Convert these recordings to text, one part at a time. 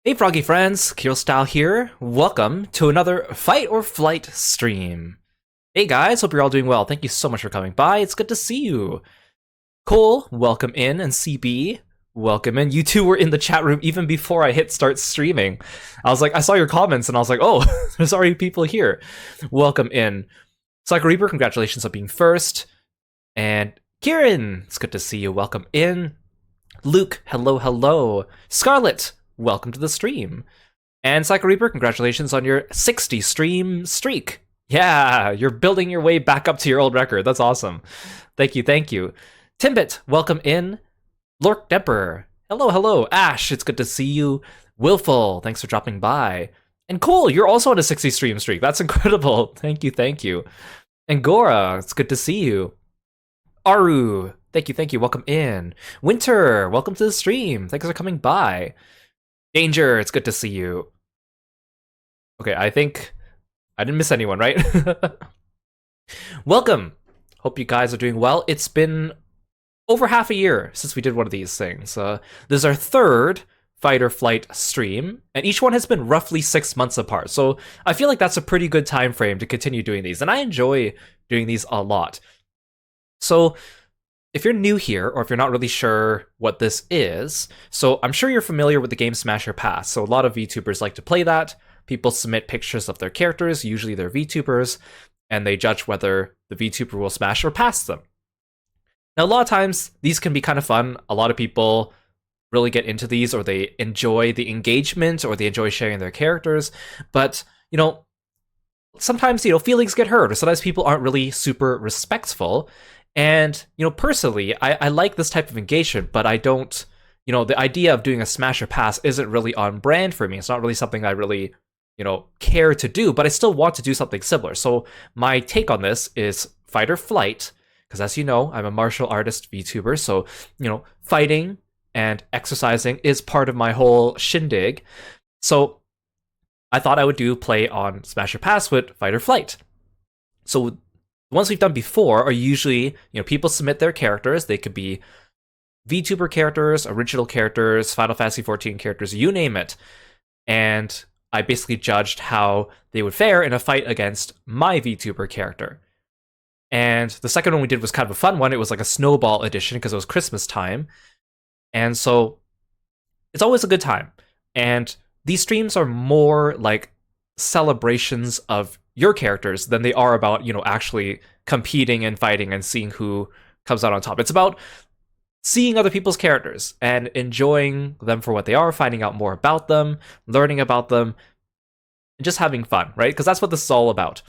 Hey Froggy friends, Kirostyle here. Welcome to another Fight or Flight stream. Hey guys, hope you're all doing well. Thank you so much for coming by. It's good to see you. Cole, welcome in, and CB, welcome in. You two were in the chat room even before I hit start streaming. I saw your comments and I was like, oh, there's already people here. Welcome in. Psycho Reaper, congratulations on being first. And Kieran, it's good to see you. Welcome in. Luke, hello, hello. Scarlet, welcome to the stream. And Psycho Reaper, congratulations on your 60 stream streak. Yeah, you're building your way back up to your old record. That's awesome. Thank you, thank you. Timbit, welcome in. Lork Demper, hello, hello. Ash, it's good to see you. Willful, thanks for dropping by. And Cole, you're also on a 60 stream streak. That's incredible. Thank you, thank you. And Gora, it's good to see you. Aru, thank you, welcome in. Winter, welcome to the stream. Thanks for coming by. Danger, it's good to see you. Okay, I think I didn't miss anyone, right? Welcome. Hope you guys are doing well. It's been over half a year since we did one of these things. This is our third Fight or Flight stream, and each one has been roughly 6 months apart. So I feel like that's a pretty good time frame to continue doing these, and I enjoy doing these a lot. So if you're new here, or if you're not really sure what this is, so I'm sure you're familiar with the game Smash or Pass. So a lot of VTubers like to play that. People submit pictures of their characters, usually they're VTubers, and they judge whether the VTuber will smash or pass them. Now, a lot of times, these can be kind of fun. A lot of people really get into these, or they enjoy the engagement, or they enjoy sharing their characters. But, sometimes, feelings get hurt, or sometimes people aren't really super respectful. And, personally, I like this type of engagement, but I don't, the idea of doing a smash or pass isn't really on brand for me. It's not really something I really, care to do, but I still want to do something similar. So my take on this is fight or flight, because as you know, I'm a martial artist VTuber. So, fighting and exercising is part of my whole shindig. So I thought I would do play on smash or pass with fight or flight. So the ones we've done before are usually, people submit their characters. They could be VTuber characters, original characters, Final Fantasy XIV characters, you name it. And I basically judged how they would fare in a fight against my VTuber character. And the second one we did was kind of a fun one. It was like a snowball edition because it was Christmas time. And so it's always a good time. And these streams are more like celebrations of your characters than they are about, actually competing and fighting and seeing who comes out on top. It's about seeing other people's characters and enjoying them for what they are, finding out more about them, learning about them, and just having fun, right? Because that's what this is all about.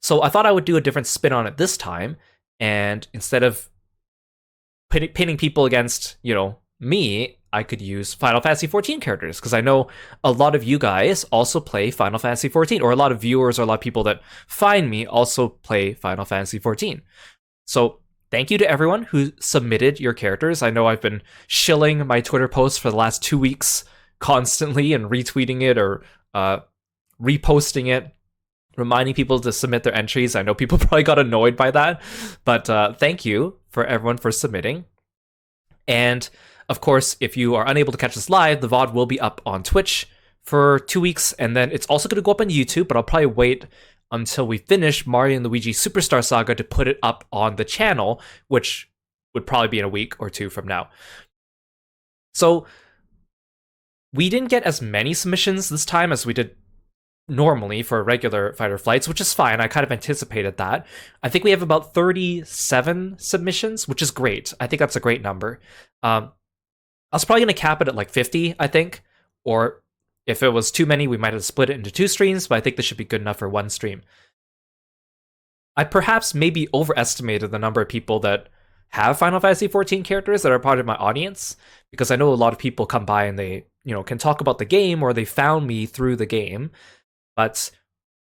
So I thought I would do a different spin on it this time, and instead of pinning people against, me, I could use Final Fantasy XIV characters, because I know a lot of you guys also play Final Fantasy XIV, or a lot of viewers or a lot of people that find me also play Final Fantasy XIV. So thank you to everyone who submitted your characters. I know I've been shilling my Twitter posts for the last 2 weeks constantly and retweeting it or reposting it, reminding people to submit their entries. I know people probably got annoyed by that, but thank you for everyone for submitting. And of course, if you are unable to catch this live, the VOD will be up on Twitch for 2 weeks, and then it's also going to go up on YouTube, but I'll probably wait until we finish Mario and Luigi Superstar Saga to put it up on the channel, which would probably be in a week or two from now. So we didn't get as many submissions this time as we did normally for regular Fight or Flights, which is fine. I kind of anticipated that. I think we have about 37 submissions, which is great. I think that's a great number. I was probably going to cap it at like 50, I think, or if it was too many, we might have split it into 2 streams, but I think this should be good enough for 1 stream. I perhaps maybe overestimated the number of people that have Final Fantasy XIV characters that are part of my audience, because I know a lot of people come by and they, can talk about the game, or they found me through the game, but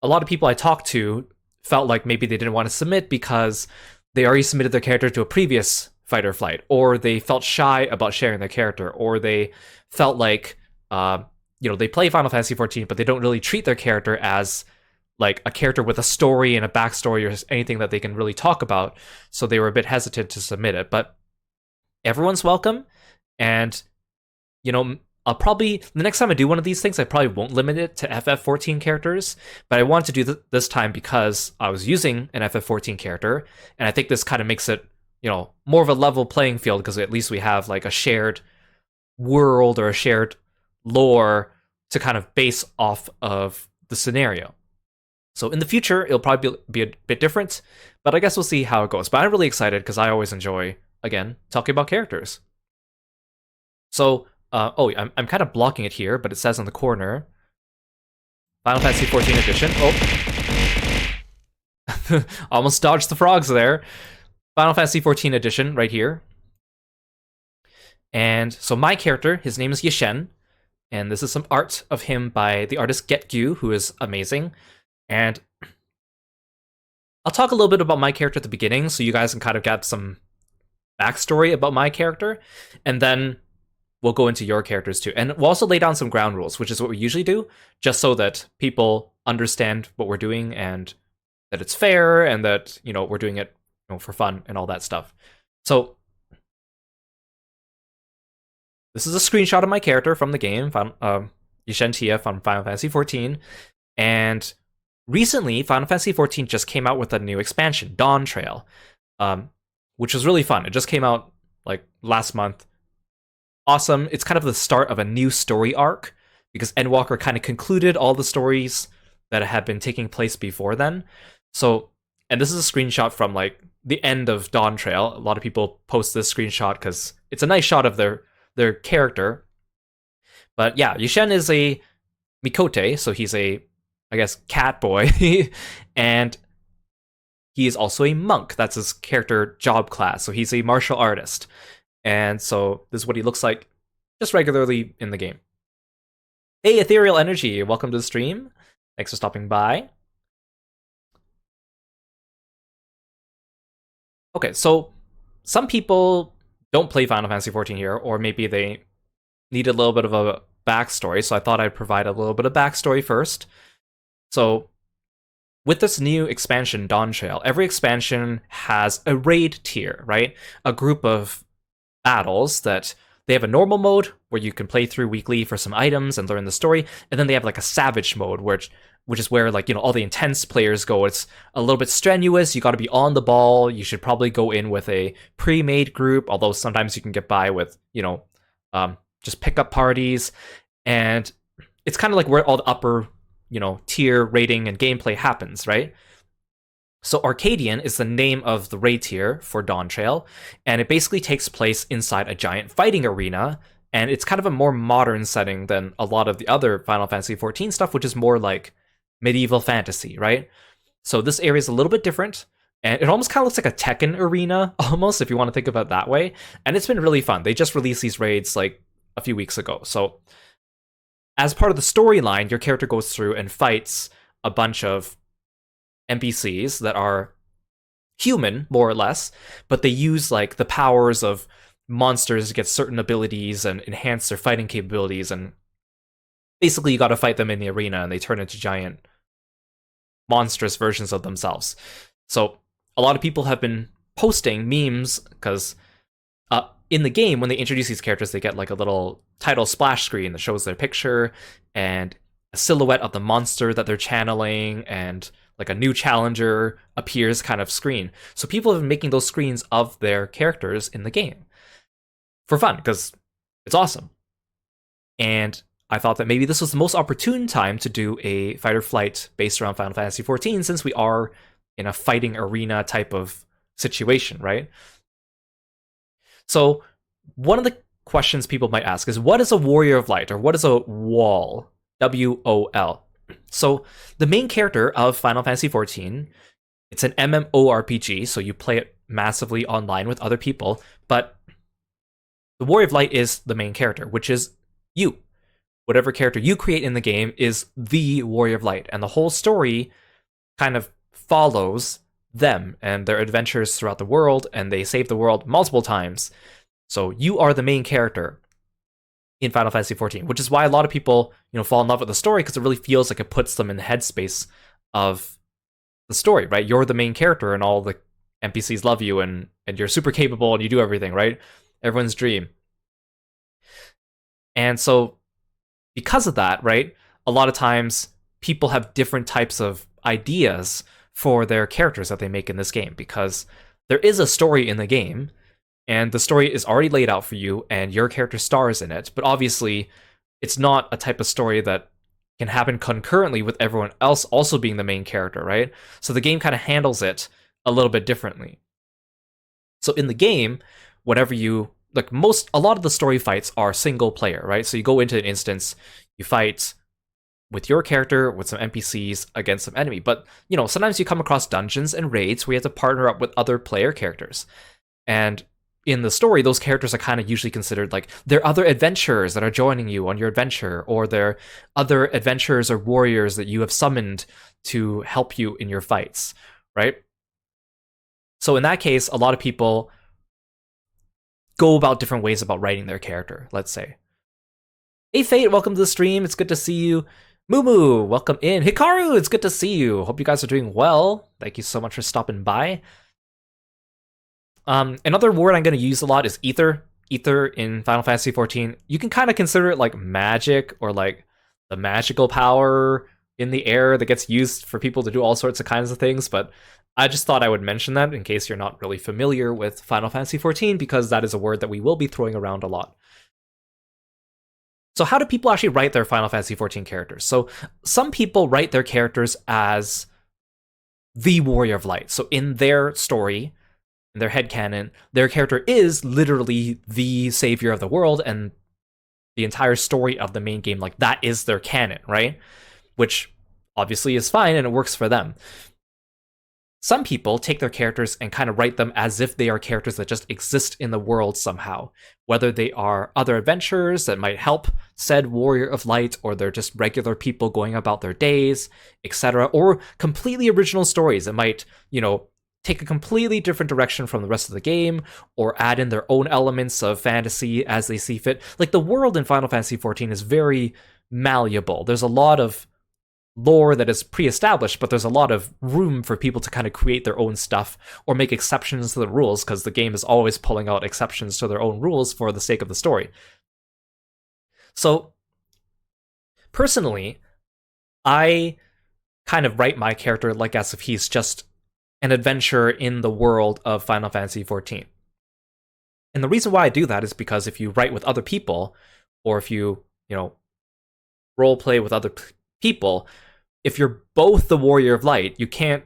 a lot of people I talked to felt like maybe they didn't want to submit because they already submitted their character to a previous Fight or Flight, or they felt shy about sharing their character, or they felt like they play Final Fantasy XIV, but they don't really treat their character as like a character with a story and a backstory or anything that they can really talk about. So they were a bit hesitant to submit it. But everyone's welcome. And, I'll probably, the next time I do one of these things, I probably won't limit it to FF14 characters, but I want to do this time because I was using an FF14 character, and I think this kind of makes it, more of a level playing field because at least we have like a shared world or a shared lore to kind of base off of the scenario. So in the future, it'll probably be a bit different, but I guess we'll see how it goes. But I'm really excited because I always enjoy, again, talking about characters. So, I'm kind of blocking it here, but it says in the corner, Final Fantasy XIV Edition. Oh, almost dodged the frogs there. Final Fantasy XIV Edition right here. And so my character, his name is Yishen, and this is some art of him by the artist Getgu, who is amazing. And I'll talk a little bit about my character at the beginning, so you guys can kind of get some backstory about my character, and then we'll go into your characters too. And we'll also lay down some ground rules, which is what we usually do, just so that people understand what we're doing and that it's fair and that, we're doing it for fun and all that stuff. So this is a screenshot of my character from the game, Yishen Tia from Final Fantasy XIV. And recently, Final Fantasy XIV just came out with a new expansion, Dawn Trail, which was really fun. It just came out like last month. Awesome. It's kind of the start of a new story arc because Endwalker kind of concluded all the stories that had been taking place before then. So, and this is a screenshot from like the end of Dawn Trail. A lot of people post this screenshot because it's a nice shot of their character. But yeah, Yishen is a Mikote, so he's a, I guess, cat boy, and he is also a monk. That's his character job class. So he's a martial artist. And so this is what he looks like just regularly in the game. Hey, Ethereal Energy, welcome to the stream. Thanks for stopping by. Okay, so some people don't play Final Fantasy XIV here, or maybe they need a little bit of a backstory, so I thought I'd provide a little bit of backstory first. So with this new expansion, Dawn Trail, every expansion has a raid tier, right? A group of battles that they have a normal mode where you can play through weekly for some items and learn the story, and then they have like a savage mode which is where like all the intense players go. It's a little bit strenuous. You got to be on the ball. You should probably go in with a pre-made group, although sometimes you can get by with just pickup parties, and it's kind of like where all the upper tier rating and gameplay happens, right? So Arcadian is the name of the raid tier for Dawn Trail, and it basically takes place inside a giant fighting arena, and it's kind of a more modern setting than a lot of the other Final Fantasy XIV stuff, which is more like medieval fantasy, right? So this area is a little bit different, and it almost kind of looks like a Tekken arena, almost, if you want to think about it that way, and it's been really fun. They just released these raids like a few weeks ago. So as part of the storyline, your character goes through and fights a bunch of NPCs that are human, more or less, but they use like the powers of monsters to get certain abilities and enhance their fighting capabilities, and basically you got to fight them in the arena and they turn into giant monstrous versions of themselves. So a lot of people have been posting memes because in the game, when they introduce these characters, they get like a little title splash screen that shows their picture and a silhouette of the monster that they're channeling, and like a new challenger appears kind of screen. So people have been making those screens of their characters in the game for fun because it's awesome. And I thought that maybe this was the most opportune time to do a fighter flight based around Final Fantasy XIV, since we are in a fighting arena type of situation, right? So one of the questions people might ask is, what is a Warrior of Light, or what is a WOL? WOL. So the main character of Final Fantasy XIV, it's an MMORPG, so you play it massively online with other people, but the Warrior of Light is the main character, which is you. Whatever character you create in the game is the Warrior of Light, and the whole story kind of follows them and their adventures throughout the world, and they save the world multiple times. So you are the main character in Final Fantasy XIV, which is why a lot of people, fall in love with the story, because it really feels like it puts them in the headspace of the story, right? You're the main character and all the NPCs love you, and you're super capable and you do everything, right? Everyone's dream. And so because of that, right, a lot of times people have different types of ideas for their characters that they make in this game because there is a story in the game and the story is already laid out for you and your character stars in it, but obviously it's not a type of story that can happen concurrently with everyone else also being the main character, right? So the game kind of handles it a little bit differently. So in the game, whenever you like a lot of the story fights are single player, right? So you go into an instance, you fight with your character, with some NPCs against some enemy. But, sometimes you come across dungeons and raids where you have to partner up with other player characters. And in the story, those characters are kind of usually considered like they're other adventurers that are joining you on your adventure, or they're other adventurers or warriors that you have summoned to help you in your fights, right? So in that case, a lot of people go about different ways about writing their character, let's say. Hey Fate, welcome to the stream. It's good to see you. Mumu, welcome in. Hikaru, it's good to see you. Hope you guys are doing well. Thank you so much for stopping by. Another word I'm going to use a lot is ether. Ether in Final Fantasy XIV. You can kind of consider it like magic, or like the magical power in the air that gets used for people to do all sorts of kinds of things, but I just thought I would mention that in case you're not really familiar with Final Fantasy XIV, because that is a word that we will be throwing around a lot. So how do people actually write their Final Fantasy XIV characters? So some people write their characters as the Warrior of Light. So in their story, in their headcanon, their character is literally the savior of the world, and the entire story of the main game, like, that is their canon, right? Which obviously is fine, and it works for them. Some people take their characters and kind of write them as if they are characters that just exist in the world somehow, whether they are other adventurers that might help said Warrior of Light, or they're just regular people going about their days, etc., or completely original stories that might, take a completely different direction from the rest of the game, or add in their own elements of fantasy as they see fit. Like, the world in Final Fantasy XIV is very malleable. There's a lot of lore that is pre-established, but there's a lot of room for people to kind of create their own stuff or make exceptions to the rules, because the game is always pulling out exceptions to their own rules for the sake of the story. So, personally, I kind of write my character like as if he's just an adventurer in the world of Final Fantasy XIV. And the reason why I do that is because if you write with other people, or if you, role play with other people, if you're both the Warrior of Light, you can't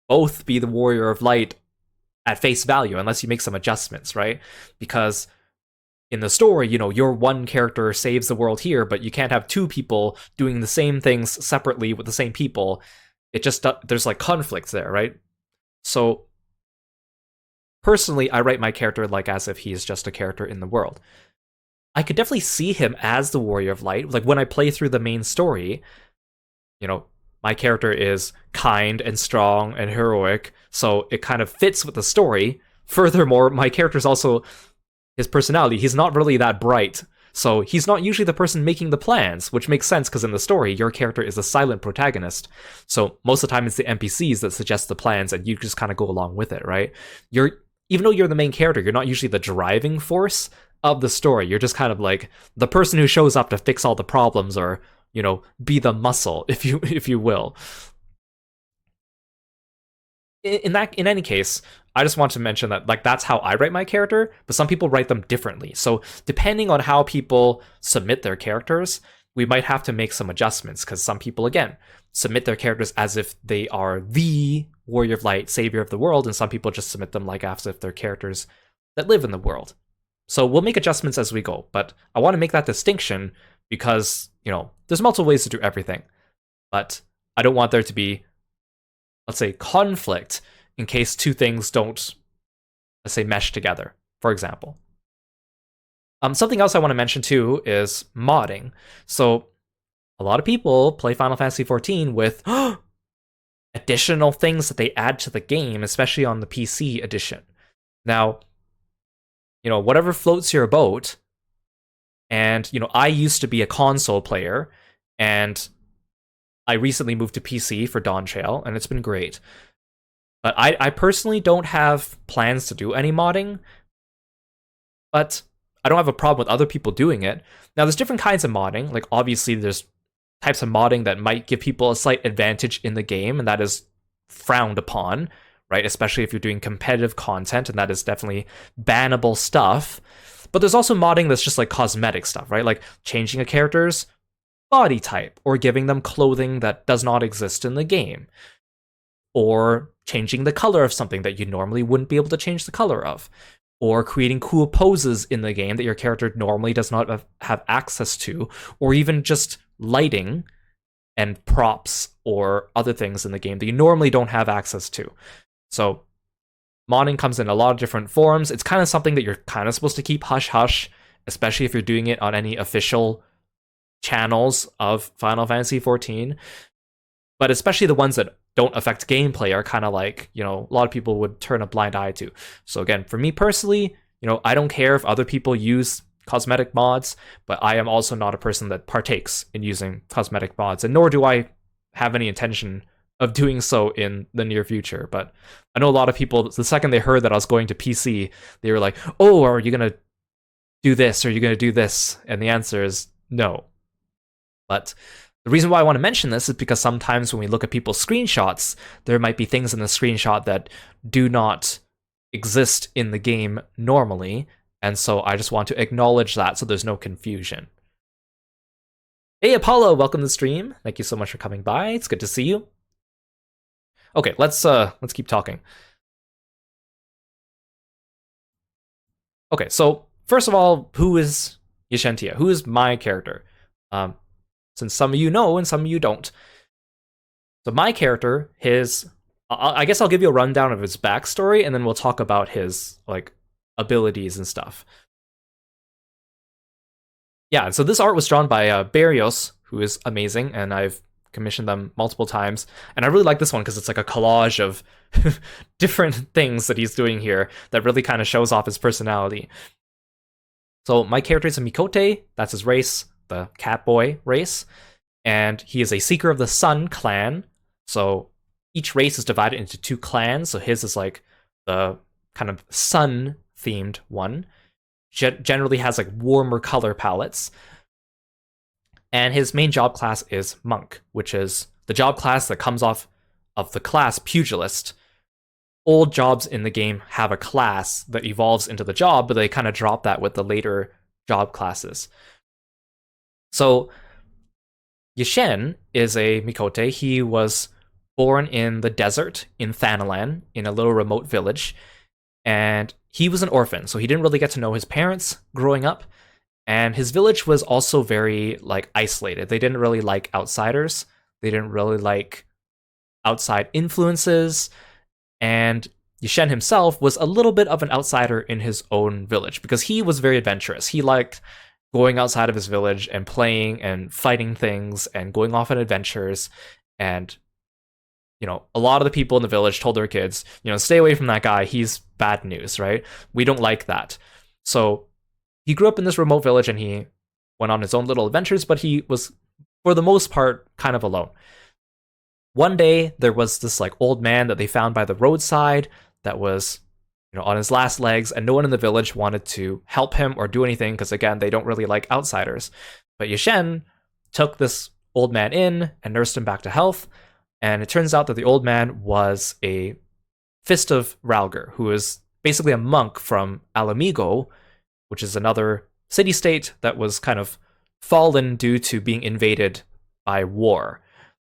both be the Warrior of Light at face value unless you make some adjustments, right? Because in the story, your one character saves the world here, but you can't have two people doing the same things separately with the same people. It just, there's like conflicts there, right? So personally, I write my character like as if he's just a character in the world. I could definitely see him as the Warrior of Light. Like, when I play through the main story, my character is kind and strong and heroic, so it kind of fits with the story. Furthermore, my character's also, his personality, he's not really that bright, so he's not usually the person making the plans, which makes sense because in the story, your character is a silent protagonist. So most of the time, it's the NPCs that suggest the plans, and you just kind of go along with it, right? Even though you're the main character, you're not usually the driving force of the story. You're just kind of like the person who shows up to fix all the problems, or be the muscle, if you will. In any case, I just want to mention that, like, that's how I write my character, but some people write them differently. So depending on how people submit their characters, we might have to make some adjustments, because some people, again, submit their characters as if they are the Warrior of Light, savior of the world, and some people just submit them like as if they're characters that live in the world. So we'll make adjustments as we go, but I want to make that distinction because, there's multiple ways to do everything. But I don't want there to be, let's say, conflict in case two things don't, let's say, mesh together, for example. Something else I want to mention too is modding. So a lot of people play Final Fantasy XIV with additional things that they add to the game, especially on the PC edition. Now, whatever floats your boat. And, I used to be a console player, and I recently moved to PC for Dawn Trail, and it's been great. But I personally don't have plans to do any modding, but I don't have a problem with other people doing it. Now, there's different kinds of modding. Like, obviously, there's types of modding that might give people a slight advantage in the game, and that is frowned upon, right? Especially if you're doing competitive content, and that is definitely bannable stuff. But there's also modding that's just like cosmetic stuff, right? Like changing a character's body type, or giving them clothing that does not exist in the game, or changing the color of something that you normally wouldn't be able to change the color of, or creating cool poses in the game that your character normally does not have access to, or even just lighting and props or other things in the game that you normally don't have access to. So modding comes in a lot of different forms. It's kind of something that you're kind of supposed to keep hush-hush, especially if you're doing it on any official channels of Final Fantasy XIV. But especially the ones that don't affect gameplay are kind of like, a lot of people would turn a blind eye to. So again, for me personally, I don't care if other people use cosmetic mods, but I am also not a person that partakes in using cosmetic mods, and nor do I have any intention of doing so in the near future. But I know a lot of people, the second they heard that I was going to PC, they were like, oh, are you going to do this? Or are you going to do this? And the answer is no. But the reason why I want to mention this is because sometimes when we look at people's screenshots, there might be things in the screenshot that do not exist in the game normally, and so I just want to acknowledge that so there's no confusion. Hey Apollo, welcome to the stream. Thank you so much for coming by. It's good to see you. Okay, let's keep talking. Okay, so first of all, who is Yashentia? Who is my character? Since some of you know and some of you don't. So my character, I guess I'll give you a rundown of his backstory, and then we'll talk about his abilities and stuff. Yeah, so this art was drawn by Barrios, who is amazing, and I've commissioned them multiple times. And I really like this one because it's like a collage of different things that he's doing here that really kind of shows off his personality. So my character is a Mikote, that's his race, the Catboy race, and he is a Seeker of the Sun clan. So each race is divided into 2 clans, so his is like the kind of sun-themed one. Generally has like warmer color palettes. And his main job class is Monk, which is the job class that comes off of the class Pugilist. Old jobs in the game have a class that evolves into the job, but they kind of drop that with the later job classes. So Yashen is a Mikote. He was born in the desert in Thanalan, in a little remote village, and he was an orphan, so he didn't really get to know his parents growing up, and his village was also very isolated. They didn't really like outsiders. They didn't really like outside influences, and Yashen himself was a little bit of an outsider in his own village because he was very adventurous. He liked going outside of his village and playing and fighting things and going off on adventures. And, a lot of the people in the village told their kids, stay away from that guy. He's bad news, right? We don't like that. So he grew up in this remote village and he went on his own little adventures, but he was, for the most part, kind of alone. One day, there was this old man that they found by the roadside that was on his last legs, and no one in the village wanted to help him or do anything because, again, they don't really like outsiders. But Yashen took this old man in and nursed him back to health, and it turns out that the old man was a Fist of Ralger, who is basically a monk from Alamigo, which is another city-state that was kind of fallen due to being invaded by war.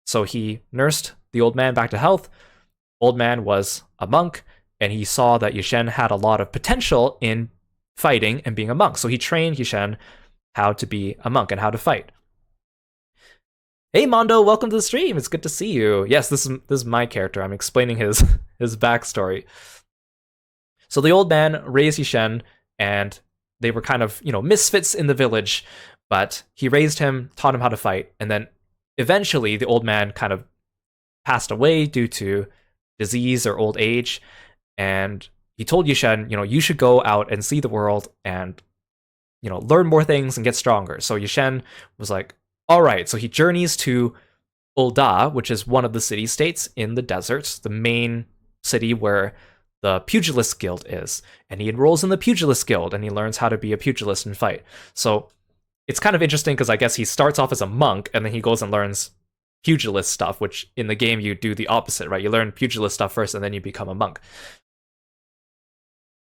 So he nursed the old man back to health. Old man was a monk, and he saw that Yashen had a lot of potential in fighting and being a monk. So he trained Yashen how to be a monk and how to fight. Hey Mondo, welcome to the stream. It's good to see you. Yes, this is my character. I'm explaining his backstory. So the old man raised Yashen, and they were kind of, misfits in the village, but he raised him, taught him how to fight, and then eventually the old man kind of passed away due to disease or old age. And he told Yashen, you should go out and see the world and, learn more things and get stronger. So Yashen was like, all right. So he journeys to Ul'dah, which is one of the city-states in the desert, the main city where the Pugilist Guild is. And he enrolls in the Pugilist Guild and he learns how to be a pugilist and fight. So it's kind of interesting because I guess he starts off as a monk and then he goes and learns pugilist stuff, which in the game you do the opposite, right? You learn pugilist stuff first and then you become a monk.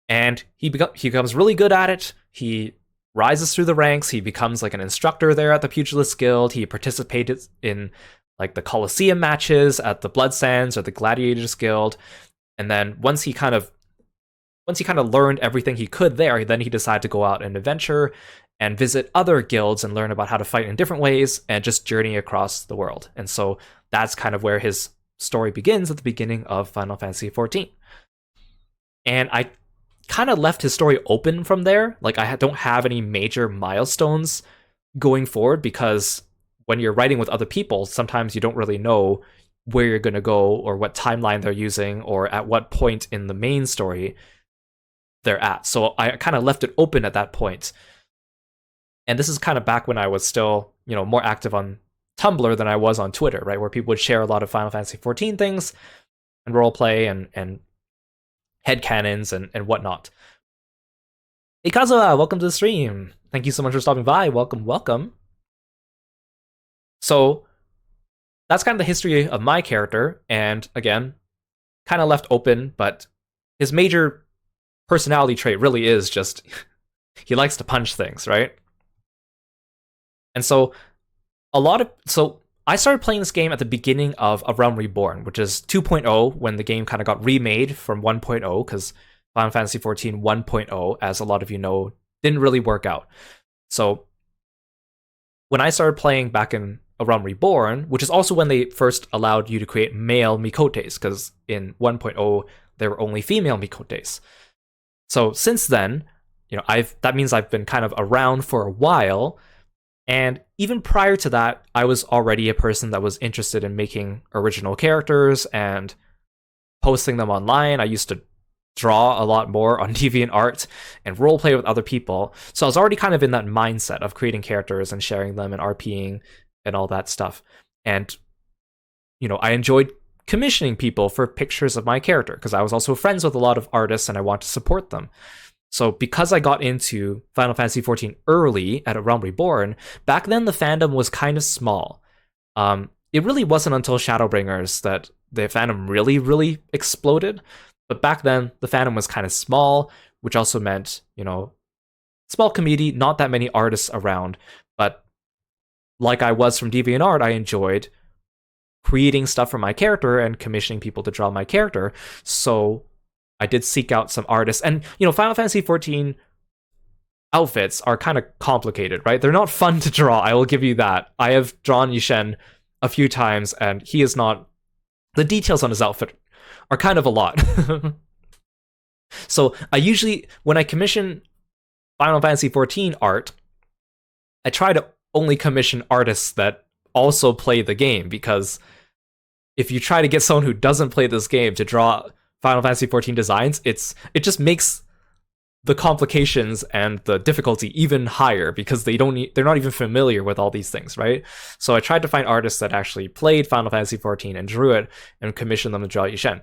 And he becomes really good at it. He rises through the ranks. He becomes like an instructor there at the Pugilist Guild. He participated in like the Colosseum matches at the Blood Sands or the Gladiators Guild. And then once he kind of learned everything he could there, then he decided to go out and adventure and visit other guilds and learn about how to fight in different ways and just journey across the world. And so that's kind of where his story begins at the beginning of Final Fantasy XIV. And I kind of left his story open from there. Like, I don't have any major milestones going forward because when you're writing with other people, sometimes you don't really know where you're going to go or what timeline they're using or at what point in the main story they're at. So I kind of left it open at that point. And this is kind of back when I was still, more active on Tumblr than I was on Twitter, right? Where people would share a lot of Final Fantasy XIV things and roleplay and headcanons and whatnot. Ikazuha, welcome to the stream. Thank you so much for stopping by. Welcome, welcome. So that's kind of the history of my character. And again, kind of left open, but his major personality trait really is just he likes to punch things, right? And so I started playing this game at the beginning of A Realm Reborn, which is 2.0, when the game kind of got remade from 1.0, because Final Fantasy XIV 1.0, as a lot of you know, didn't really work out. So when I started playing back in A Realm Reborn, which is also when they first allowed you to create male Mikotes, because in 1.0 there were only female Mikotes. So since then, that means I've been kind of around for a while. And even prior to that, I was already a person that was interested in making original characters and posting them online. I used to draw a lot more on DeviantArt and roleplay with other people. So I was already kind of in that mindset of creating characters and sharing them and RPing and all that stuff. And, I enjoyed commissioning people for pictures of my character because I was also friends with a lot of artists and I want to support them. So because I got into Final Fantasy XIV early at A Realm Reborn, back then the fandom was kind of small. It really wasn't until Shadowbringers that the fandom really, really exploded. But back then, the fandom was kind of small, which also meant, small community, not that many artists around. But like I was from DeviantArt, I enjoyed creating stuff for my character and commissioning people to draw my character. So I did seek out some artists. And, Final Fantasy XIV outfits are kind of complicated, right? They're not fun to draw, I will give you that. I have drawn Yushen a few times, and he is not... The details on his outfit are kind of a lot. So I usually, when I commission Final Fantasy XIV art, I try to only commission artists that also play the game, because if you try to get someone who doesn't play this game to draw Final Fantasy XIV designs, it just makes the complications and the difficulty even higher because they're not even familiar with all these things, right? So I tried to find artists that actually played Final Fantasy XIV and drew it and commissioned them to draw Yushen.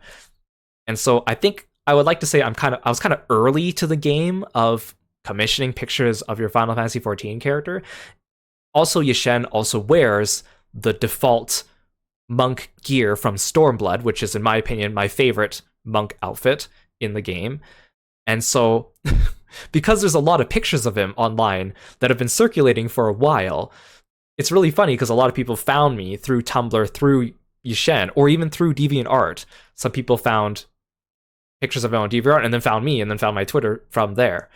And so I think I would like to say I was kind of early to the game of commissioning pictures of your Final Fantasy XIV character. Also, Yushen also wears the default monk gear from Stormblood, which is, in my opinion, my favorite monk outfit in the game. And so, because there's a lot of pictures of him online that have been circulating for a while, it's really funny because a lot of people found me through Tumblr, through Yushen, or even through DeviantArt. Some people found pictures of him on DeviantArt and then found me and then found my Twitter from there.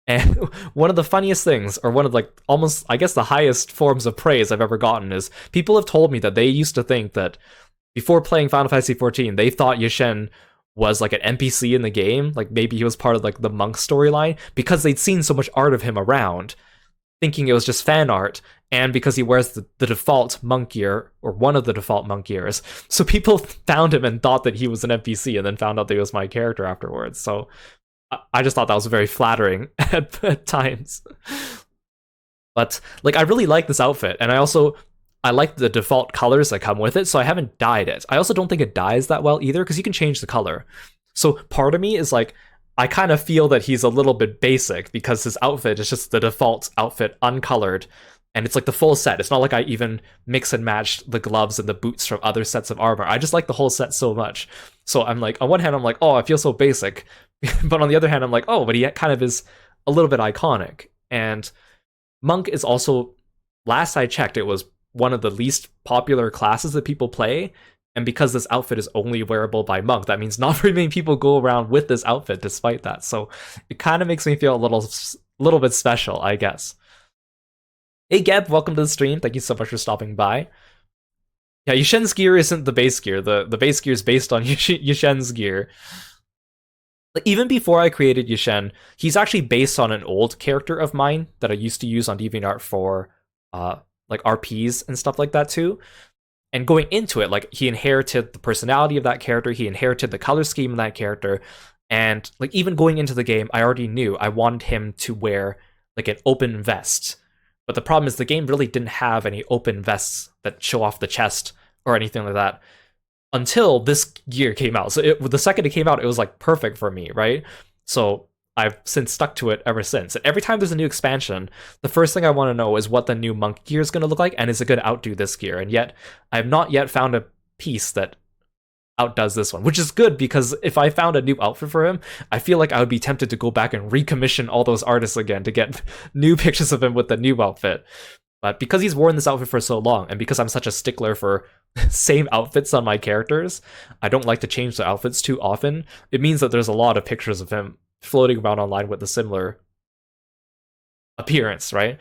And one of the funniest things, or one of almost, I guess, the highest forms of praise I've ever gotten is people have told me that they used to think that before playing Final Fantasy XIV, they thought Yushen was like an NPC in the game, like maybe he was part of the monk storyline, because they'd seen so much art of him around, thinking it was just fan art, and because he wears the default monk gear, or one of the default monk gears. So people found him and thought that he was an NPC, and then found out that he was my character afterwards. So I just thought that was very flattering at times. But I really like this outfit, and I like the default colors that come with it, so I haven't dyed it. I also don't think it dyes that well either, because you can change the color. So part of me is like, I kind of feel that he's a little bit basic because his outfit is just the default outfit, uncolored, and it's like the full set. It's not like I even mix and match the gloves and the boots from other sets of armor. I just like the whole set so much. So I'm like, on one hand, I'm like, oh, I feel so basic, but on the other hand, I'm like, oh, but he kind of is a little bit iconic. And Monk is also, last I checked, it was one of the least popular classes that people play. And because this outfit is only wearable by Monk, that means not very many people go around with this outfit despite that. So it kind of makes me feel a little bit special, I guess. Hey Geb, welcome to the stream. Thank you so much for stopping by. Yeah, Yushen's gear isn't the base gear. The base gear is based on Yushen's gear. Like, even before I created Yushen, he's actually based on an old character of mine that I used to use on DeviantArt for like RPs and stuff like that too. And going into it, like, he inherited the personality of that character, he inherited the color scheme of that character, and like, even going into the game, I already knew I wanted him to wear like an open vest. But the problem is the game really didn't have any open vests that show off the chest or anything like that until this gear came out. So the second it came out, it was like perfect for me, right? So I've since stuck to it ever since. And every time there's a new expansion, the first thing I want to know is what the new Monk gear is going to look like, and is it going to outdo this gear? And yet, I have not yet found a piece that outdoes this one, which is good, because if I found a new outfit for him, I feel like I would be tempted to go back and recommission all those artists again to get new pictures of him with the new outfit. But because he's worn this outfit for so long, and because I'm such a stickler for same outfits on my characters, I don't like to change the outfits too often. It means that there's a lot of pictures of him floating around online with a similar appearance, right?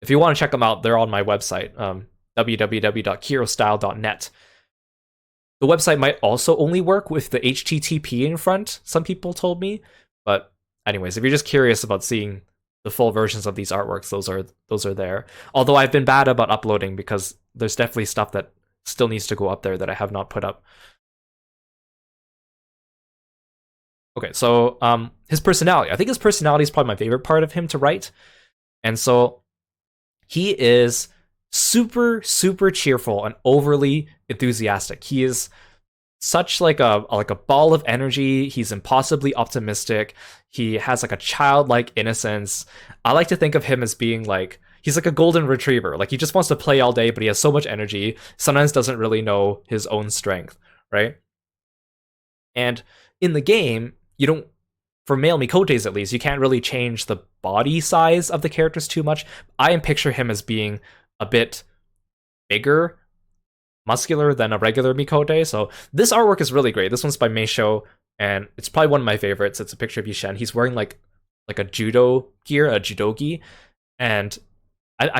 If you want to check them out, they're on my website, www.kirostyle.net. The website might also only work with the HTTP in front, some people told me. But anyways, if you're just curious about seeing the full versions of these artworks, those are there. Although I've been bad about uploading, because there's definitely stuff that still needs to go up there that I have not put up. Okay, so his personality. I think his personality is probably my favorite part of him to write. And so he is super, super cheerful and overly enthusiastic. He is such like a ball of energy. He's impossibly optimistic. He has like a childlike innocence. I like to think of him as being like, he's like a golden retriever. Like, he just wants to play all day, but he has so much energy. Sometimes doesn't really know his own strength, right? And in the game, you don't, for male Mikotes at least, you can't really change the body size of the characters too much. I picture him as being a bit bigger, muscular than a regular Mikote. So this artwork is really great. This one's by Meisho, and it's probably one of my favorites. It's a picture of Yushen. He's wearing like a judo gear, a judogi, and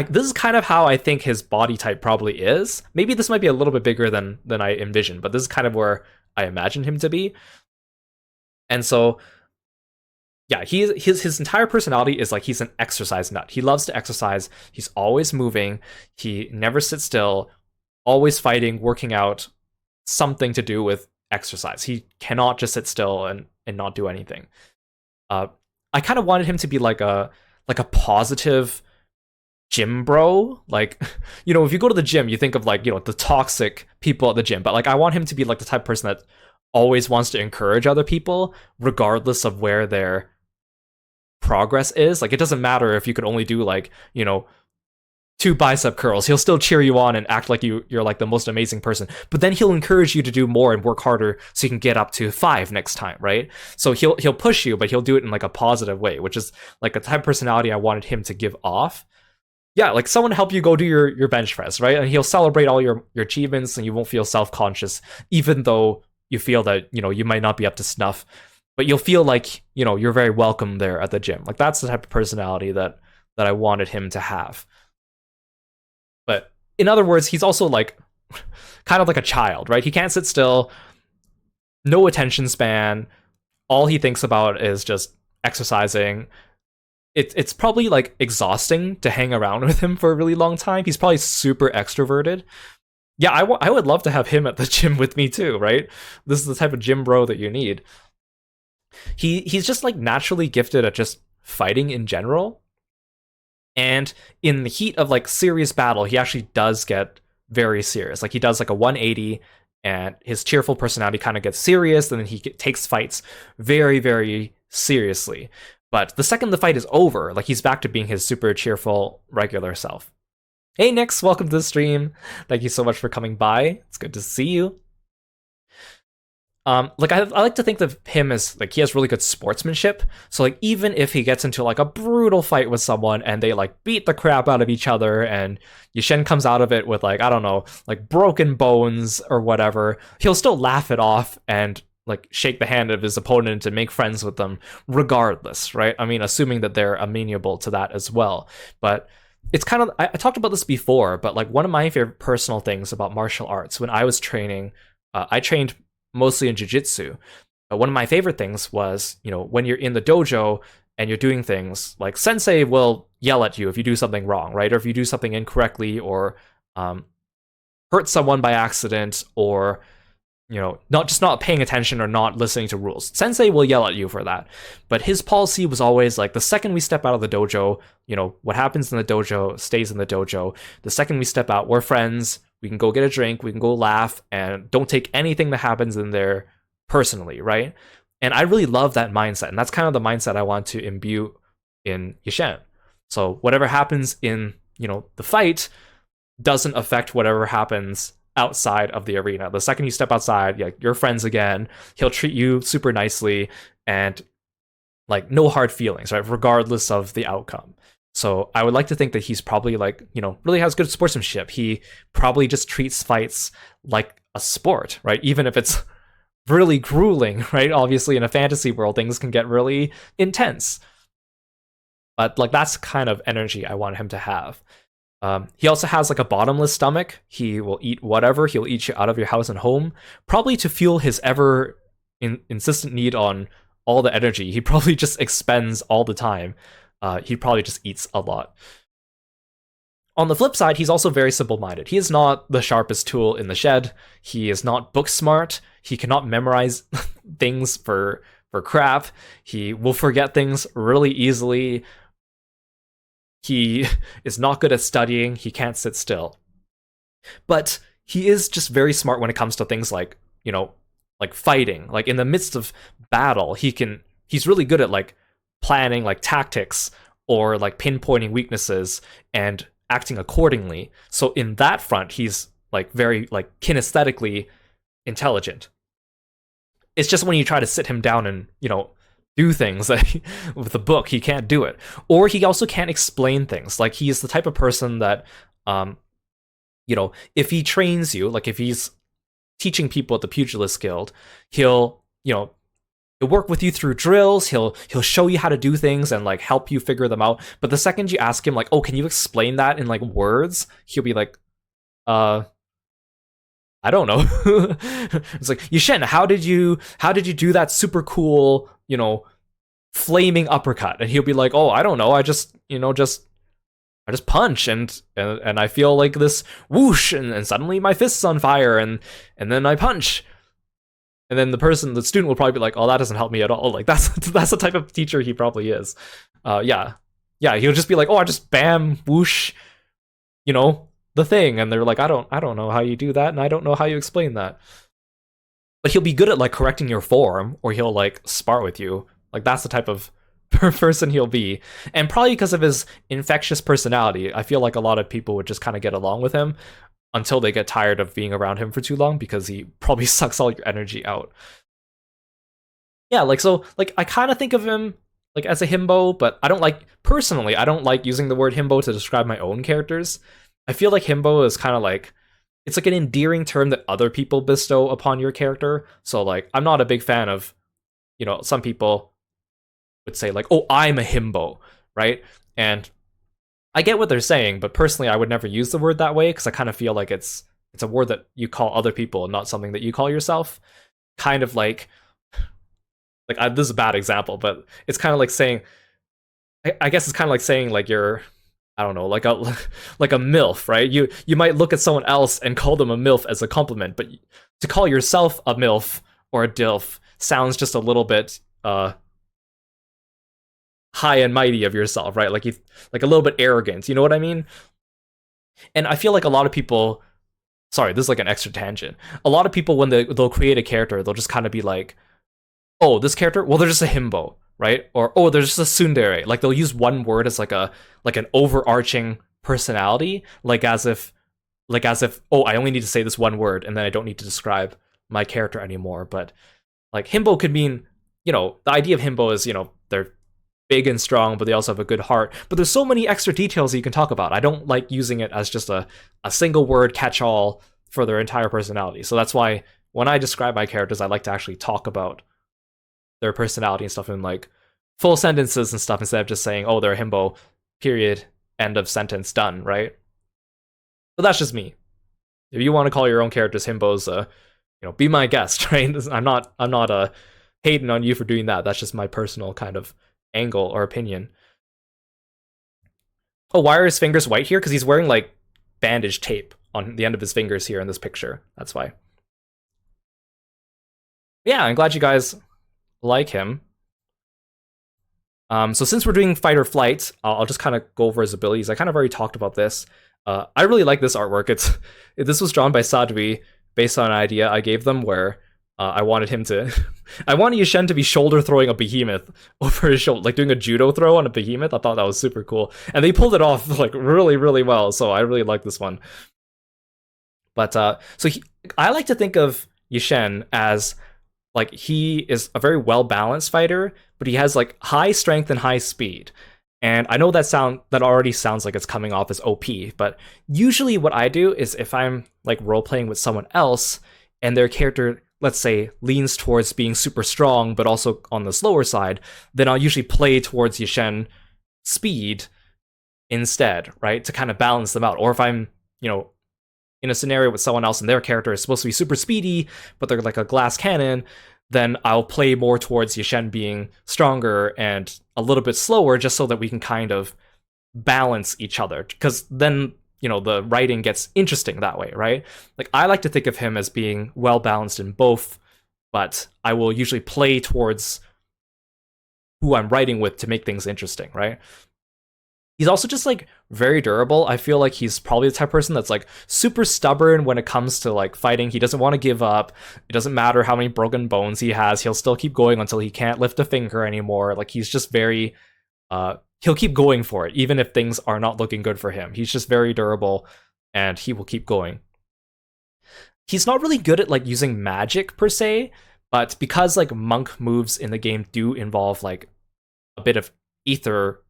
this is kind of how I think his body type probably is. Maybe this might be a little bit bigger than I envisioned, but this is kind of where I imagine him to be. And so, yeah, his entire personality is like, he's an exercise nut. He loves to exercise. He's always moving. He never sits still, always fighting, working out, something to do with exercise. He cannot just sit still and not do anything. I kind of wanted him to be like a positive gym bro. Like, you know, if you go to the gym, you think of like, you know, the toxic people at the gym, but like, I want him to be like the type of person that always wants to encourage other people regardless of where their progress is. Like, it doesn't matter if you could only do like, you know, 2 bicep curls. He'll still cheer you on and act like you're like the most amazing person, but then he'll encourage you to do more and work harder so you can get up to 5 next time, right? So he'll push you, but he'll do it in like a positive way, which is like a type of personality I wanted him to give off. Yeah, like someone help you go do your bench press, right? And he'll celebrate all your achievements, and you won't feel self-conscious, even though you feel that, you know, you might not be up to snuff, but you'll feel like, you know, you're very welcome there at the gym. Like, that's the type of personality that I wanted him to have. But in other words, he's also like kind of like a child, right? He can't sit still, no attention span. All he thinks about is just exercising. It's probably like exhausting to hang around with him for a really long time. He's probably super extroverted. Yeah, I would love to have him at the gym with me too, right? This is the type of gym bro that you need. He's just like naturally gifted at just fighting in general. And in the heat of like serious battle, he actually does get very serious. Like, he does like a 180 and his cheerful personality kind of gets serious, and then he takes fights very, very seriously. But the second the fight is over, like he's back to being his super cheerful, regular self. Hey Nix, welcome to the stream. Thank you so much for coming by. It's good to see you. Like I like to think of him as like he has really good sportsmanship. So like even if he gets into like a brutal fight with someone and they like beat the crap out of each other and Yushen comes out of it with like, I don't know, like broken bones or whatever, he'll still laugh it off and like shake the hand of his opponent and make friends with them regardless, right? I mean, assuming that they're amenable to that as well. But it's kind of, I talked about this before, but like one of my favorite personal things about martial arts when I was training, I trained mostly in jiu-jitsu. One of my favorite things was, you know, when you're in the dojo and you're doing things, like sensei will yell at you if you do something wrong, right? Or if you do something incorrectly or hurt someone by accident or, you know, not paying attention or not listening to rules. Sensei will yell at you for that. But his policy was always like, the second we step out of the dojo, you know, what happens in the dojo stays in the dojo. The second we step out, we're friends. We can go get a drink, we can go laugh, and don't take anything that happens in there personally, right? And I really love that mindset, and that's kind of the mindset I want to imbue in Yushen. So whatever happens in, you know, the fight doesn't affect whatever happens outside of the arena. The second you step outside, yeah, you're friends again. He'll treat you super nicely, and like no hard feelings, right? Regardless of the outcome. So I would like to think that he's probably like, you know, really has good sportsmanship. He probably just treats fights like a sport, right? Even if it's really grueling, right? Obviously in a fantasy world, things can get really intense. But like that's kind of energy I want him to have. He also has like a bottomless stomach. He will eat whatever. He'll eat you out of your house and home, probably to fuel his ever insistent need on all the energy. He probably just expends all the time. He probably just eats a lot. On the flip side, he's also very simple-minded. He is not the sharpest tool in the shed. He is not book smart. He cannot memorize things for crap. He will forget things really easily. He is not good at studying. He can't sit still. But he is just very smart when it comes to things like, you know, like fighting. Like in the midst of battle, he's really good at like planning like tactics or like pinpointing weaknesses and acting accordingly. So in that front, he's like very like kinesthetically intelligent. It's just when you try to sit him down and, you know, do things like with a book, he can't do it. Or he also can't explain things. Like he's the type of person that you know, if he trains you, like if he's teaching people at the Pugilist Guild, he'll, you know, he'll work with you through drills, he'll show you how to do things and like help you figure them out. But the second you ask him like, oh, can you explain that in like words? He'll be like, I don't know. It's like, Yushen, how did you do that super cool, you know, flaming uppercut? And he'll be like, oh, I don't know, I just, you know, I just punch and I feel like this whoosh and suddenly my fist's on fire and then I punch. And then the student will probably be like, oh, that doesn't help me at all. Like that's the type of teacher he probably is. Yeah, he'll just be like, oh, I just bam, whoosh, you know, the thing. And they're like, I don't know how you do that, and I don't know how you explain that. But he'll be good at like correcting your form, or he'll like spar with you. Like that's the type of person he'll be. And probably because of his infectious personality, I feel like a lot of people would just kind of get along with him until they get tired of being around him for too long, because he probably sucks all your energy out. Yeah, like, so, like, I kind of think of him, like, as a himbo, but I don't like using the word himbo to describe my own characters. I feel like himbo is kind of like, it's like an endearing term that other people bestow upon your character. So, like, I'm not a big fan of, you know, some people would say, like, oh, I'm a himbo, right? And I get what they're saying, but personally, I would never use the word that way, because I kind of feel like it's a word that you call other people, not something that you call yourself. Kind of like this is a bad example, but it's kind of like saying, I guess it's kind of like saying like you're, I don't know, like a MILF, right? You might look at someone else and call them a MILF as a compliment, but to call yourself a MILF or a DILF sounds just a little bit high and mighty of yourself, right? Like a little bit arrogant, you know what I mean? And I feel like a lot of people sorry, this is like an extra tangent. A lot of people when they'll create a character, they'll just kind of be like, oh, this character, well, they're just a himbo, right? Or oh, they're just a tsundere. Like they'll use one word as like an overarching personality, like as if oh, I only need to say this one word and then I don't need to describe my character anymore. But like himbo could mean, the idea of himbo is, they're big and strong, but they also have a good heart. But there's so many extra details that you can talk about. I don't like using it as just a single word catch all for their entire personality. So that's why when I describe my characters, I like to actually talk about their personality and stuff in like full sentences and stuff instead of just saying, oh, they're a himbo, period, end of sentence, done, right? But that's just me. If you want to call your own characters himbos, be my guest, right? I'm not hating on you for doing that. That's just my personal kind of angle or opinion. Oh, why are his fingers white here? Because he's wearing like bandage tape on the end of his fingers here in this picture. That's why. Yeah, I'm glad you guys like him. So since we're doing fight or flight, I'll just kind of go over his abilities. I kind of already talked about this. I really like this artwork. This was drawn by Sadui based on an idea I gave them where I wanted him to I wanted Yushen to be shoulder throwing a behemoth over his shoulder, like doing a judo throw on a behemoth. I thought that was super cool. And they pulled it off like really, really well. So I really like this one. But I like to think of Yushen as like he is a very well balanced fighter, but he has like high strength and high speed. And I know that already sounds like it's coming off as OP, but usually what I do is if I'm like role playing with someone else and their character, let's say, leans towards being super strong but also on the slower side, then I'll usually play towards Yushen speed instead, right? To kind of balance them out. Or if I'm, in a scenario with someone else and their character is supposed to be super speedy, but they're like a glass cannon, then I'll play more towards Yushen being stronger and a little bit slower just so that we can kind of balance each other. Because then, the writing gets interesting that way, right? Like, I like to think of him as being well balanced in both, but I will usually play towards who I'm writing with to make things interesting, right? He's also just like very durable. I feel like he's probably the type of person that's like super stubborn when it comes to like fighting. He doesn't want to give up. It doesn't matter how many broken bones he has. He'll still keep going until he can't lift a finger anymore. Like he's just very he'll keep going for it even if things are not looking good for him. He's just very durable and he will keep going. He's not really good at like using magic per se, but because like monk moves in the game do involve like a bit of ether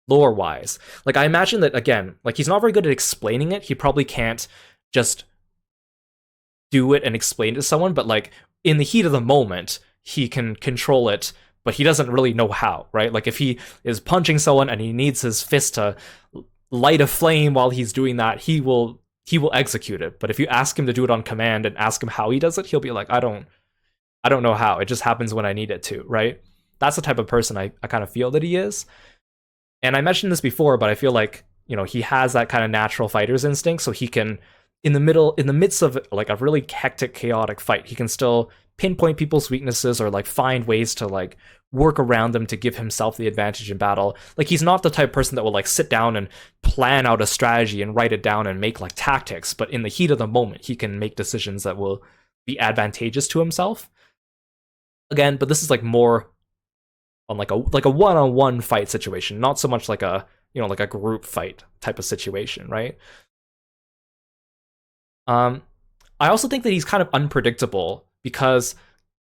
lore wise, like I imagine that again, like he's not very good at explaining it. He probably can't just do it and explain it to someone, but like in the heat of the moment he can control it, but he doesn't really know how, right? Like if he is punching someone and he needs his fist to light a flame while he's doing that, he will execute it. But if you ask him to do it on command and ask him how he does it, he'll be like, I don't know how, it just happens when I need it to, right? That's the type of person I kind of feel that he is. And I mentioned this before, but I feel like, he has that kind of natural fighter's instinct, so he can, in the midst of like a really hectic, chaotic fight, he can still pinpoint people's weaknesses or like find ways to like work around them to give himself the advantage in battle. Like he's not the type of person that will like sit down and plan out a strategy and write it down and make like tactics, but in the heat of the moment, he can make decisions that will be advantageous to himself. Again, but this is like more on like a one-on-one fight situation, not so much like a like a group fight type of situation, right? I also think that he's kind of unpredictable because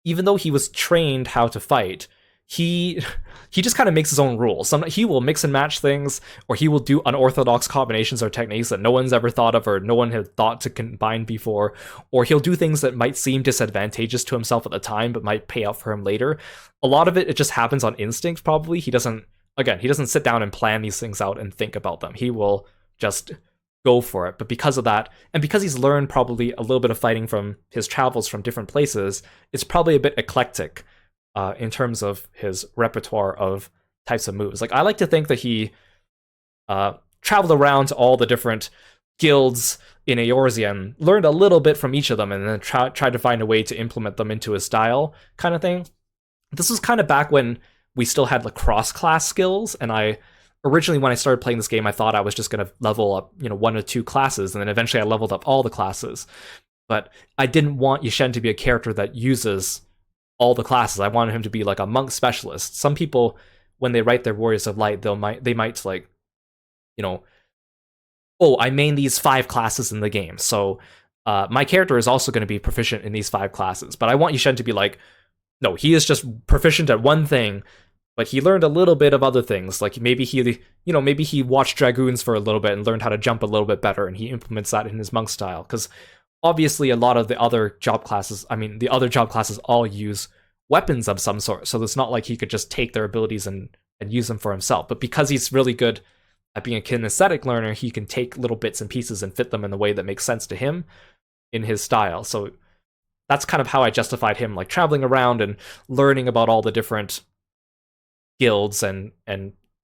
even though he was trained how to fight, he just kind of makes his own rules. He will mix and match things, or he will do unorthodox combinations or techniques that no one's ever thought of or no one had thought to combine before, or he'll do things that might seem disadvantageous to himself at the time but might pay off for him later. A lot of it just happens on instinct, probably. He doesn't sit down and plan these things out and think about them. He will just go for it. But because of that, and because he's learned probably a little bit of fighting from his travels from different places, it's probably a bit eclectic in terms of his repertoire of types of moves. Like I like to think that he traveled around to all the different guilds in Eorzea and learned a little bit from each of them and then tried to find a way to implement them into his style kind of thing. This was kind of back when we still had lacrosse class skills, and I originally when I started playing this game, I thought I was just going to level up, one or two classes, and then eventually I leveled up all the classes. But I didn't want Yishen to be a character that uses all the classes. I wanted him to be like a monk specialist. Some people, when they write their Warriors of Light, they might like, oh, I main these 5 classes in the game, so my character is also going to be proficient in these 5 classes. But I want Yishen to be like, no, he is just proficient at one thing, but he learned a little bit of other things. Like maybe he watched Dragoons for a little bit and learned how to jump a little bit better, and he implements that in his monk style. Because obviously a lot of the other job classes, all use weapons of some sort, so it's not like he could just take their abilities and use them for himself. But because he's really good at being a kinesthetic learner, he can take little bits and pieces and fit them in the way that makes sense to him in his style. So that's kind of how I justified him like traveling around and learning about all the different guilds and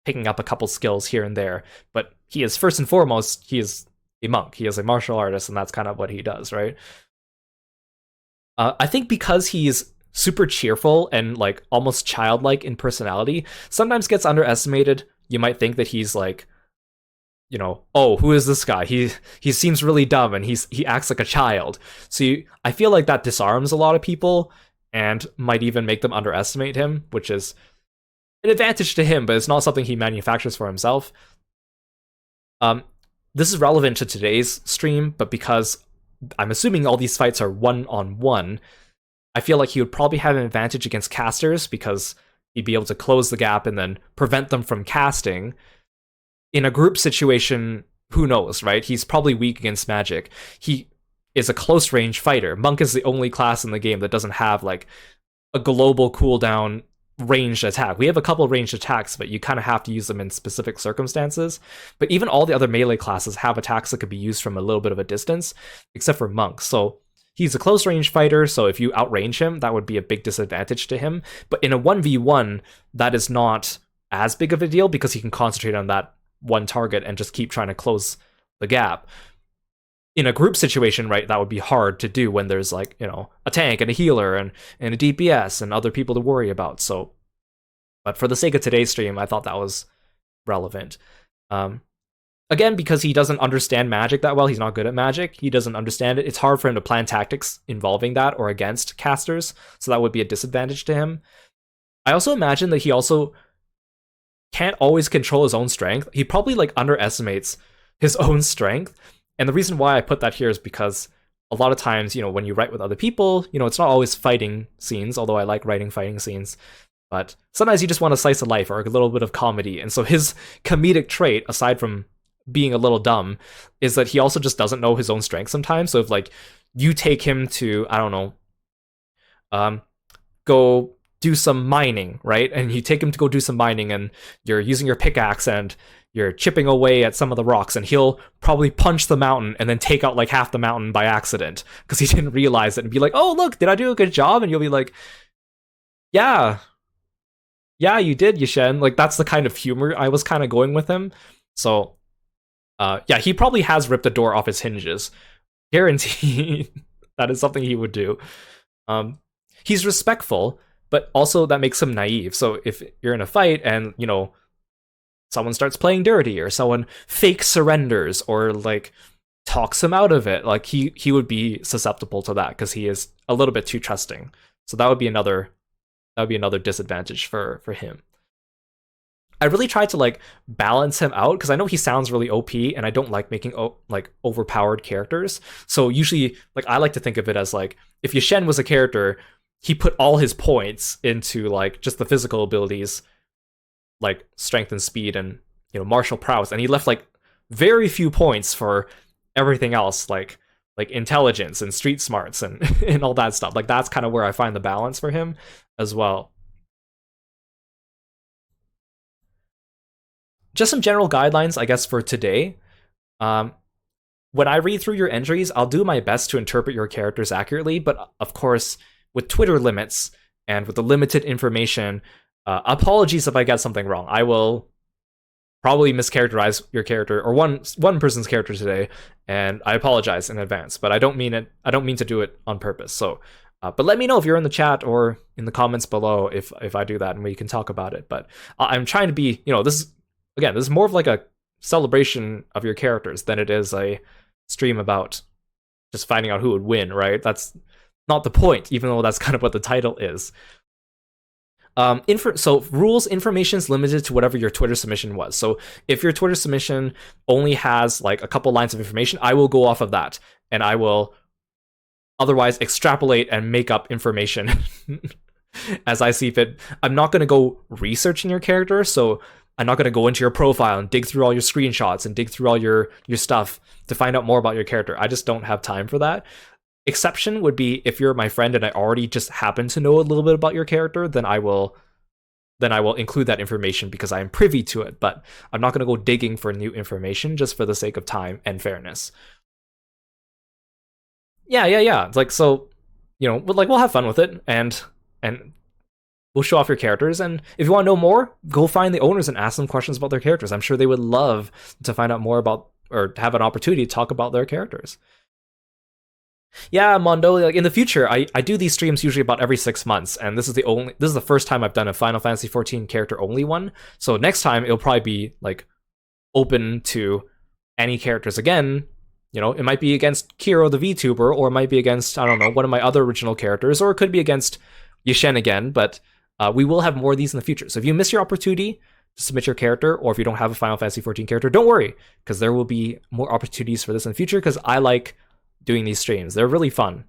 picking up a couple skills here and there. But he is, first and foremost, he is a monk. He is a martial artist, and that's kind of what he does, right? I think because he's super cheerful and like almost childlike in personality, sometimes gets underestimated. You might think that he's like, oh, who is this guy? He seems really dumb and he acts like a child. So I feel like that disarms a lot of people and might even make them underestimate him, which is an advantage to him, but it's not something he manufactures for himself. This is relevant to today's stream, but because I'm assuming all these fights are one-on-one, I feel like he would probably have an advantage against casters because he'd be able to close the gap and then prevent them from casting. In a group situation, who knows, right? He's probably weak against magic. He is a close-range fighter. Monk is the only class in the game that doesn't have like a global cooldown ranged attack. We have a couple ranged attacks, but you kind of have to use them in specific circumstances. But even all the other melee classes have attacks that could be used from a little bit of a distance, except for Monk. So he's a close-range fighter, so if you outrange him, that would be a big disadvantage to him. But in a 1v1, that is not as big of a deal because he can concentrate on that one target and just keep trying to close the gap. In a group situation, right, that would be hard to do when there's like, a tank and a healer and a DPS and other people to worry about. So, but for the sake of today's stream, I thought that was relevant. Again, because he doesn't understand magic that well, he's not good at magic, he doesn't understand it, it's hard for him to plan tactics involving that or against casters, so that would be a disadvantage to him. I also imagine that he also can't always control his own strength. He probably like underestimates his own strength. And the reason why I put that here is because a lot of times, when you write with other people, it's not always fighting scenes, although I like writing fighting scenes. But sometimes you just want a slice of life or a little bit of comedy. And so his comedic trait, aside from being a little dumb, is that he also just doesn't know his own strength sometimes. So if like you take him to, I don't know, go do some mining, right? And you take him to go do some mining and you're using your pickaxe and you're chipping away at some of the rocks, and he'll probably punch the mountain and then take out like half the mountain by accident because he didn't realize it and be like, oh, look, did I do a good job? And you'll be like, yeah, you did, Yishen. Like, that's the kind of humor I was kind of going with him. So, yeah, he probably has ripped the door off its hinges. Guaranteed that is something he would do. He's respectful, but also that makes him naive. So if you're in a fight and, someone starts playing dirty or someone fake surrenders or like talks him out of it, like he would be susceptible to that because he is a little bit too trusting. So that would be another disadvantage for him. I really tried to like balance him out because I know he sounds really OP and I don't like making like overpowered characters. So usually like I like to think of it as like if Yishen was a character, he put all his points into like just the physical abilities, like strength and speed and martial prowess, and he left like very few points for everything else, like intelligence and street smarts and and all that stuff. Like that's kind of where I find the balance for him as well. Just some general guidelines, I guess, for today. When I read through your entries, I'll do my best to interpret your characters accurately, but of course, with Twitter limits and with the limited information, apologies if I get something wrong. I will probably mischaracterize your character or one person's character today, and I apologize in advance. But I don't mean it. I don't mean to do it on purpose. So, but let me know if you're in the chat or in the comments below if I do that, and we can talk about it. But I'm trying to be, this is again, this is more of like a celebration of your characters than it is a stream about just finding out who would win, right? That's not the point, even though that's kind of what the title is. So rules, information is limited to whatever your Twitter submission was. So if your Twitter submission only has like a couple lines of information, I will go off of that, and I will otherwise extrapolate and make up information as I see fit. I'm not going to go researching your character, so I'm not going to go into your profile and dig through all your screenshots and dig through all your stuff to find out more about your character. I just don't have time for that. Exception would be if you're my friend and I already just happen to know a little bit about your character, then I will include that information because I am privy to it, but I'm not going to go digging for new information just for the sake of time and fairness. Yeah. It's like, so, we'll have fun with it, and we'll show off your characters, and if you want to know more, go find the owners and ask them questions about their characters. I'm sure they would love to find out more about, or have an opportunity to talk about their characters. Yeah, Mondo, like in the future, I do these streams usually about every 6 months, and this is the first time I've done a Final Fantasy XIV character only one. So next time it'll probably be like open to any characters again. It might be against Kiro the VTuber, or it might be against, I don't know, one of my other original characters, or it could be against Yishen again, but we will have more of these in the future. So if you miss your opportunity to submit your character, or if you don't have a Final Fantasy XIV character, don't worry, because there will be more opportunities for this in the future, because I like doing these streams. They're really fun,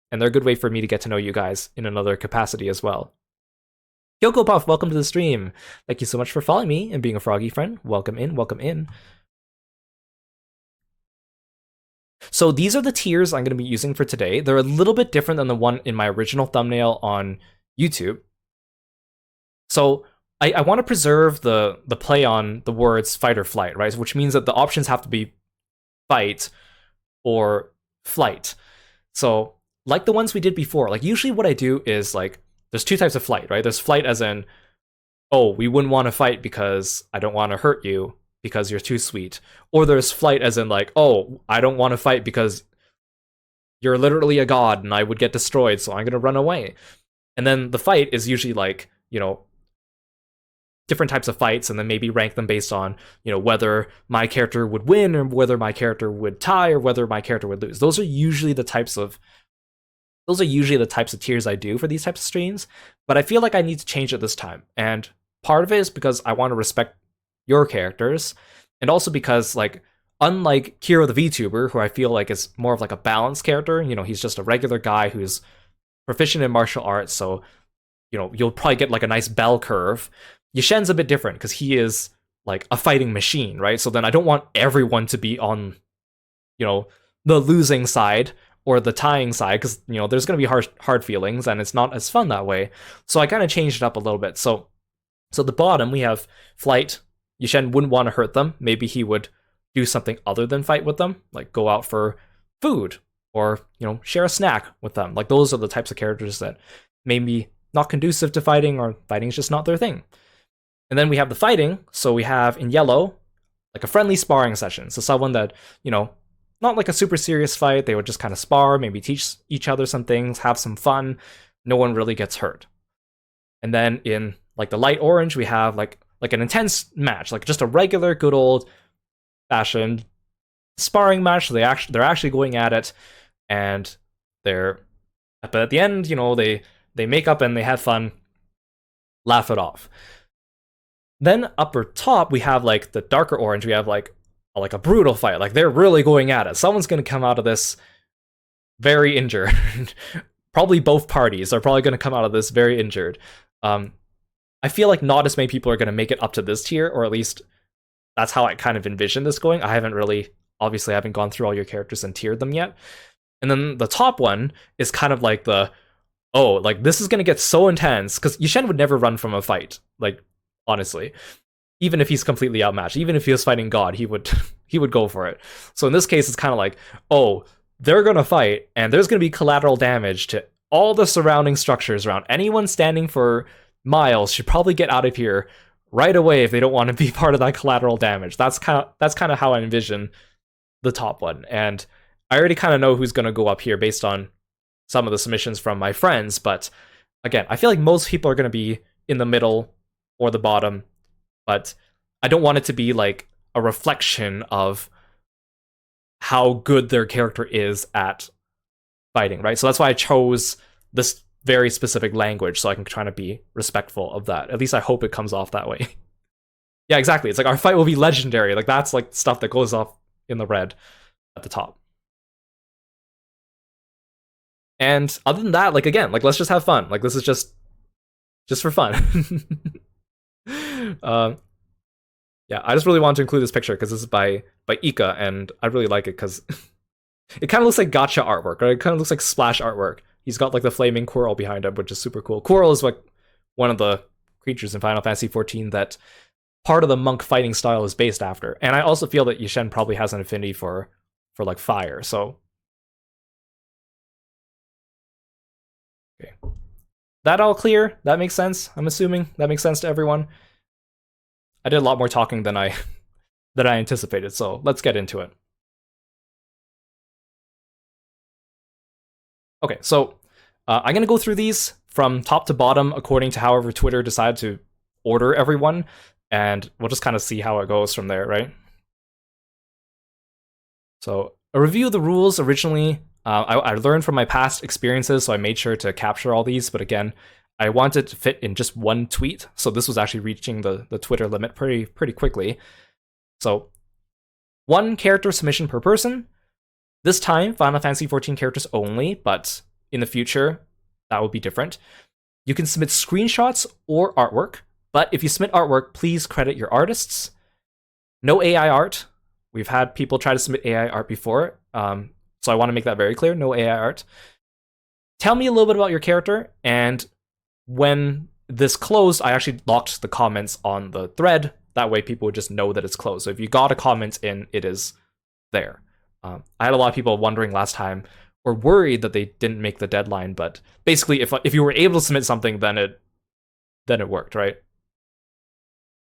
and they're a good way for me to get to know you guys in another capacity as well. Kyoko Puff, welcome to the stream. Thank you so much for following me and being a Froggy friend. Welcome in, welcome in. So these are the tiers I'm going to be using for today. They're a little bit different than the one in my original thumbnail on YouTube. So I want to preserve the play on the words fight or flight, right? Which means that the options have to be fight or flight. So like the ones we did before, like usually what I do is like, there's two types of flight, right? There's flight as in, oh, we wouldn't want to fight because I don't want to hurt you because you're too sweet. Or there's flight as in like, oh, I don't want to fight because you're literally a god and I would get destroyed, so I'm going to run away. And then the fight is usually like, different types of fights, and then maybe rank them based on, whether my character would win or whether my character would tie or whether my character would lose. Those are usually the types of tiers I do for these types of streams, but I feel like I need to change it this time. And part of it is because I want to respect your characters, and also because, like, unlike Kiro the VTuber, who I feel like is more of like a balanced character, he's just a regular guy who's proficient in martial arts, so you'll probably get like a nice bell curve. Yishen's a bit different because he is like a fighting machine, right? So then I don't want everyone to be on, the losing side or the tying side, because there's going to be hard feelings, and it's not as fun that way. So I kind of changed it up a little bit. So at the bottom we have flight. Yishen wouldn't want to hurt them. Maybe he would do something other than fight with them, like go out for food or share a snack with them. Like those are the types of characters that maybe not conducive to fighting, or fighting is just not their thing. And then we have the fighting. So we have in yellow, like a friendly sparring session. So someone that, not like a super serious fight. They would just kind of spar, maybe teach each other some things, have some fun. No one really gets hurt. And then in like the light orange, we have like an intense match, like just a regular good old fashioned sparring match. So they're actually going at it, and but at the end, they make up and they have fun, laugh it off. Then upper top, we have like the darker orange. We have like a brutal fight. Like they're really going at it. Someone's going to come out of this very injured. Probably both parties are probably going to come out of this very injured. I feel like not as many people are going to make it up to this tier, or at least that's how I kind of envision this going. I haven't gone through all your characters and tiered them yet. And then the top one is kind of like this is going to get so intense, because Yishen would never run from a fight. Like, honestly, even if he's completely outmatched, even if he was fighting God, he would go for it. So in this case, it's kind of like, oh, they're gonna fight, and there's gonna be collateral damage to all the surrounding structures around. Anyone standing for miles should probably get out of here right away if they don't want to be part of that collateral damage. That's kind of how I envision the top one, and I already kind of know who's gonna go up here based on some of the submissions from my friends. But again, I feel like most people are gonna be in the middle or the bottom, but I don't want it to be like a reflection of how good their character is at fighting, right? So that's why I chose this very specific language, so I can try to be respectful of that. At least I hope it comes off that way. Yeah, exactly. It's like our fight will be legendary. Like that's like stuff that goes off in the red at the top. And other than that, like again, like let's just have fun. Like this is just for fun. Yeah, I just really wanted to include this picture because this is by Ika, and I really like it because it kind of looks like gacha artwork, right? It kind of looks like splash artwork. He's got like the flaming Quirrell behind him, which is super cool. Quirrell is like one of the creatures in Final Fantasy XIV that part of the monk fighting style is based after. And I also feel that Yishen probably has an affinity for like fire, so okay. That all clear? That makes sense? I'm assuming that makes sense to everyone. I did a lot more talking than I anticipated, so let's get into it. Okay, so I'm gonna go through these from top to bottom according to however Twitter decided to order everyone, and we'll just kind of see how it goes from there, right? So a review of the rules originally, I learned from my past experiences, so I made sure to capture all these, but again, I wanted to fit in just one tweet, so this was actually reaching the Twitter limit pretty quickly. So 1 character submission per person. This time, Final Fantasy XIV characters only, but in the future, that will be different. You can submit screenshots or artwork, but if you submit artwork, please credit your artists. No AI art. We've had people try to submit AI art before, so I want to make that very clear. No AI art. Tell me a little bit about your character, and when this closed, I actually locked the comments on the thread. That way people would just know that it's closed. So if you got a comment in, it is there. I had a lot of people wondering last time, or worried that they didn't make the deadline, but basically if you were able to submit something, then it worked, right?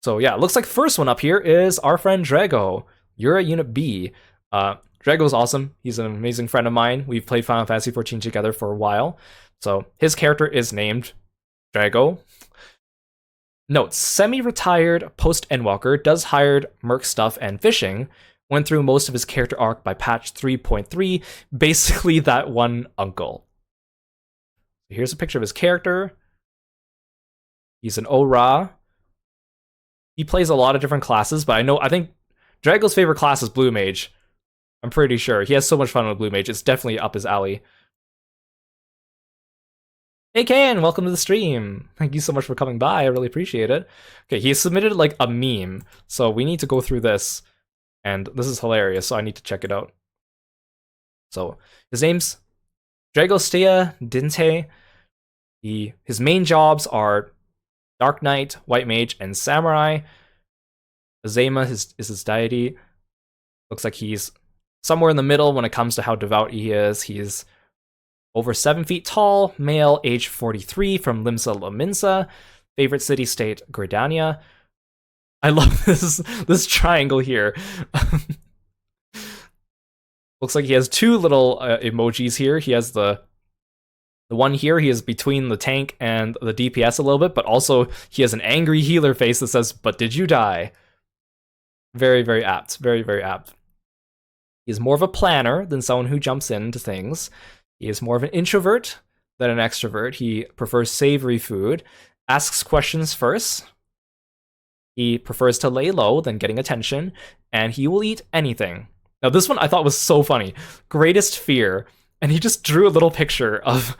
So yeah, it looks like first one up here is our friend Drago. You're at Unit B. Drago's awesome. He's an amazing friend of mine. We've played Final Fantasy XIV together for a while. So his character is named Drago. Note, semi-retired post-Endwalker, does hired merc stuff and fishing, went through most of his character arc by patch 3.3, basically that one uncle. Here's a picture of his character. He's an Ora. He plays a lot of different classes, but I think Drago's favorite class is Blue Mage. I'm pretty sure. He has so much fun with Blue Mage, it's definitely up his alley. Hey Ken, welcome to the stream. Thank you so much for coming by, I really appreciate it. Okay, he submitted like a meme, so we need to go through this. And this is hilarious, so I need to check it out. So, his name's Dragostea Dinte. His main jobs are Dark Knight, White Mage, and Samurai. Azema is his deity. Looks like he's somewhere in the middle when it comes to how devout he is. He's over 7 feet tall, male, age 43, from Limsa Lominsa. Favorite city-state, Gridania. I love this triangle here. Looks like he has 2 little emojis here. He has the one here, he is between the tank and the DPS a little bit, but also he has an angry healer face that says, "But did you die?" Very, very apt. Very, very apt. He's more of a planner than someone who jumps into things. He is more of an introvert than an extrovert. He prefers savory food, asks questions first. He prefers to lay low than getting attention, and he will eat anything. Now, this one I thought was so funny. Greatest fear, and he just drew a little picture of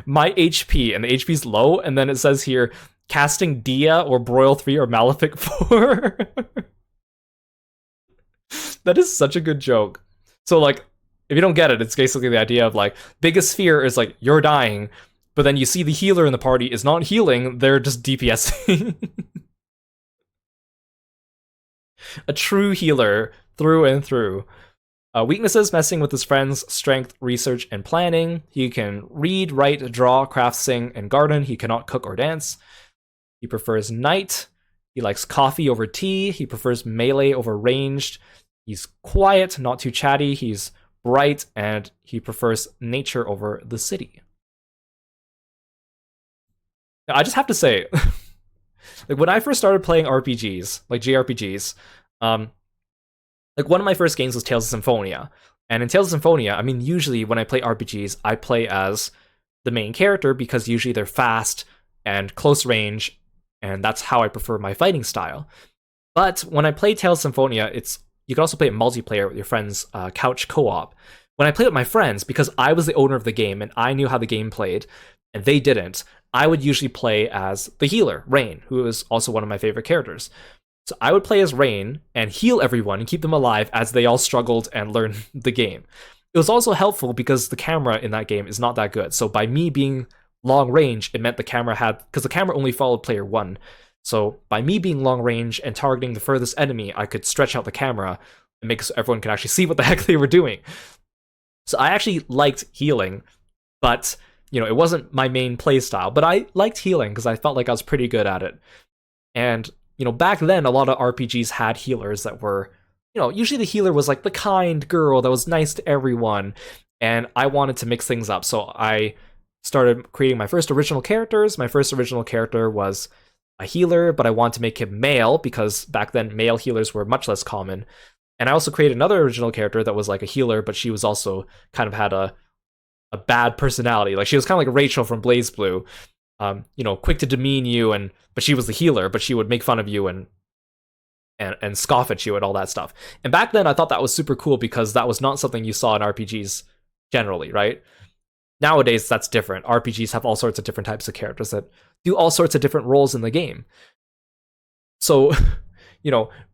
my HP, and the HP's low, and then it says here, casting Dia or Broil 3 or Malefic 4. That is such a good joke. So, like, if you don't get it, it's basically the idea of, like, biggest fear is, like, you're dying, but then you see the healer in the party is not healing, they're just DPSing. A true healer through and through. Weaknesses, messing with his friends, strength, research, and planning. He can read, write, draw, craft, sing, and garden. He cannot cook or dance. He prefers night. He likes coffee over tea. He prefers melee over ranged. He's quiet, not too chatty. He's bright, and he prefers nature over the city. Now, I just have to say, Like when I first started playing RPGs, like JRPGs, um, like one of my first games was Tales of Symphonia. And in Tales of Symphonia, I mean, usually when I play RPGs, I play as the main character because usually they're fast and close range, and that's how I prefer my fighting style. But when I play Tales of Symphonia, it's you can also play it multiplayer with your friends, couch co-op. When I played with my friends, because I was the owner of the game and I knew how the game played, and they didn't, I would usually play as the healer, Rain, who is also one of my favorite characters. So I would play as Rain and heal everyone and keep them alive as they all struggled and learned the game. It was also helpful because the camera in that game is not that good. So by me being long range, it meant the camera had, because the camera only followed player one. So by me being long range and targeting the furthest enemy, I could stretch out the camera and make so everyone could actually see what the heck they were doing. So I actually liked healing, but it wasn't my main playstyle. But I liked healing because I felt like I was pretty good at it. And back then, a lot of RPGs had healers that were, usually the healer was like the kind girl that was nice to everyone. And I wanted to mix things up. So I started creating my first original characters. My first original character was a healer, but I wanted to make him male because back then male healers were much less common. And I also created another original character that was like a healer, but she was also kind of had a bad personality. Like she was kind of like Rachel from Blaze Blue. Quick to demean you, but she was the healer, but she would make fun of you and scoff at you and all that stuff. And back then I thought that was super cool because that was not something you saw in RPGs generally, right? Nowadays that's different. RPGs have all sorts of different types of characters that do all sorts of different roles in the game. So,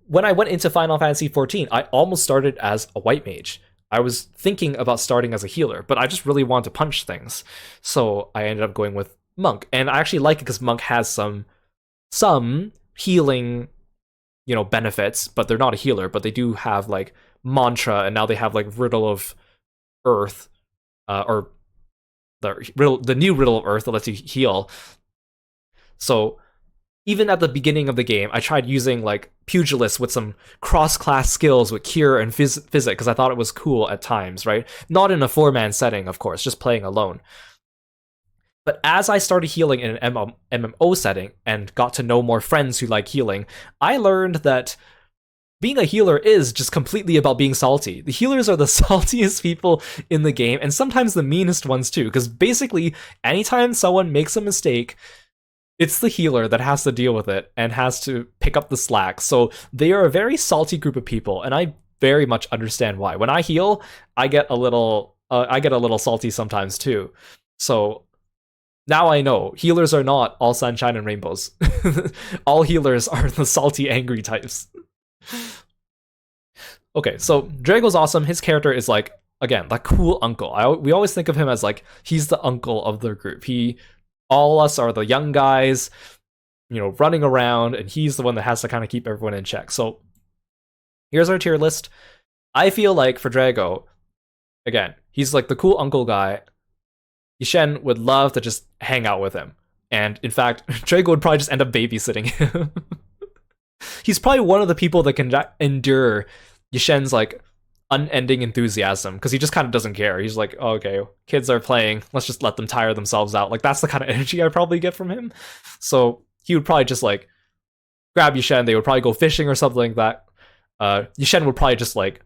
when I went into Final Fantasy XIV, I almost started as a white mage. I was thinking about starting as a healer, but I just really wanted to punch things. So I ended up going with Monk, and I actually like it because Monk has some healing, benefits, but they're not a healer, but they do have like mantra, and now they have like Riddle of Earth, or the new Riddle of Earth that lets you heal. So even at the beginning of the game, I tried using like Pugilist with some cross-class skills with Cure and Physic because I thought it was cool at times, right? Not in a 4-man setting, of course, just playing alone. But as I started healing in an MMO setting and got to know more friends who like healing, I learned that being a healer is just completely about being salty. The healers are the saltiest people in the game, and sometimes the meanest ones too, because basically, anytime someone makes a mistake, it's the healer that has to deal with it and has to pick up the slack. So they are a very salty group of people, and I very much understand why. When I heal, I get a little salty sometimes too. So now I know healers are not all sunshine and rainbows. All healers are the salty, angry types. Okay, so Drago's awesome. His character is like, again, like cool uncle. We always think of him as like he's the uncle of the group. All us are the young guys, running around, and he's the one that has to kind of keep everyone in check. So here's our tier list. I feel like for Drago, again, he's like the cool uncle guy. Yishen would love to just hang out with him. And in fact, Drago would probably just end up babysitting him. He's probably one of the people that can endure Yishen's like unending enthusiasm because he just kind of doesn't care. He's like, oh, okay, kids are playing, let's just let them tire themselves out. Like that's the kind of energy I probably get from him. So he would probably just like grab Yishen, they would probably go fishing or something like that. Yishen would probably just like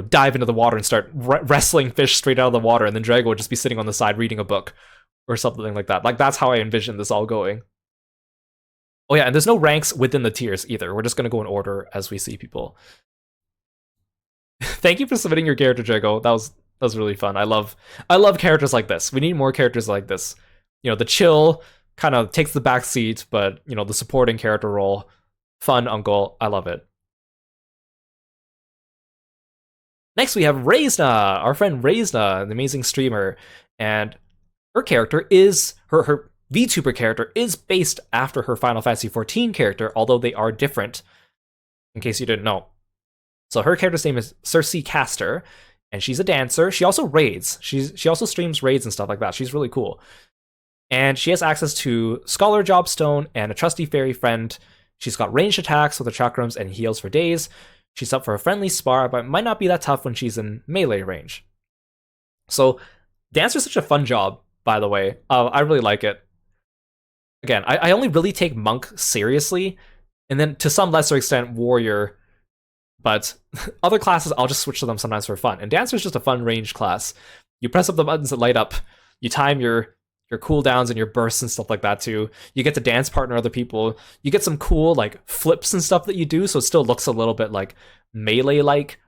dive into the water and start wrestling fish straight out of the water, and then Drago would just be sitting on the side reading a book or something like that. Like that's how I envision this all going. Oh yeah, and there's no ranks within the tiers either. We're just gonna go in order as we see people. Thank you for submitting your character, Drago. That was really fun. I love characters like this. We need more characters like this. The chill kind of takes the back seat, but the supporting character role, fun uncle. I love it. Next, we have Reisna, our friend Reisna, an amazing streamer, and her character is her VTuber character is based after her Final Fantasy XIV character, although they are different. In case you didn't know. So her character's name is Cersei Caster, and she's a dancer. She also raids. She also streams raids and stuff like that. She's really cool. And she has access to Scholar Jobstone and a trusty fairy friend. She's got ranged attacks with her chakrams and heals for days. She's up for a friendly spar, but might not be that tough when she's in melee range. So Dancer's such a fun job, by the way. I really like it. again, I only really take Monk seriously, and then to some lesser extent Warrior, but other classes I'll just switch to them sometimes for fun. And Dancer is just a fun range class. You press up the buttons that light up, you time your cooldowns and your bursts and stuff like that too. You get to dance partner other people. You get some cool like flips and stuff that you do, so it still looks a little bit like melee like,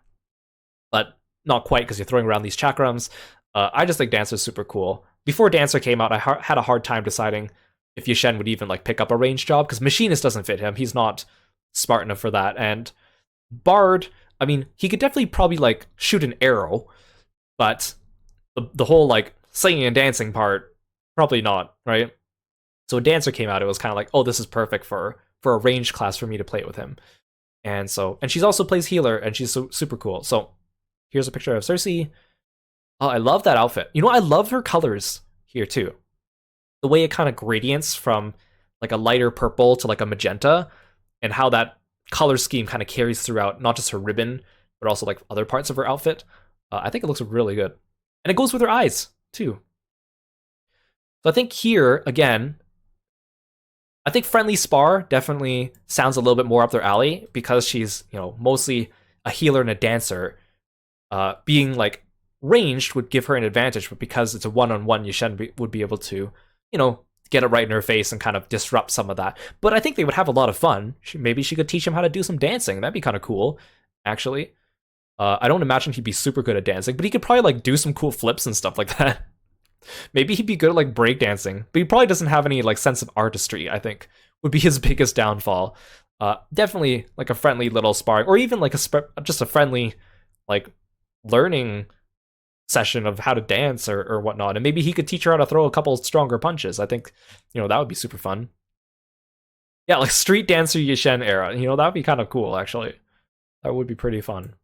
but not quite because you're throwing around these chakrams. I just think Dancer's super cool. Before Dancer came out, I had a hard time deciding if Yushen would even like pick up a range job because Machinist doesn't fit him. He's not smart enough for that. And Bard, I mean, he could definitely probably like shoot an arrow, but the whole like singing and dancing part, probably not, right? So when Dancer came out, it was kind of like, oh, this is perfect for a range class for me to play it with him. And she's also plays healer, and she's super cool. So here's a picture of Cersei. Oh, I love that outfit. You know, I love her colors here too. The way it kind of gradients from like a lighter purple to like a magenta, and how that color scheme kind of carries throughout not just her ribbon, but also like other parts of her outfit. I think it looks really good. And it goes with her eyes too. So I think here, again, I think Friendly Spar definitely sounds a little bit more up their alley because she's, you know, mostly a healer and a dancer. Being like ranged would give her an advantage, but because it's a one-on-one, Yushen would be able to, you know, get it right in her face and kind of disrupt some of that. But I think they would have a lot of fun. Maybe she could teach him how to do some dancing. That'd be kind of cool, actually. I don't imagine he'd be super good at dancing, but he could probably like do some cool flips and stuff like that. Maybe he'd be good at like breakdancing, but he probably doesn't have any like sense of artistry, I think, would be his biggest downfall. Definitely like a friendly little sparring, or even like just a friendly like learning session of how to dance or whatnot. And maybe he could teach her how to throw a couple stronger punches. I think, you know, that would be super fun. Yeah, like street dancer Yushen era. You know, that would be kind of cool, actually. That would be pretty fun.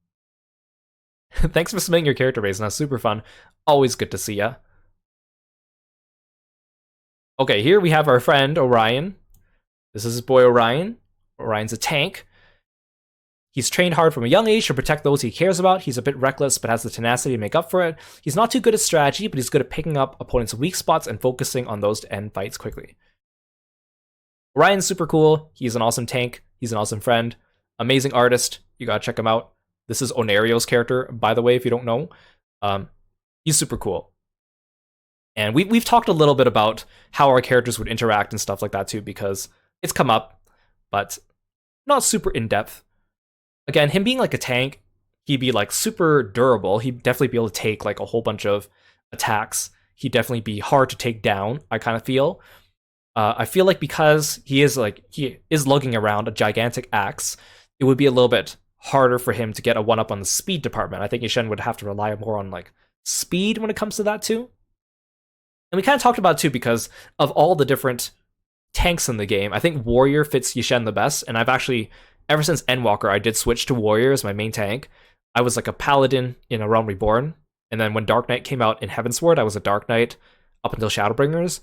Thanks for submitting your character base. Now, super fun. Always good to see ya. Okay, here we have our friend Orion. This is his boy Orion. Orion's a tank. He's trained hard from a young age to protect those he cares about. He's a bit reckless, but has the tenacity to make up for it. He's not too good at strategy, but he's good at picking up opponents' weak spots and focusing on those to end fights quickly. Orion's super cool. He's an awesome tank. He's an awesome friend. Amazing artist. You gotta check him out. This is Onerio's character, by the way, if you don't know. He's super cool. And we've talked a little bit about how our characters would interact and stuff like that too, because it's come up, but not super in-depth. Again, him being like a tank, he'd be like super durable. He'd definitely be able to take like a whole bunch of attacks. He'd definitely be hard to take down, I kind of feel. I feel like because he is lugging around a gigantic axe, it would be a little bit harder for him to get a one-up on the speed department. I think Yushen would have to rely more on like speed when it comes to that too. And we kind of talked about it too because of all the different tanks in the game. I think Warrior fits Yushen the best, and I've actually, ever since Endwalker, I did switch to Warrior as my main tank. I was like a Paladin in A Realm Reborn, and then when Dark Knight came out in Heavensward, I was a Dark Knight up until Shadowbringers.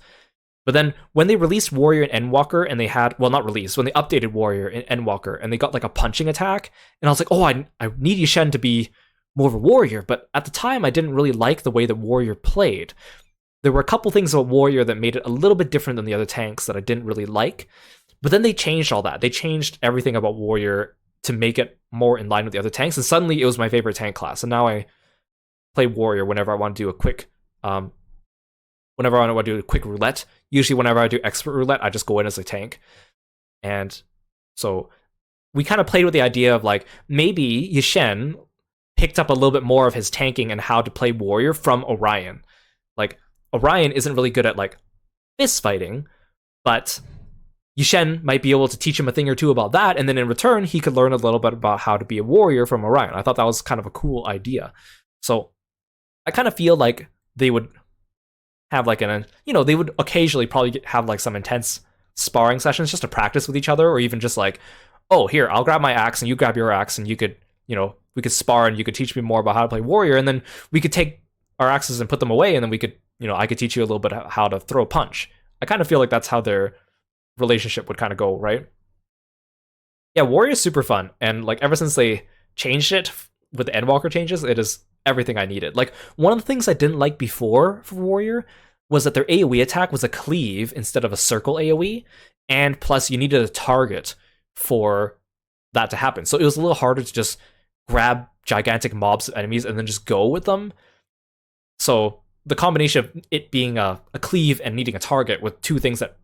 But then when they released Warrior in Endwalker, and they had, well, not released, when they updated Warrior in Endwalker, and they got like a punching attack, and I was like, oh, I need Yushen to be more of a Warrior, but at the time, I didn't really like the way that Warrior played. There were a couple things about Warrior that made it a little bit different than the other tanks that I didn't really like, but then they changed all that. They changed everything about Warrior to make it more in line with the other tanks, and suddenly it was my favorite tank class, and now I play Warrior whenever I want to do a quick, roulette. Usually whenever I do expert roulette, I just go in as a tank. And so we kind of played with the idea of like, maybe Yushen picked up a little bit more of his tanking and how to play Warrior from Orion. Like, Orion isn't really good at like fist fighting, but Yushen might be able to teach him a thing or two about that, and then in return, he could learn a little bit about how to be a warrior from Orion. I thought that was kind of a cool idea. So I kind of feel like they would have like they would occasionally probably have like some intense sparring sessions just to practice with each other, or even just like, oh, here, I'll grab my axe and you grab your axe, and you could, we could spar and you could teach me more about how to play warrior, and then we could take our axes and put them away, and then we could, I could teach you a little bit how to throw a punch. I kind of feel like that's how their relationship would kind of go, right? Yeah, Warrior's super fun, and like ever since they changed it with the Endwalker changes, it is everything I needed. Like, one of the things I didn't like before for Warrior was that their AoE attack was a cleave instead of a circle AoE, and plus you needed a target for that to happen. So it was a little harder to just grab gigantic mobs of enemies and then just go with them. So the combination of it being a cleave and needing a target were two things that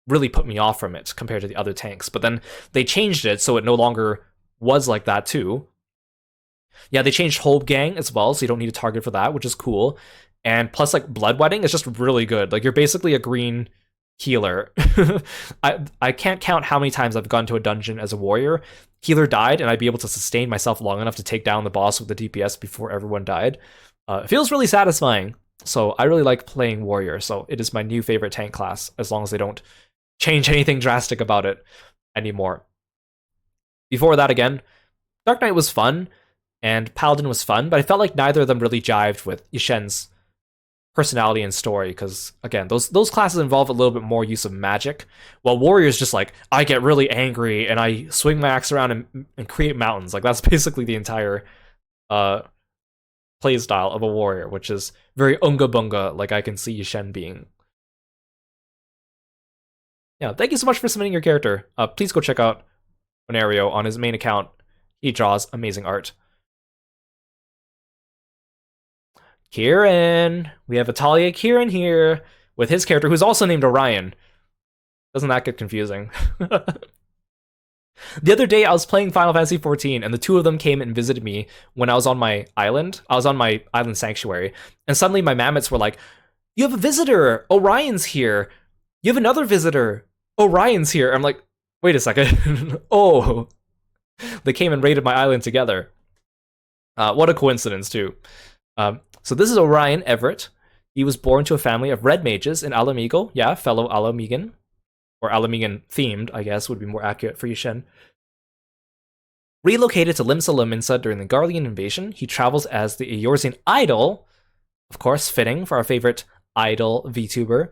really put me off from it compared to the other tanks. But then they changed it so it no longer was like that too. Yeah, they changed Hold Gang as well, so you don't need a target for that, which is cool. And plus, like, Bloodwetting is just really good. Like, you're basically a green healer. I can't count how many times I've gone to a dungeon as a warrior. Healer died, and I'd be able to sustain myself long enough to take down the boss with the DPS before everyone died. It feels really satisfying. So I really like playing warrior, so it is my new favorite tank class, as long as they don't change anything drastic about it anymore. Before that, again, Dark Knight was fun, and Paladin was fun, but I felt like neither of them really jived with Yishen's personality and story, because, again, those classes involve a little bit more use of magic, while Warrior's just like, I get really angry, and I swing my axe around and create mountains. Like, that's basically the entire playstyle of a warrior, which is very unga bunga, like I can see Yishen being. Yeah, thank you so much for submitting your character. Please go check out Onario on his main account. He draws amazing art. Kieran! We have Atalia Kieran here with his character, who's also named Orion. Doesn't that get confusing? The other day, I was playing Final Fantasy XIV, and the two of them came and visited me when I was on my island. I was on my island sanctuary, and suddenly my mammoths were like, you have a visitor! Orion's here! You have another visitor! Orion's here! I'm like, wait a second. Oh! They came and raided my island together. What a coincidence, too. So this is Orion Everett. He was born to a family of red mages in Alamigo. Yeah, fellow Alamigan. Or Alamigan themed, I guess, would be more accurate for Yishen. Relocated to Limsa Lominsa during the Garlean invasion, he travels as the Eorzean idol, of course, fitting for our favorite idol VTuber,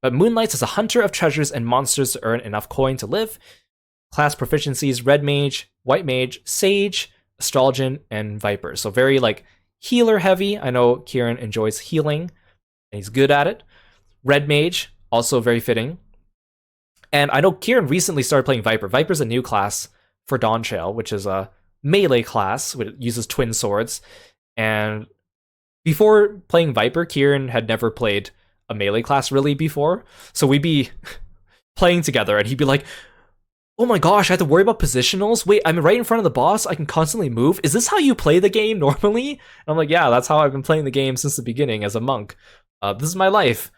but moonlights as a hunter of treasures and monsters to earn enough coin to live. Class proficiencies: Red Mage, White Mage, Sage, Astrologian, and Viper. So very, like, healer heavy. I know Kieran enjoys healing, and he's good at it. Red Mage, also very fitting. And I know Kieran recently started playing Viper. Viper's a new class for Dawntrail, which is a melee class, which uses twin swords. And before playing Viper, Kieran had never played a melee class really before. So we'd be playing together, and he'd be like, oh my gosh, I have to worry about positionals? Wait, I'm right in front of the boss, I can constantly move? Is this how you play the game normally? And I'm like, yeah, that's how I've been playing the game since the beginning as a monk. This is my life.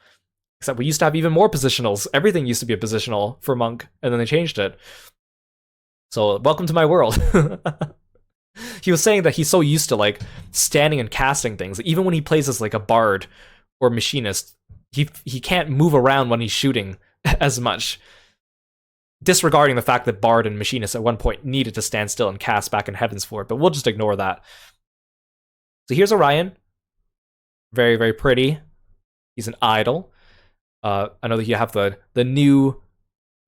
Except we used to have even more positionals. Everything used to be a positional for monk, and then they changed it. So, welcome to my world. He was saying that he's so used to, like, standing and casting things. Even when he plays as, like, a bard or machinist, he can't move around when he's shooting as much. Disregarding the fact that bard and machinist at one point needed to stand still and cast back in Heaven's Fort, but we'll just ignore that. So here's Orion. Very, very pretty. He's an idol. I know that you have the new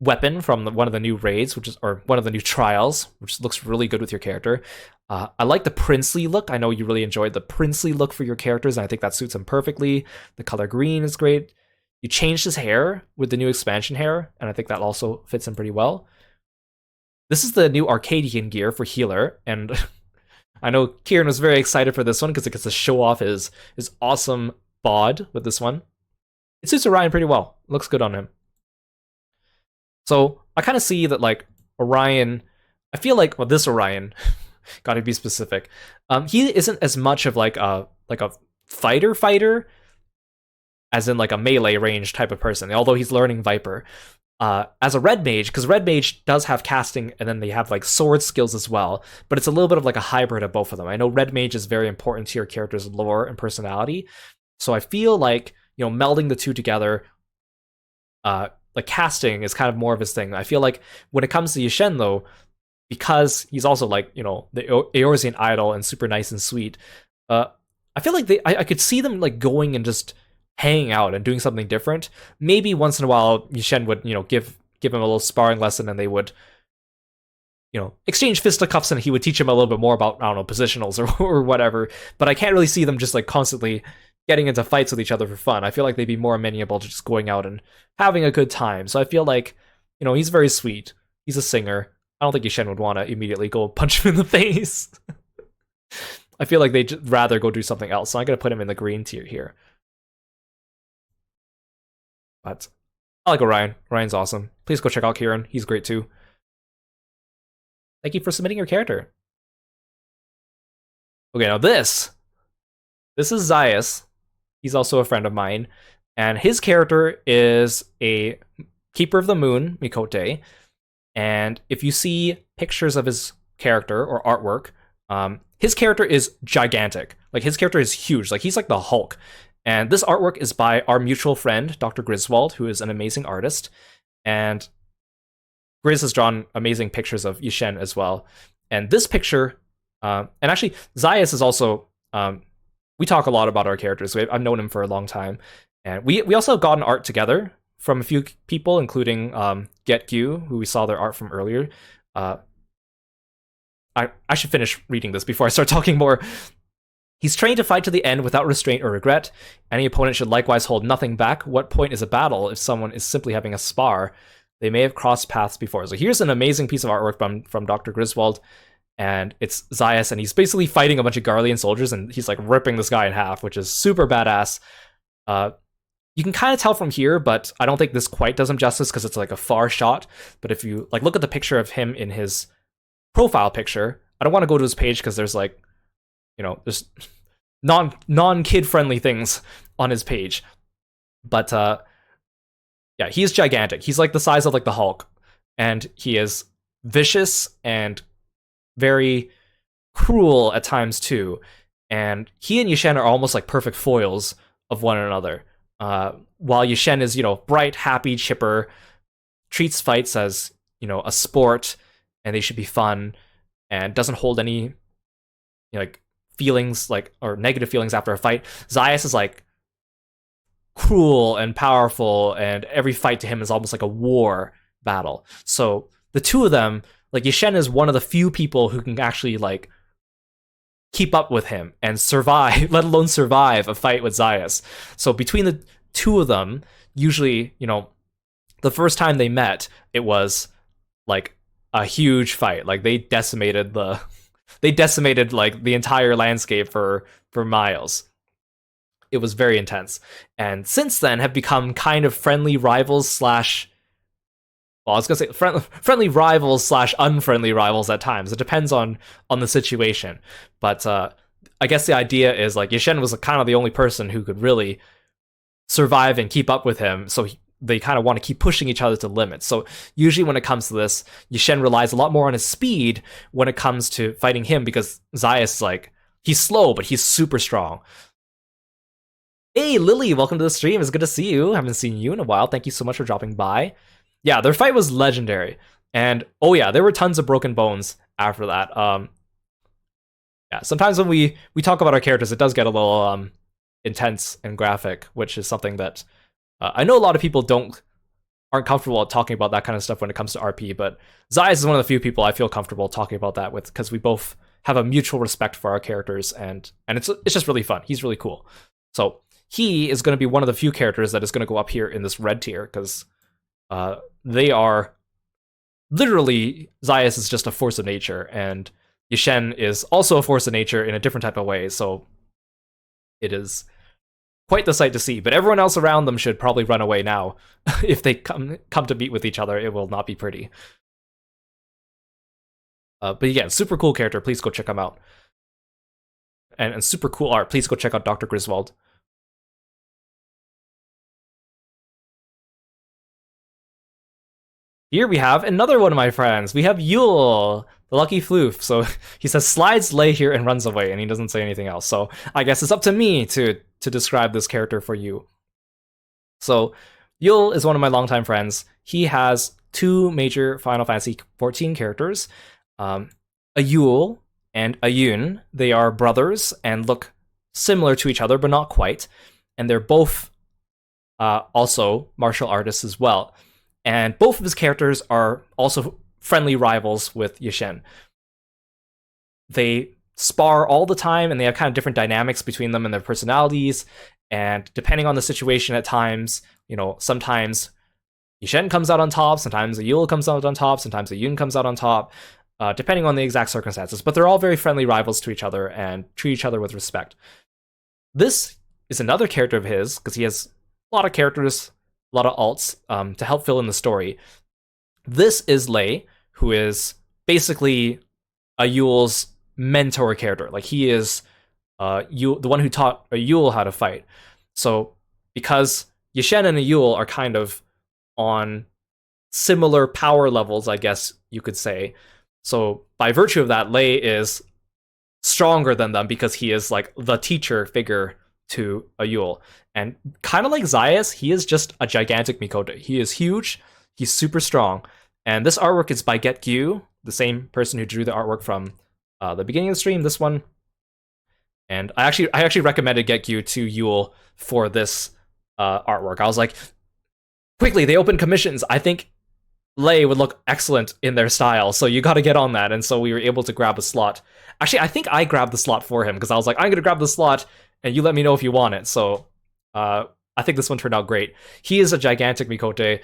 weapon from one of the new raids, or one of the new trials, which looks really good with your character. I like the princely look. I know you really enjoyed the princely look for your characters, and I think that suits him perfectly. The color green is great. You changed his hair with the new expansion hair, and I think that also fits him pretty well. This is the new Arcadian gear for healer, and I know Kieran was very excited for this one because it gets to show off his awesome bod with this one. It suits Orion pretty well. Looks good on him. So I kind of see that, like, Orion, I feel like, well, this Orion, gotta be specific. He isn't as much of like a fighter, as in like a melee range type of person, although he's learning Viper. As a Red Mage, because Red Mage does have casting, and then they have like sword skills as well, but it's a little bit of like a hybrid of both of them. I know Red Mage is very important to your character's lore and personality, so I feel like, you know, melding the two together, like casting is kind of more of his thing. I feel like when it comes to Yishen, though, because he's also like, you know, the Eorzean idol and super nice and sweet, I feel like I could see them like going and just hanging out and doing something different. Maybe once in a while, Yishen would, you know, give him a little sparring lesson, and they would, you know, exchange fisticuffs, and he would teach him a little bit more about, I don't know, positionals or whatever. But I can't really see them just like constantly getting into fights with each other for fun. I feel like they'd be more amenable to just going out and having a good time. So I feel like, he's very sweet. He's a singer. I don't think Yishen would want to immediately go punch him in the face. I feel like they'd rather go do something else. So I'm going to put him in the green tier here. But I like Orion. Orion's awesome. Please go check out Kieran. He's great too. Thank you for submitting your character. Okay, now this is Zaius. He's also a friend of mine. And his character is a Keeper of the Moon, Mikote. And if you see pictures of his character or artwork, his character is gigantic. Like, his character is huge. Like, he's like the Hulk. And this artwork is by our mutual friend, Dr. Griswold, who is an amazing artist. And Grizz has drawn amazing pictures of Yishen as well. And this picture, and actually, Zaius is also, we talk a lot about our characters. I've known him for a long time. And we also got an art together from a few people, including Get Gyu, who we saw their art from earlier. I should finish reading this before I start talking more. He's trained to fight to the end without restraint or regret. Any opponent should likewise hold nothing back. What point is a battle if someone is simply having a spar? They may have crossed paths before. So here's an amazing piece of artwork from Dr. Griswold. And it's Zaius, and he's basically fighting a bunch of Garlean soldiers, and he's like ripping this guy in half, which is super badass. You can kind of tell from here, but I don't think this quite does him justice because it's like a far shot. But if you like look at the picture of him in his profile picture, I don't want to go to his page because there's like, there's non-kid friendly things on his page. But yeah, he's gigantic. He's like the size of like the Hulk, and he is vicious and very cruel at times too. And he and Yishen are almost like perfect foils of one another. While Yishen is, bright, happy, chipper, treats fights as, a sport, and they should be fun, and doesn't hold any, like, feelings, or negative feelings after a fight. Zaius is, like, cruel and powerful, and every fight to him is almost like a war battle. So the two of them, like, Yishen is one of the few people who can actually, like, keep up with him and survive, let alone survive a fight with Zaius. So between the two of them, usually, the first time they met, it was like a huge fight. Like they decimated like the entire landscape for miles. It was very intense. And since then have become kind of friendly rivals / well, I was gonna say friendly rivals / unfriendly rivals at times. It depends on the situation. But I guess the idea is like Yishen was kind of the only person who could really survive and keep up with him. So they kind of want to keep pushing each other to limits. So usually when it comes to this, Yishen relies a lot more on his speed when it comes to fighting him because Zaius is like, he's slow, but he's super strong. Hey, Lily, welcome to the stream. It's good to see you. Haven't seen you in a while. Thank you so much for dropping by. Yeah, their fight was legendary. And, oh yeah, there were tons of broken bones after that. Yeah, sometimes when we talk about our characters, it does get a little intense and graphic, which is something that I know a lot of people aren't comfortable talking about that kind of stuff when it comes to RP, but Zaius is one of the few people I feel comfortable talking about that with because we both have a mutual respect for our characters, and it's just really fun. He's really cool. So he is going to be one of the few characters that is going to go up here in this red tier because they are literally, Zaius is just a force of nature, and Yishen is also a force of nature in a different type of way, so it is quite the sight to see. But everyone else around them should probably run away now. If they come to meet with each other, it will not be pretty. But again, super cool character. Please go check him out. And super cool art. Please go check out Dr. Griswold. Here we have another one of my friends. We have Yule, the lucky floof. So he says, slides, lay here, and runs away, and he doesn't say anything else. So I guess it's up to me to describe this character for you. So Yule is one of my longtime friends. He has two major Final Fantasy XIV characters, a Yule and a Yun. They are brothers and look similar to each other, but not quite. And they're both also martial artists as well. And both of his characters are also friendly rivals with Yishen. They spar all the time, and they have kind of different dynamics between them and their personalities. And depending on the situation, at times, sometimes Yushen comes out on top, sometimes the Yule comes out on top, sometimes the Yun comes out on top, depending on the exact circumstances. But they're all very friendly rivals to each other and treat each other with respect. This is another character of his, because he has a lot of characters, a lot of alts to help fill in the story. This is Lei, who is basically a Yule's mentor character. Like, he is the one who taught a Yule how to fight. So because Yushen and a Yule are kind of on similar power levels, I guess you could say. So by virtue of that, Lei is stronger than them because he is like the teacher figure to a Yule. And kind of like Zayas, he is just a gigantic Mikoto. He is huge, he's super strong. And this artwork is by Get Gyu, the same person who drew the artwork from the beginning of the stream, this one. And I actually recommended Get Gyu to Yule for this artwork. I was like, quickly, they open commissions. I think Lei would look excellent in their style, so you got to get on that. And so we were able to grab a slot. Actually, I think I grabbed the slot for him because I was like, I'm going to grab the slot, and you let me know if you want it. So I think this one turned out great. He is a gigantic Mikote.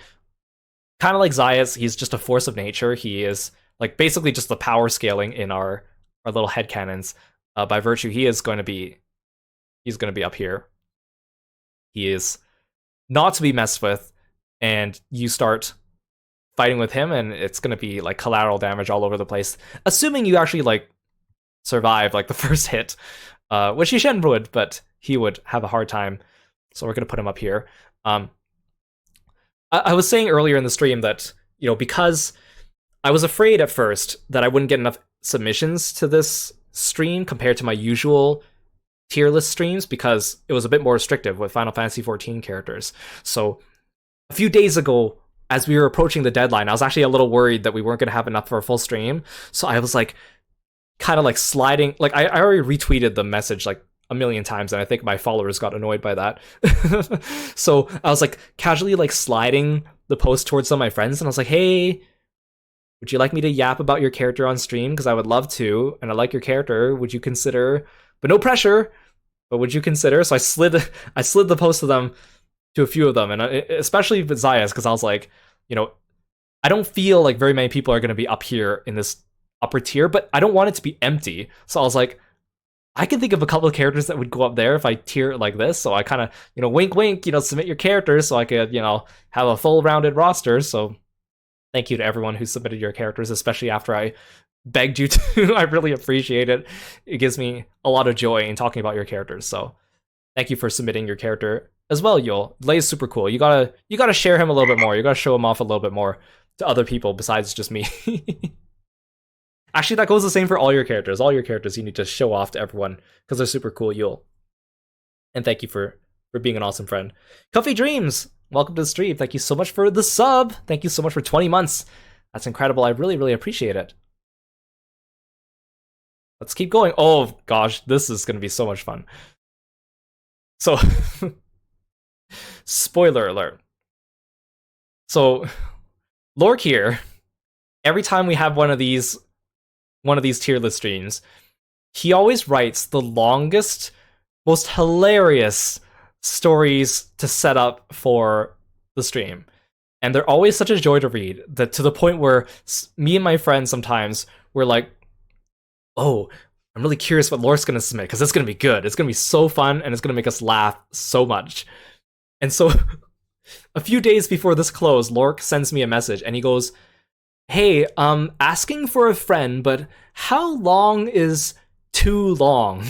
Kind of like Zayas, he's just a force of nature. He is like basically just the power scaling in our little headcanons. By virtue, he's going to be up here. He is not to be messed with. And you start fighting with him, and it's gonna be like collateral damage all over the place. Assuming you actually like survive like the first hit, which Yushen would, but he would have a hard time. So we're gonna put him up here. I was saying earlier in the stream that because I was afraid at first that I wouldn't get enough submissions to this stream compared to my usual tier list streams because it was a bit more restrictive with Final Fantasy XIV characters. So a few days ago, as we were approaching the deadline, I was actually a little worried that we weren't going to have enough for a full stream. So I was like, kind of like sliding. Like I already retweeted the message like a million times, and I think my followers got annoyed by that. So I was like casually like sliding the post towards some of my friends, and I was like, hey, would you like me to yap about your character on stream? Because I would love to, and I like your character. Would you consider? But no pressure. But would you consider? So I slid the post to them. To a few of them, and especially with Zayas, because I was like, I don't feel like very many people are going to be up here in this upper tier, but I don't want it to be empty. So I was like, I can think of a couple of characters that would go up there if I tier it like this. So I kind of, wink, wink, submit your characters so I could, have a full rounded roster. So thank you to everyone who submitted your characters, especially after I begged you to. I really appreciate it. It gives me a lot of joy in talking about your characters. So thank you for submitting your character as well, Yule. Lei is super cool. You gotta share him a little bit more. You gotta show him off a little bit more to other people besides just me. Actually, that goes the same for all your characters. All your characters you need to show off to everyone because they're super cool, Yule. And thank you for being an awesome friend. Comfy Dreams, welcome to the stream. Thank you so much for the sub. Thank you so much for 20 months. That's incredible. I really, really appreciate it. Let's keep going. Oh gosh, this is gonna be so much fun. So spoiler alert. So Lork here, every time we have one of these tier list streams, he always writes the longest, most hilarious stories to set up for the stream. And they're always such a joy to read, that to the point where me and my friends sometimes we're like, oh, I'm really curious what Lork's gonna submit, because it's gonna be good. It's gonna be so fun, and it's gonna make us laugh so much. And so a few days before this close, Lork sends me a message, and he goes, hey, asking for a friend, but how long is too long?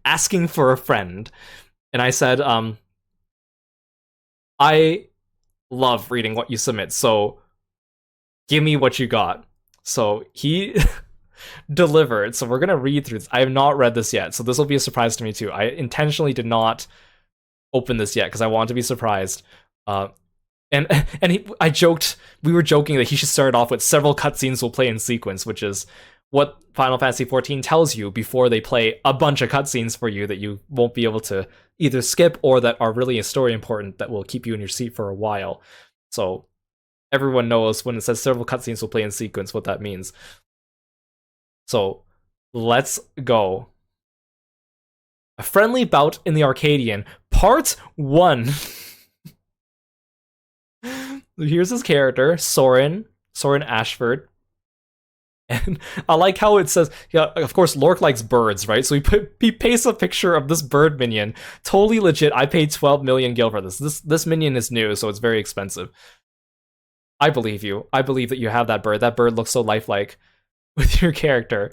Asking for a friend. And I said, I love reading what you submit, so give me what you got. So he delivered. So we're gonna read through this. I have not read this yet, so this will be a surprise to me too. I intentionally did not open this yet because I want to be surprised. And we were joking that he should start off with several cutscenes will play in sequence, which is what Final Fantasy XIV tells you before they play a bunch of cutscenes for you that you won't be able to either skip or that are really a story important that will keep you in your seat for a while. So everyone knows when it says several cutscenes will play in sequence what that means. So Let's go. A friendly bout in the Arcadian, Part 1. Here's his character, Soren Ashford. And I like how it says, yeah, of course, Lork likes birds, right? So he pastes a picture of this bird minion. Totally legit. I paid 12 million gil for this. This minion is new, so it's very expensive. I believe you. I believe that you have that bird. That bird looks so lifelike with your character.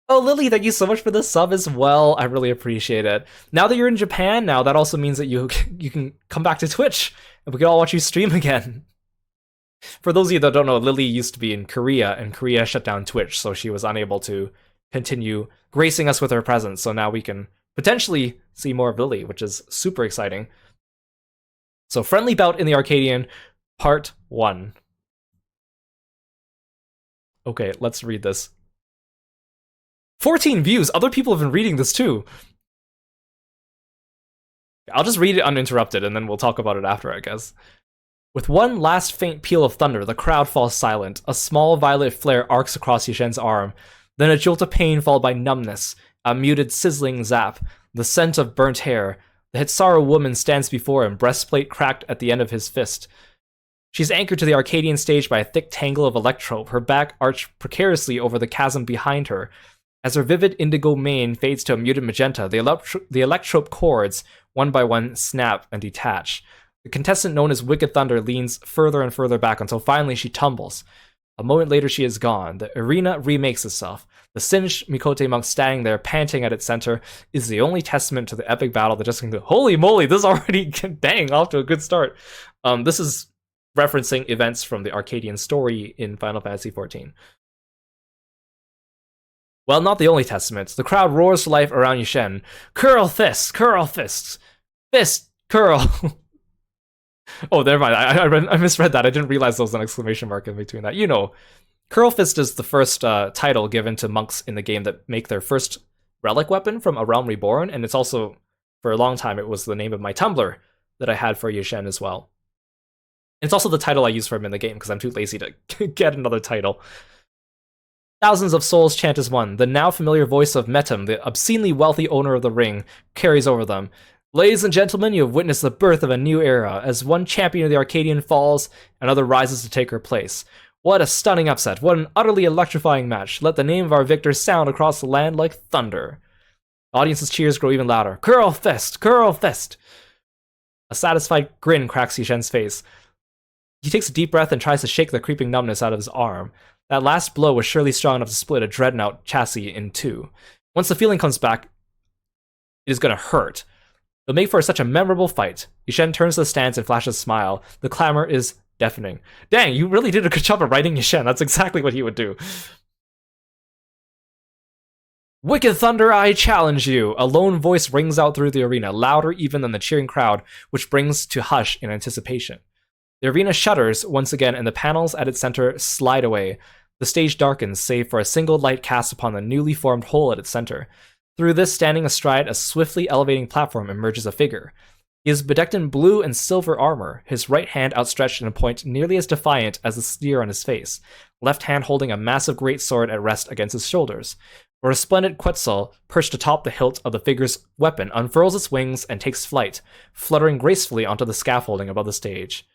Oh, Lily, thank you so much for the sub as well. I really appreciate it. Now that you're in Japan now, that also means that you can come back to Twitch and we can all watch you stream again. For those of you that don't know, Lily used to be in Korea, and Korea shut down Twitch, so she was unable to continue gracing us with her presence. So now we can potentially see more of Lily, which is super exciting. So, Friendly Bout in the Arcadian, Part 1. Okay, let's read this. 14 views! Other people have been reading this too! I'll just read it uninterrupted, and then we'll talk about it after, I guess. With one last faint peal of thunder, the crowd falls silent. A small violet flare arcs across Yishen's arm. Then a jolt of pain followed by numbness. A muted sizzling zap. The scent of burnt hair. The Hitsaru woman stands before him, breastplate cracked at the end of his fist. She's anchored to the Arcadian stage by a thick tangle of electrope, her back arched precariously over the chasm behind her. As her vivid indigo mane fades to a muted magenta, the electrope cords, one by one, snap and detach. The contestant known as Wicked Thunder leans further and further back until finally she tumbles. A moment later she is gone. The arena remakes itself. The singed Mikote monk standing there, panting at its center, is the only testament to the epic battle that just concluded. Holy moly, this is already, dang, off to a good start. This is referencing events from the Arcadian story in Final Fantasy XIV. Well, not the only testament. The crowd roars to life around Yishen. Curl fists! Curl fists! Fist! Curl! Oh, never mind. I misread that. I didn't realize there was an exclamation mark in between that. You know, Curl Fist is the first title given to monks in the game that make their first relic weapon from A Realm Reborn, and it's also, for a long time, it was the name of my Tumblr that I had for Yishen as well. And it's also the title I use for him in the game, because I'm too lazy to get another title. Thousands of souls chant as one. The now familiar voice of Metum, the obscenely wealthy owner of the ring, carries over them. Ladies and gentlemen, you have witnessed the birth of a new era. As one champion of the Arcadian falls, another rises to take her place. What a stunning upset. What an utterly electrifying match. Let the name of our victor sound across the land like thunder. The audience's cheers grow even louder. Curl fist! Curl fist! A satisfied grin cracks Yishen's face. He takes a deep breath and tries to shake the creeping numbness out of his arm. That last blow was surely strong enough to split a dreadnought chassis in two. Once the feeling comes back, it is gonna hurt. It'll make for such a memorable fight. Yishen turns to the stands and flashes a smile. The clamor is deafening. Dang, you really did a good job of writing Yishen. That's exactly what he would do. Wicked Thunder, I challenge you! A lone voice rings out through the arena, louder even than the cheering crowd, which brings to hush in anticipation. The arena shudders once again, and the panels at its center slide away. The stage darkens, save for a single light cast upon the newly formed hole at its center. Through this, standing astride a swiftly elevating platform, emerges a figure. He is bedecked in blue and silver armor, his right hand outstretched in a point nearly as defiant as the sneer on his face, left hand holding a massive greatsword at rest against his shoulders. A resplendent Quetzal, perched atop the hilt of the figure's weapon, unfurls its wings and takes flight, fluttering gracefully onto the scaffolding above the stage.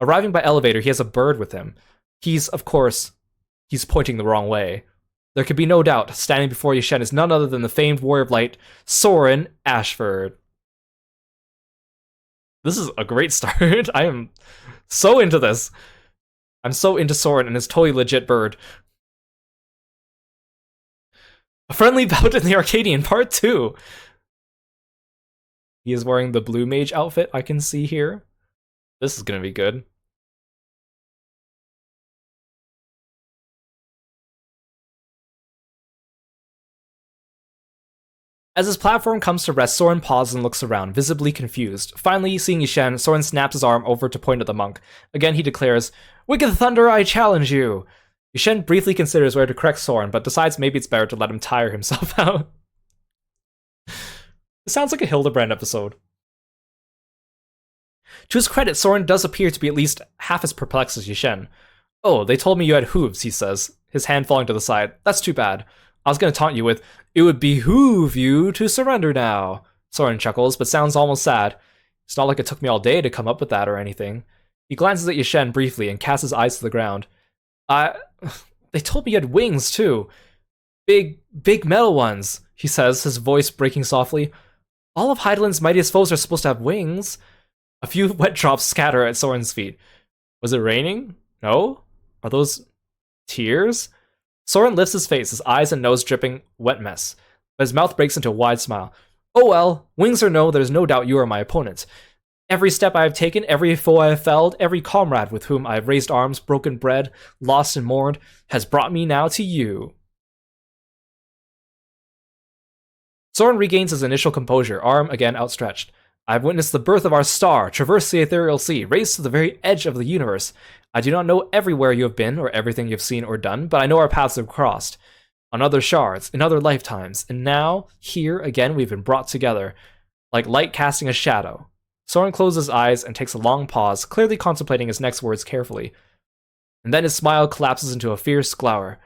Arriving by elevator, he has a bird with him. Of course, he's pointing the wrong way. There can be no doubt, standing before Yishen is none other than the famed warrior of light, Soren Ashford. This is a great start. I am so into this. I'm so into Soren and his totally legit bird. A friendly bout in the Arcadian, Part 2. He is wearing the blue mage outfit I can see here. This is gonna be good. As his platform comes to rest, Soren pauses and looks around, visibly confused. Finally, seeing Yishen, Soren snaps his arm over to point at the monk. Again, he declares, Wicked Thunder, I challenge you! Yishen briefly considers whether to correct Soren, but decides maybe it's better to let him tire himself out. It sounds like a Hildebrand episode. To his credit, Soren does appear to be at least half as perplexed as Yishen. Oh, they told me you had hooves, he says, his hand falling to the side. That's too bad. I was gonna taunt you with, it would behoove you to surrender now. Soren chuckles, but sounds almost sad. It's not like it took me all day to come up with that or anything. He glances at Yishen briefly and casts his eyes to the ground. They told me you had wings, too. Big metal ones, he says, his voice breaking softly. All of Heideland's mightiest foes are supposed to have wings. A few wet drops scatter at Soren's feet. Was it raining? No? Are those tears? Soren lifts his face, his eyes and nose dripping wet mess, but his mouth breaks into a wide smile. Oh well, wings or no, there's no doubt you are my opponent. Every step I have taken, every foe I have felled, every comrade with whom I have raised arms, broken bread, lost and mourned, has brought me now to you. Soren regains his initial composure, arm again outstretched. I have witnessed the birth of our star, traversed the ethereal sea, raised to the very edge of the universe. I do not know everywhere you have been, or everything you have seen or done, but I know our paths have crossed. On other shards, in other lifetimes, and now, here, again, we've been brought together, like light casting a shadow. Soren closes his eyes and takes a long pause, clearly contemplating his next words carefully. And then his smile collapses into a fierce glower.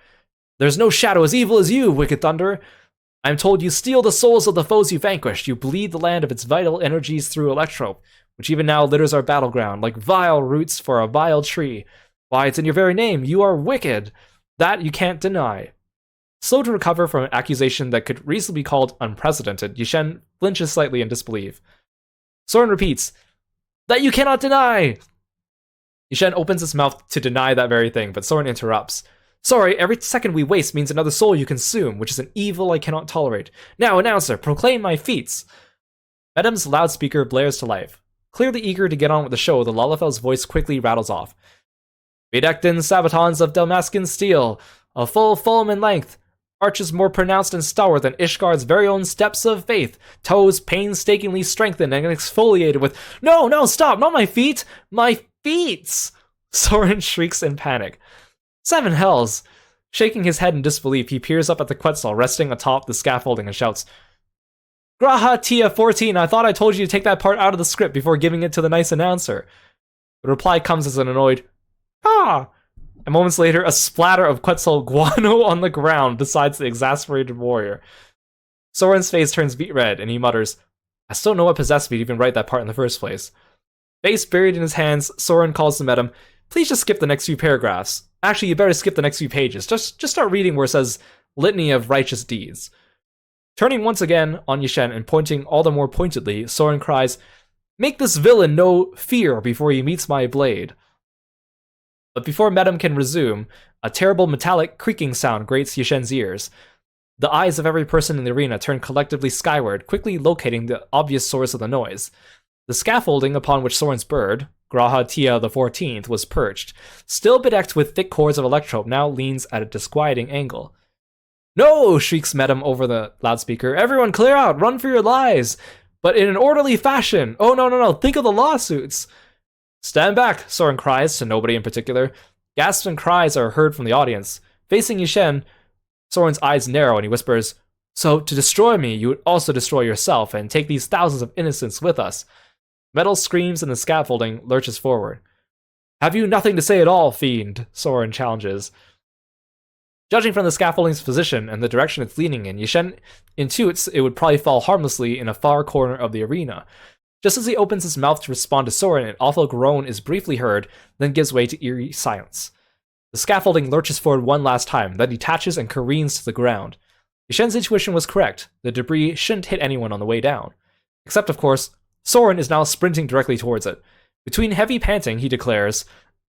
There's no shadow as evil as you, wicked thunder! I am told you steal the souls of the foes you vanquished, you bleed the land of its vital energies through electrope, which even now litters our battleground, like vile roots for a vile tree. Why, it's in your very name, you are wicked! That you can't deny. Slow to recover from an accusation that could reasonably be called unprecedented, Yishen flinches slightly in disbelief. Soren repeats, that you cannot deny! Yishen opens his mouth to deny that very thing, but Soren interrupts. Sorry, every second we waste means another soul you consume, which is an evil I cannot tolerate. Now, announcer, proclaim my feats! Medem's loudspeaker blares to life. Clearly eager to get on with the show, the Lalafel's voice quickly rattles off. Bedecked in sabatons of Damascus steel, a full fulm in length, arches more pronounced and stalwart than Ishgar's very own steps of faith, toes painstakingly strengthened and exfoliated with, No, stop, not my feet! My feet! Soren shrieks in panic. Seven hells! Shaking his head in disbelief, he peers up at the Quetzal resting atop the scaffolding and shouts, Graha Tia 14, I thought I told you to take that part out of the script before giving it to the nice announcer. The reply comes as an annoyed, Ah! And moments later, a splatter of Quetzal guano on the ground besides the exasperated warrior. Soren's face turns beet red, and he mutters, I still know what possessed me to even write that part in the first place. Face buried in his hands, Soren calls to Medem, Please just skip the next few paragraphs. Actually, you better skip the next few pages. Just start reading where it says, Litany of Righteous Deeds. Turning once again on Yishen and pointing all the more pointedly, Soren cries, Make this villain know fear before he meets my blade. But before Medem can resume, a terrible metallic creaking sound grates Yishen's ears. The eyes of every person in the arena turn collectively skyward, quickly locating the obvious source of the noise. The scaffolding upon which Soren's bird, Graha Tia the 14th, was perched, still bedecked with thick cords of electrope, now leans at a disquieting angle. No! Shrieks Medem over the loudspeaker. Everyone clear out! Run for your lives! But in an orderly fashion! Oh, no! Think of the lawsuits! Stand back! Soren cries, to nobody in particular. Gasps and cries are heard from the audience. Facing Yishen, Soren's eyes narrow and he whispers, So, to destroy me, you would also destroy yourself and take these thousands of innocents with us. Metal screams and the scaffolding lurches forward. Have you nothing to say at all, fiend? Soren challenges. Judging from the scaffolding's position and the direction it's leaning in, Yishen intuits it would probably fall harmlessly in a far corner of the arena. Just as he opens his mouth to respond to Soren, an awful groan is briefly heard, then gives way to eerie silence. The scaffolding lurches forward one last time, then detaches and careens to the ground. Yishen's intuition was correct. The debris shouldn't hit anyone on the way down. Except, of course, Soren is now sprinting directly towards it. Between heavy panting, he declares,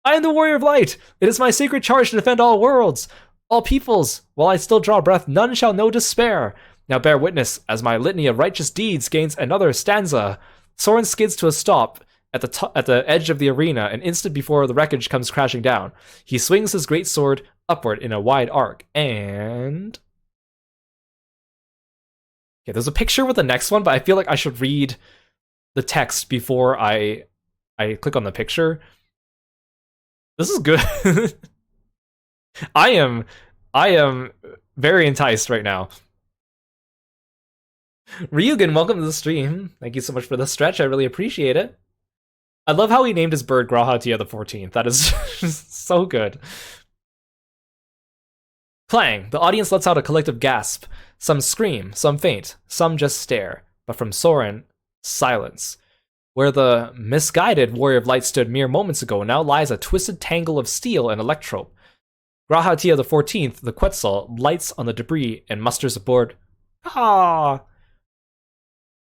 I am the Warrior of Light! It is my sacred charge to defend all worlds! All peoples! While I still draw breath, none shall know despair! Now bear witness, as my litany of righteous deeds gains another stanza. Soren skids to a stop at the edge of the arena an instant before the wreckage comes crashing down. He swings his great sword upward in a wide arc, and... Okay, there's a picture with the next one, but I feel like I should read the text before I click on the picture. This is good. I am very enticed right now. Ryugen, welcome to the stream. Thank you so much for the stretch. I really appreciate it. I love how he named his bird Graha Tia the 14th. That is just So good. Clang. The audience lets out a collective gasp. Some scream, some faint, some just stare. But from Soren, silence. Where the misguided Warrior of Light stood mere moments ago now lies a twisted tangle of steel and electrope. Grahatia the 14th, the Quetzal, lights on the debris and musters aboard. Ah!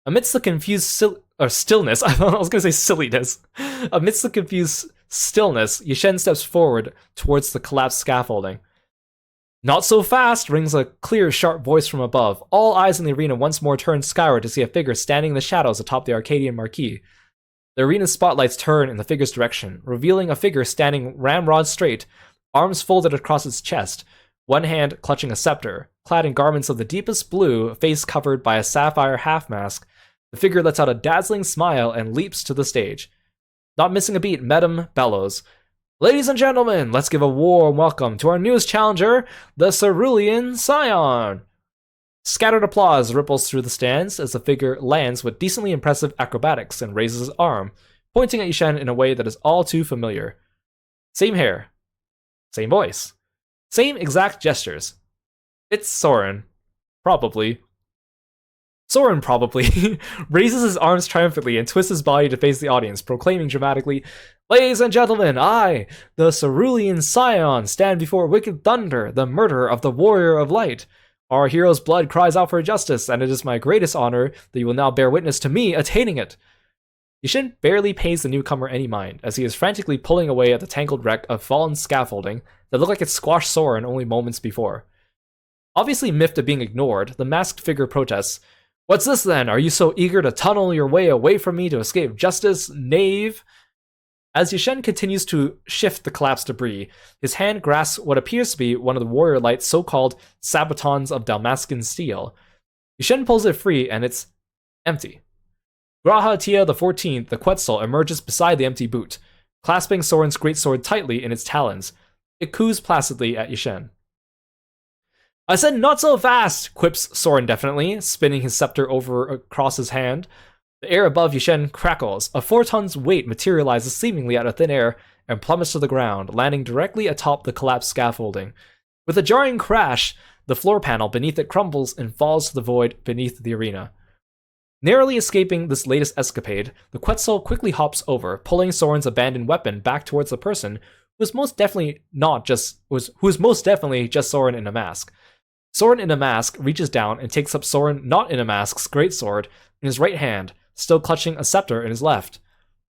Amidst the confused stillness, I was going to say silliness. Amidst the confused stillness, Yishen steps forward towards the collapsed scaffolding. Not so fast, rings a clear, sharp voice from above. All eyes in the arena once more turn skyward to see a figure standing in the shadows atop the Arcadian marquee. The arena's spotlights turn in the figure's direction, revealing a figure standing ramrod straight, arms folded across its chest, one hand clutching a scepter. Clad in garments of the deepest blue, face covered by a sapphire half-mask, the figure lets out a dazzling smile and leaps to the stage. Not missing a beat, Medem bellows, "Ladies and gentlemen, let's give a warm welcome to our newest challenger, the Cerulean Scion!" Scattered applause ripples through the stands as the figure lands with decently impressive acrobatics and raises his arm, pointing at Yishen in a way that is all too familiar. Same hair. Same voice. Same exact gestures. It's Soren. Probably. Soren probably raises his arms triumphantly and twists his body to face the audience, proclaiming dramatically, "Ladies and gentlemen, I, the Cerulean Scion, stand before wicked thunder, the murderer of the Warrior of Light. Our hero's blood cries out for justice, and it is my greatest honor that you will now bear witness to me attaining it." Yishin barely pays the newcomer any mind, as he is frantically pulling away at the tangled wreck of fallen scaffolding that looked like it squashed Soren only moments before. Obviously miffed at being ignored, the masked figure protests, "What's this then? Are you so eager to tunnel your way away from me to escape justice, knave?" As Yishen continues to shift the collapsed debris, his hand grasps what appears to be one of the Warrior Light's so-called sabatons of Dalmascan steel. Yishen pulls it free, and it's empty. Grahatia the 14th, the Quetzal, emerges beside the empty boot, clasping Soren's greatsword tightly in its talons. It coos placidly at Yishen. "I said not so fast," quips Soren definitely, spinning his scepter over across his hand. The air above Yishen crackles. A 4 tons weight materializes seemingly out of thin air and plummets to the ground, landing directly atop the collapsed scaffolding. With a jarring crash, the floor panel beneath it crumbles and falls to the void beneath the arena. Narrowly escaping this latest escapade, the Quetzal quickly hops over, pulling Soren's abandoned weapon back towards the person who is most definitely just Soren in a mask. Soren in a mask reaches down and takes up Soren not in a mask's greatsword in his right hand, still clutching a scepter in his left.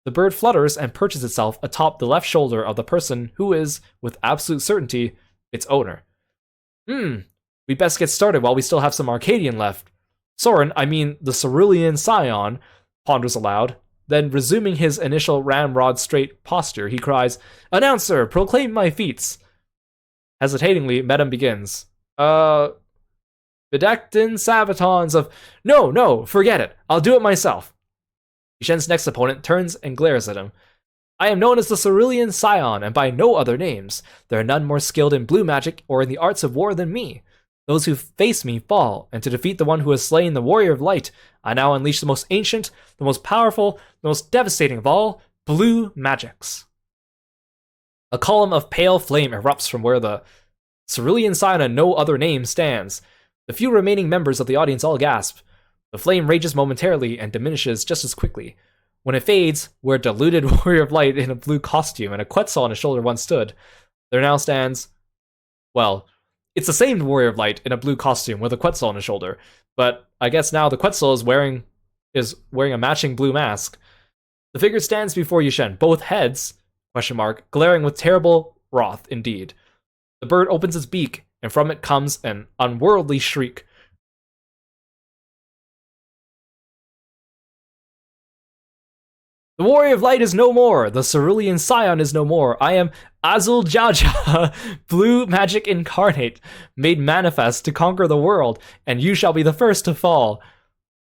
The bird flutters and perches itself atop the left shoulder of the person who is, with absolute certainty, its owner. We best get started while we still have some Arcadian left. Soren, I mean the Cerulean Scion, ponders aloud. Then, resuming his initial ramrod straight posture, he cries, "Announcer, proclaim my feats!" Hesitatingly, Medem begins. Bedecked in sabatons of... No, forget it. I'll do it myself. Yishen's next opponent turns and glares at him. "I am known as the Cerulean Scion, and by no other names. There are none more skilled in blue magic or in the arts of war than me. Those who face me fall, and to defeat the one who has slain the Warrior of Light, I now unleash the most ancient, the most powerful, the most devastating of all, blue magics." A column of pale flame erupts from where the Cerulean Scion and no other name stands. The few remaining members of the audience all gasp. The flame rages momentarily and diminishes just as quickly. When it fades, where a diluted Warrior of Light in a blue costume and a Quetzal on his shoulder once stood, there now stands... well, it's the same Warrior of Light in a blue costume with a Quetzal on his shoulder, but I guess now the Quetzal is wearing a matching blue mask. The figure stands before Yishen, both heads, glaring with terrible wrath indeed. The bird opens its beak, and from it comes an unworldly shriek. "The Warrior of Light is no more! The Cerulean Scion is no more! I am Azul Jaja, blue magic incarnate, made manifest to conquer the world, and you shall be the first to fall."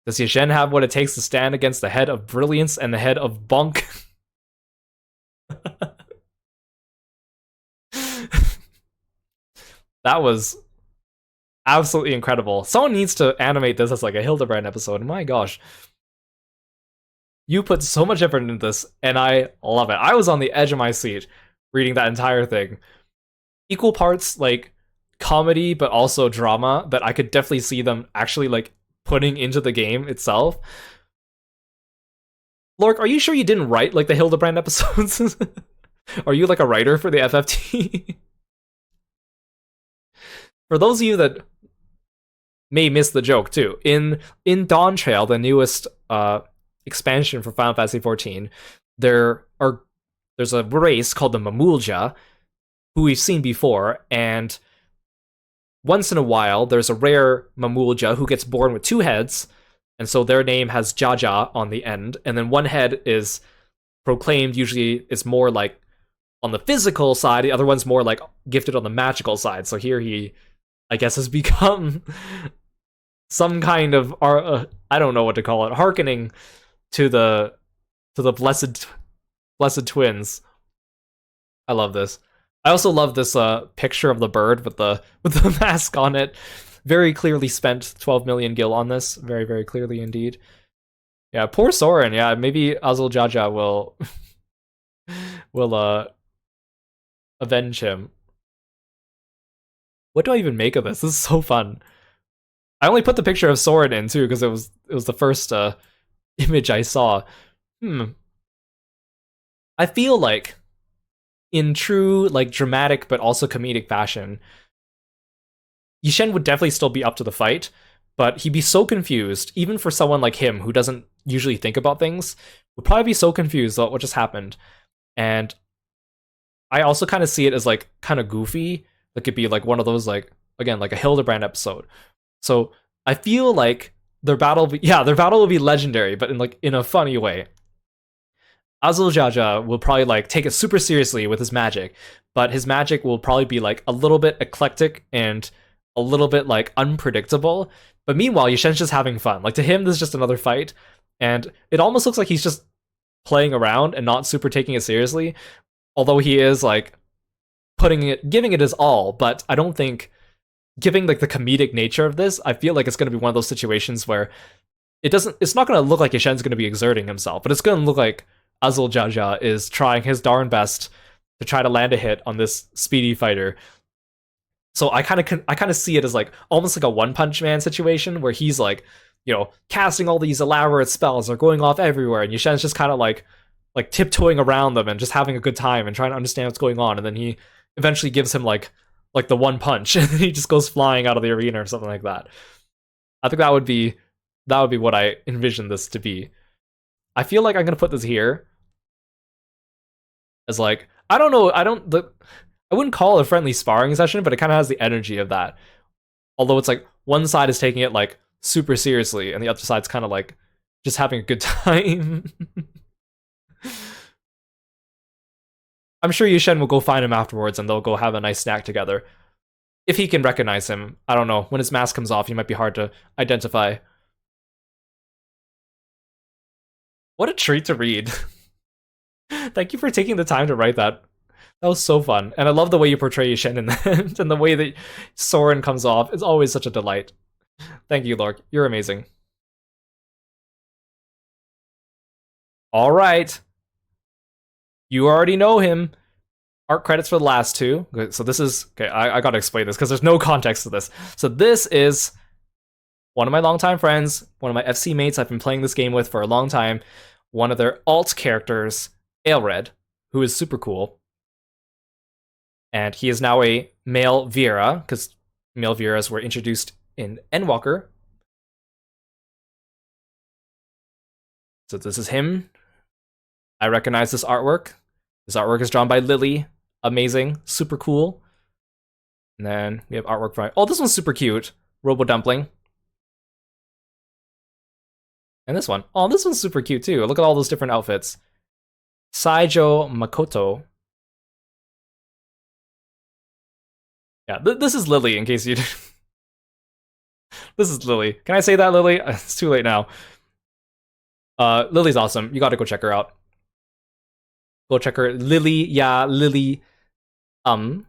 Does Yishen have what it takes to stand against the head of brilliance and the head of bunk? That was absolutely incredible. Someone needs to animate this as like a Hildebrand episode. My gosh. You put so much effort into this, and I love it. I was on the edge of my seat, reading that entire thing. Equal parts like comedy but also drama that I could definitely see them actually like putting into the game itself. Lork, are you sure you didn't write like the Hildebrand episodes? Are you like a writer for the FFT? For those of you that may miss the joke too, in Dawn Trail, the newest expansion for Final Fantasy XIV, there's a race called the Mamulja, who we've seen before, and once in a while there's a rare Mamulja who gets born with two heads, and so their name has Jaja on the end, and then one head is proclaimed, usually it's more like on the physical side, the other one's more like gifted on the magical side. So here he, I guess, has become some kind of I don't know what to call it, hearkening to the blessed twins. I love this. I also love this picture of the bird with the mask on it. Very clearly spent 12 million gil on this. Very, very clearly indeed. Yeah, poor Soren. Yeah, maybe Azul Jaja will avenge him. What do I even make of this? This is so fun. I only put the picture of Soren in too because it was the first image I saw. I feel like in true like dramatic but also comedic fashion, Yishen would definitely still be up to the fight, but he'd be so confused, even for someone like him who doesn't usually think about things, would probably be so confused about what just happened. And I also kind of see it as like kind of goofy. It could be like one of those like, again, like a Hildebrand episode. So I feel like their battle will be legendary, but in a funny way. Azul Jaja will probably like take it super seriously with his magic, but his magic will probably be like a little bit eclectic and a little bit like unpredictable. But meanwhile, Yishen's just having fun. Like to him, this is just another fight, and it almost looks like he's just playing around and not super taking it seriously. Although he is like giving it his all, but I don't think, giving like the comedic nature of this, I feel like it's going to be one of those situations where it's not going to look like Yishen's going to be exerting himself, but it's going to look like Azul Jaja is trying his darn best to try to land a hit on this speedy fighter. So I kind of see it as like almost like a One Punch Man situation where he's like, you know, casting all these elaborate spells, are going off everywhere, and Yishen's just kind of like tiptoeing around them and just having a good time and trying to understand what's going on, and then he eventually gives him like the one punch and then he just goes flying out of the arena or something like that. I think that would be what I envision this to be. I feel like I'm gonna put this here as like, I don't know, I wouldn't call it a friendly sparring session, but it kind of has the energy of that. Although it's like one side is taking it like super seriously and the other side's kind of like just having a good time. I'm sure Yishen will go find him afterwards and they'll go have a nice snack together. If he can recognize him. I don't know. When his mask comes off, he might be hard to identify. What a treat to read. Thank you for taking the time to write that. That was so fun. And I love the way you portray Yishen in that, and the way that Soren comes off. It's always such a delight. Thank you, Lork. You're amazing. All right. You already know him. Art credits for the last two. So this is... Okay, I gotta explain this because there's no context to this. So this is one of my longtime friends, one of my FC mates I've been playing this game with for a long time, one of their alt characters, Aelred, who is super cool. And he is now a male Viera, because male Vieras were introduced in Endwalker. So this is him. I recognize this artwork. This artwork is drawn by Lily. Amazing. Super cool. And then we have artwork from... Oh, this one's super cute. Robo Dumpling. And this one. Oh, this one's super cute too. Look at all those different outfits. Saijo Makoto. Yeah, this is Lily, in case you... This is Lily. Can I say that, Lily? It's too late now. Lily's awesome. You gotta go check her out. Go check her, Lily, yeah, Lily, on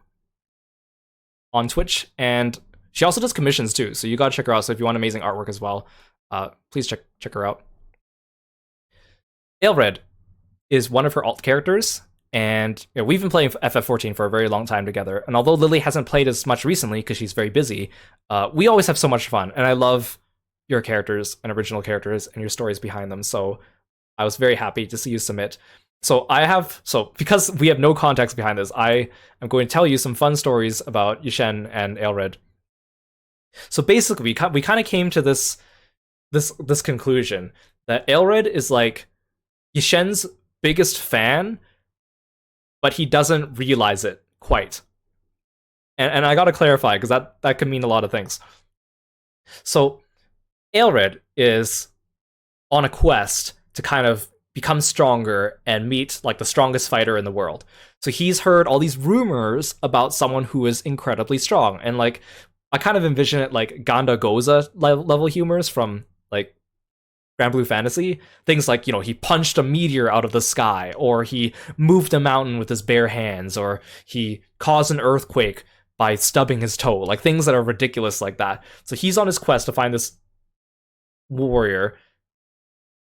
Twitch, and she also does commissions too, so you gotta check her out. So if you want amazing artwork as well, please check her out. Aelred is one of her alt characters, And we've been playing FF14 for a very long time together. And although Lily hasn't played as much recently because she's very busy, we always have so much fun. And I love your characters and original characters and your stories behind them. So I was very happy to see you submit. So because we have no context behind this, I am going to tell you some fun stories about Yishen and Aelred. So basically, we kind of came to this conclusion that Aelred is like Yishen's biggest fan, but he doesn't realize it quite. And I gotta clarify, because that can mean a lot of things. So Aelred is on a quest to kind of become stronger and meet like the strongest fighter in the world. So he's heard all these rumors about someone who is incredibly strong. And like I kind of envision it like Ganda Goza level humors from like Grand Blue Fantasy. Things like, he punched a meteor out of the sky, or he moved a mountain with his bare hands, or he caused an earthquake by stubbing his toe. Like things that are ridiculous like that. So he's on his quest to find this warrior.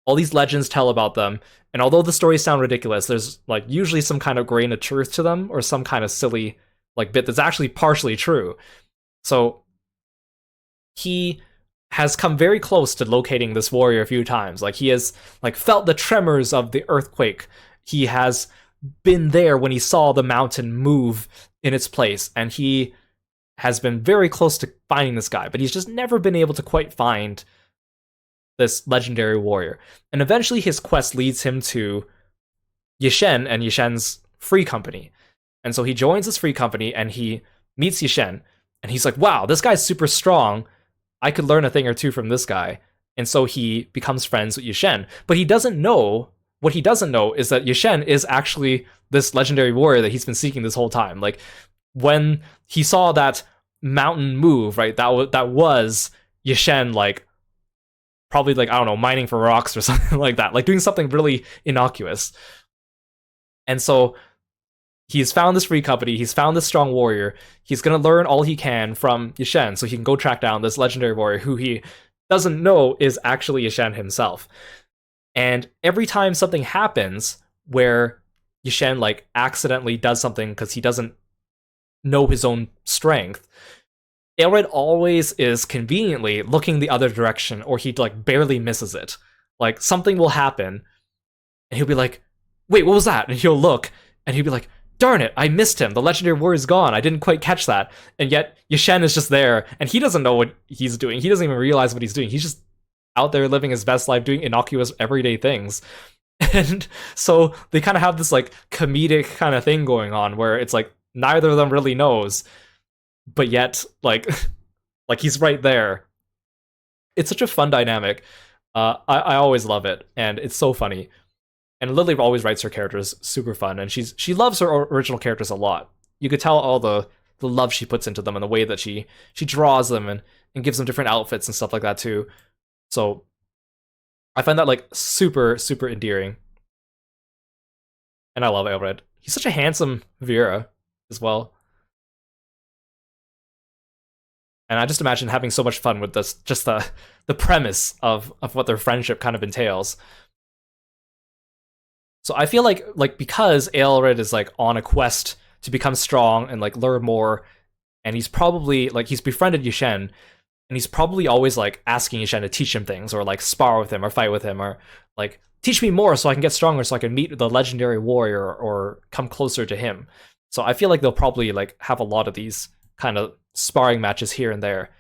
All these legends tell about them, and although the stories sound ridiculous, there's like usually some kind of grain of truth to them, or some kind of silly like bit that's actually partially true. So he has come very close to locating this warrior a few times. Like he has like felt the tremors of the earthquake. He has been there when he saw the mountain move in its place, and he has been very close to finding this guy, but he's just never been able to quite find this legendary warrior. And eventually his quest leads him to Yishen and Yishen's free company. And so he joins this free company and he meets Yishen, and he's like, wow, this guy's super strong. I could learn a thing or two from this guy. And so he becomes friends with Yishen. But what he doesn't know is that Yishen is actually this legendary warrior that he's been seeking this whole time. Like, when he saw that mountain move, right, that was Yishen, like, probably, like, I don't know, mining for rocks or something like that. Like, doing something really innocuous. And so he's found this free company, he's found this strong warrior, he's gonna learn all he can from Yishen so he can go track down this legendary warrior who he doesn't know is actually Yishen himself. And every time something happens where Yishen like accidentally does something because he doesn't know his own strength, Aelred always is conveniently looking the other direction, or he like barely misses it. Like something will happen and he'll be like, wait, what was that? And he'll look and he'll be like, darn it, I missed him. The legendary warrior's gone. I didn't quite catch that. And yet Yishen is just there, and he doesn't know what he's doing. He doesn't even realize what he's doing. He's just out there living his best life, doing innocuous everyday things. And so they kind of have this like comedic kind of thing going on where it's like neither of them really knows, but yet like like he's right there. It's such a fun dynamic. I always love it, and it's so funny. And Lily always writes her characters super fun, and she loves her original characters a lot. You could tell all the love she puts into them and the way that she draws them and gives them different outfits and stuff like that too. So I find that like super, super endearing. And I love Aelred. He's such a handsome Vera as well. And I just imagine having so much fun with this, just the premise of what their friendship kind of entails. So I feel like because Aelred is like on a quest to become strong and like learn more, and he's probably like he's befriended Yishen, and he's probably always like asking Yishen to teach him things, or like spar with him or fight with him, or like teach me more so I can get stronger, so I can meet the legendary warrior or come closer to him. So I feel like they'll probably like have a lot of these kind of sparring matches here and there,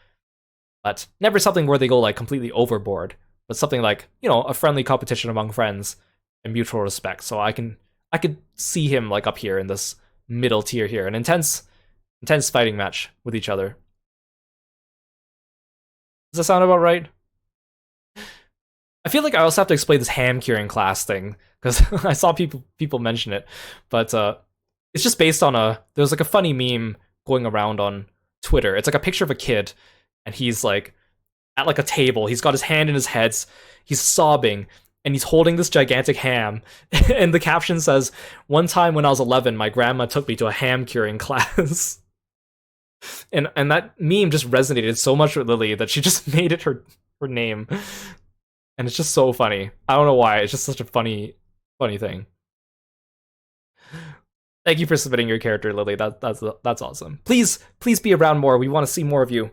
but never something where they go like completely overboard, but something like, a friendly competition among friends and mutual respect. So I could see him like up here in this middle tier here, an intense fighting match with each other. Does that sound about right? I feel like I also have to explain this ham curing class thing, because I saw people mention it, but it's just based on there's like a funny meme going around on Twitter. It's like a picture of a kid, and he's like at like a table, he's got his hand in his head, he's sobbing, and he's holding this gigantic ham. And the caption says, "One time when I was 11, my grandma took me to a ham curing class." And that meme just resonated so much with Lily that she just made it her name. And it's just so funny. I don't know why. It's just such a funny thing. Thank you for submitting your character, Lily. That's awesome. Please be around more. We want to see more of you.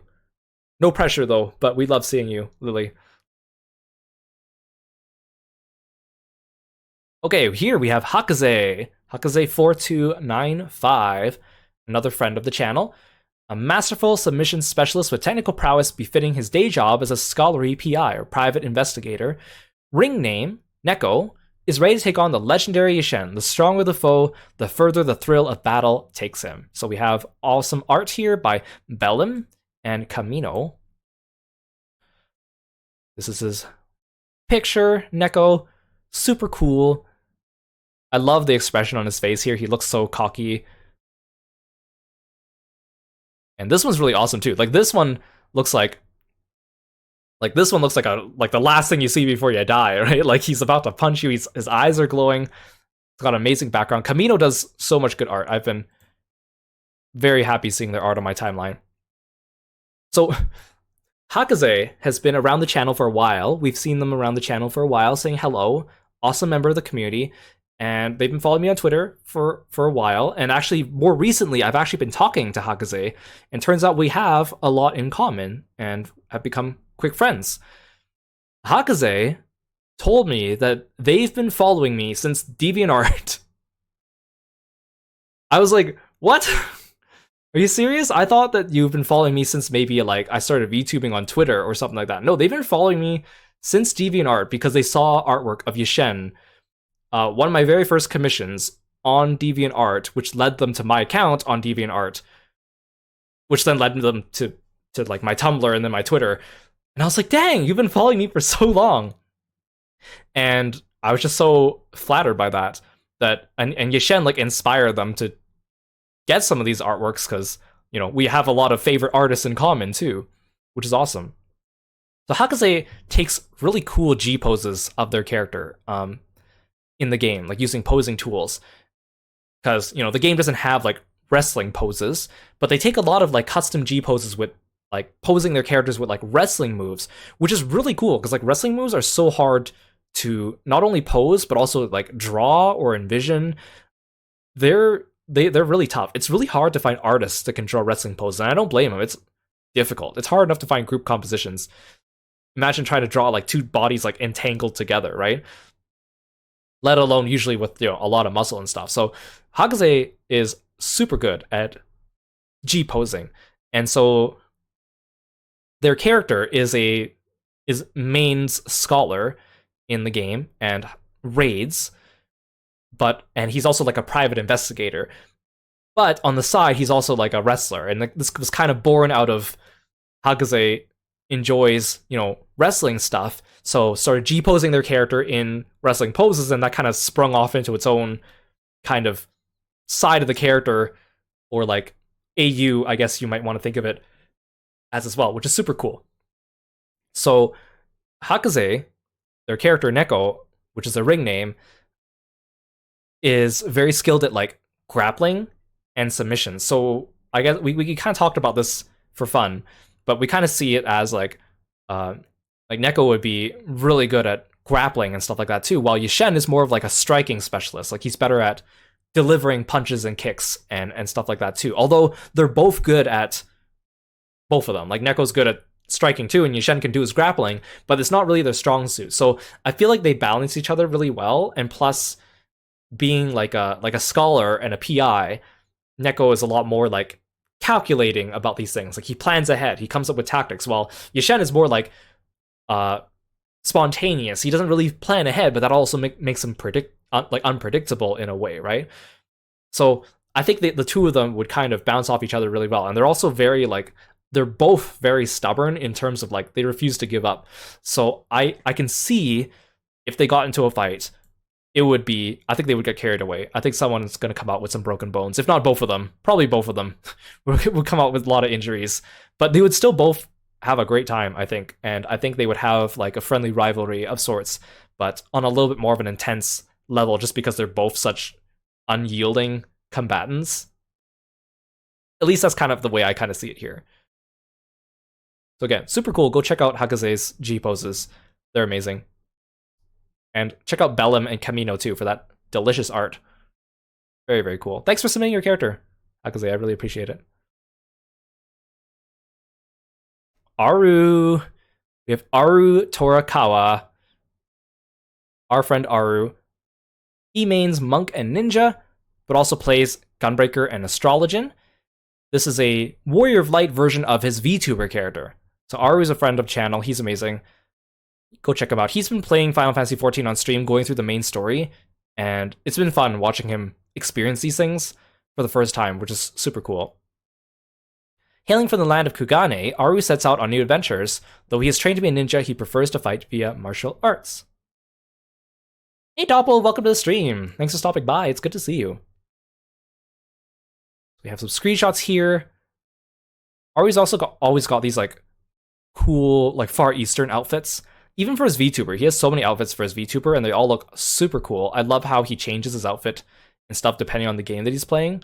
No pressure though, but we love seeing you, Lily. Okay, here we have Hakaze. Hakaze4295, another friend of the channel. A masterful submission specialist with technical prowess befitting his day job as a scholarly PI or private investigator. Ring name, Neko, is ready to take on the legendary Yishen. The stronger the foe, the further the thrill of battle takes him. So we have awesome art here by Bellum and Camino. This is his picture, Neko. Super cool. I love the expression on his face here. He looks so cocky. And this one's really awesome too. Like this one looks like this one looks like the last thing you see before you die, right? Like he's about to punch you. His eyes are glowing. It's got an amazing background. Camino does so much good art. I've been very happy seeing their art on my timeline. So Hakaze has been around the channel for a while. We've seen them around the channel for a while saying hello. Awesome member of the community. And they've been following me on Twitter for a while. And actually, more recently, I've actually been talking to Hakaze. And turns out we have a lot in common and have become quick friends. Hakaze told me that they've been following me since DeviantArt. I was like, what? Are you serious? I thought that you've been following me since maybe like I started VTubing on Twitter or something like that. No, they've been following me since DeviantArt because they saw artwork of Yishen. One of my very first commissions on DeviantArt, which led them to my account on DeviantArt, which then led them to like my Tumblr and then my Twitter. And I was like, dang, you've been following me for so long. And I was just so flattered by that and Yishen like inspired them to get some of these artworks because, you know, we have a lot of favorite artists in common too, which is awesome. So Hakaze takes really cool G poses of their character in the game, like using posing tools. Because, you know, the game doesn't have like wrestling poses, but they take a lot of like custom G poses with like posing their characters with like wrestling moves, which is really cool because like wrestling moves are so hard to not only pose but also like draw or envision. They're really tough. It's really hard to find artists that can draw wrestling poses, and I don't blame them. It's difficult. It's hard enough to find group compositions. Imagine trying to draw like two bodies like entangled together, right? Let alone usually with, you know, a lot of muscle and stuff. So Hakaze is super good at G posing, and so their character is mains scholar in the game and raids, and he's also like a private investigator. But on the side, he's also like a wrestler, and this was kind of born out of Hakaze enjoys, you know, wrestling stuff, so started G-posing their character in wrestling poses, and that kind of sprung off into its own kind of side of the character, or like AU, I guess you might want to think of it as well, which is super cool. So Hakaze, their character Neko, which is a ring name, is very skilled at like grappling and submission. So I guess we kind of talked about this for fun, but we kind of see it as like Neko would be really good at grappling and stuff like that too, while Yishen is more of like a striking specialist. Like he's better at delivering punches and kicks and stuff like that too. Although they're both good at both of them. Like Neko's good at striking too, and Yishen can do his grappling, but it's not really their strong suit. So I feel like they balance each other really well, and plus being like a scholar and a PI, Neko is a lot more like calculating about these things. Like he plans ahead, he comes up with tactics, while Yishen is more like spontaneous. He doesn't really plan ahead, but that also makes him unpredictable in a way, right? So I think the two of them would kind of bounce off each other really well, and they're also very like they're both very stubborn in terms of like they refuse to give up. So I can see if they got into a fight, it would be, I think they would get carried away. I think someone's going to come out with some broken bones. If not both of them, probably both of them would come out with a lot of injuries. But they would still both have a great time, I think. And I think they would have like a friendly rivalry of sorts, but on a little bit more of an intense level, just because they're both such unyielding combatants. At least that's kind of the way I kind of see it here. So again, super cool. Go check out Hakaze's G poses. They're amazing. And check out Bellum and Camino too for that delicious art. Very, very cool. Thanks for submitting your character, Akaze. I really appreciate it. Aru. We have Aru Torakawa. Our friend Aru. He mains Monk and Ninja, but also plays Gunbreaker and Astrologian. This is a Warrior of Light version of his VTuber character. So Aru is a friend of channel. He's amazing. Go check him out. He's been playing Final Fantasy XIV on stream, going through the main story, and it's been fun watching him experience these things for the first time, which is super cool. Hailing from the land of Kugane, Aru sets out on new adventures. Though he is trained to be a ninja, he prefers to fight via martial arts. Hey Doppel, welcome to the stream. Thanks for stopping by. It's good to see you. We have some screenshots here. Aru's also always got these like cool, like Far Eastern outfits. Even for his VTuber, he has so many outfits for his VTuber, and they all look super cool. I love how he changes his outfit and stuff depending on the game that he's playing.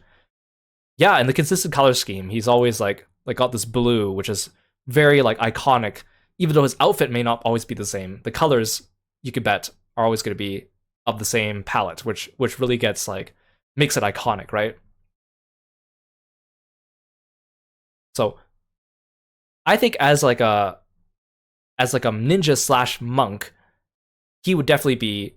Yeah, and the consistent color scheme. He's always like got this blue, which is very like iconic. Even though his outfit may not always be the same, the colors, you could bet, are always going to be of the same palette, which really gets like makes it iconic, right? So I think as like a ninja slash monk, he would definitely be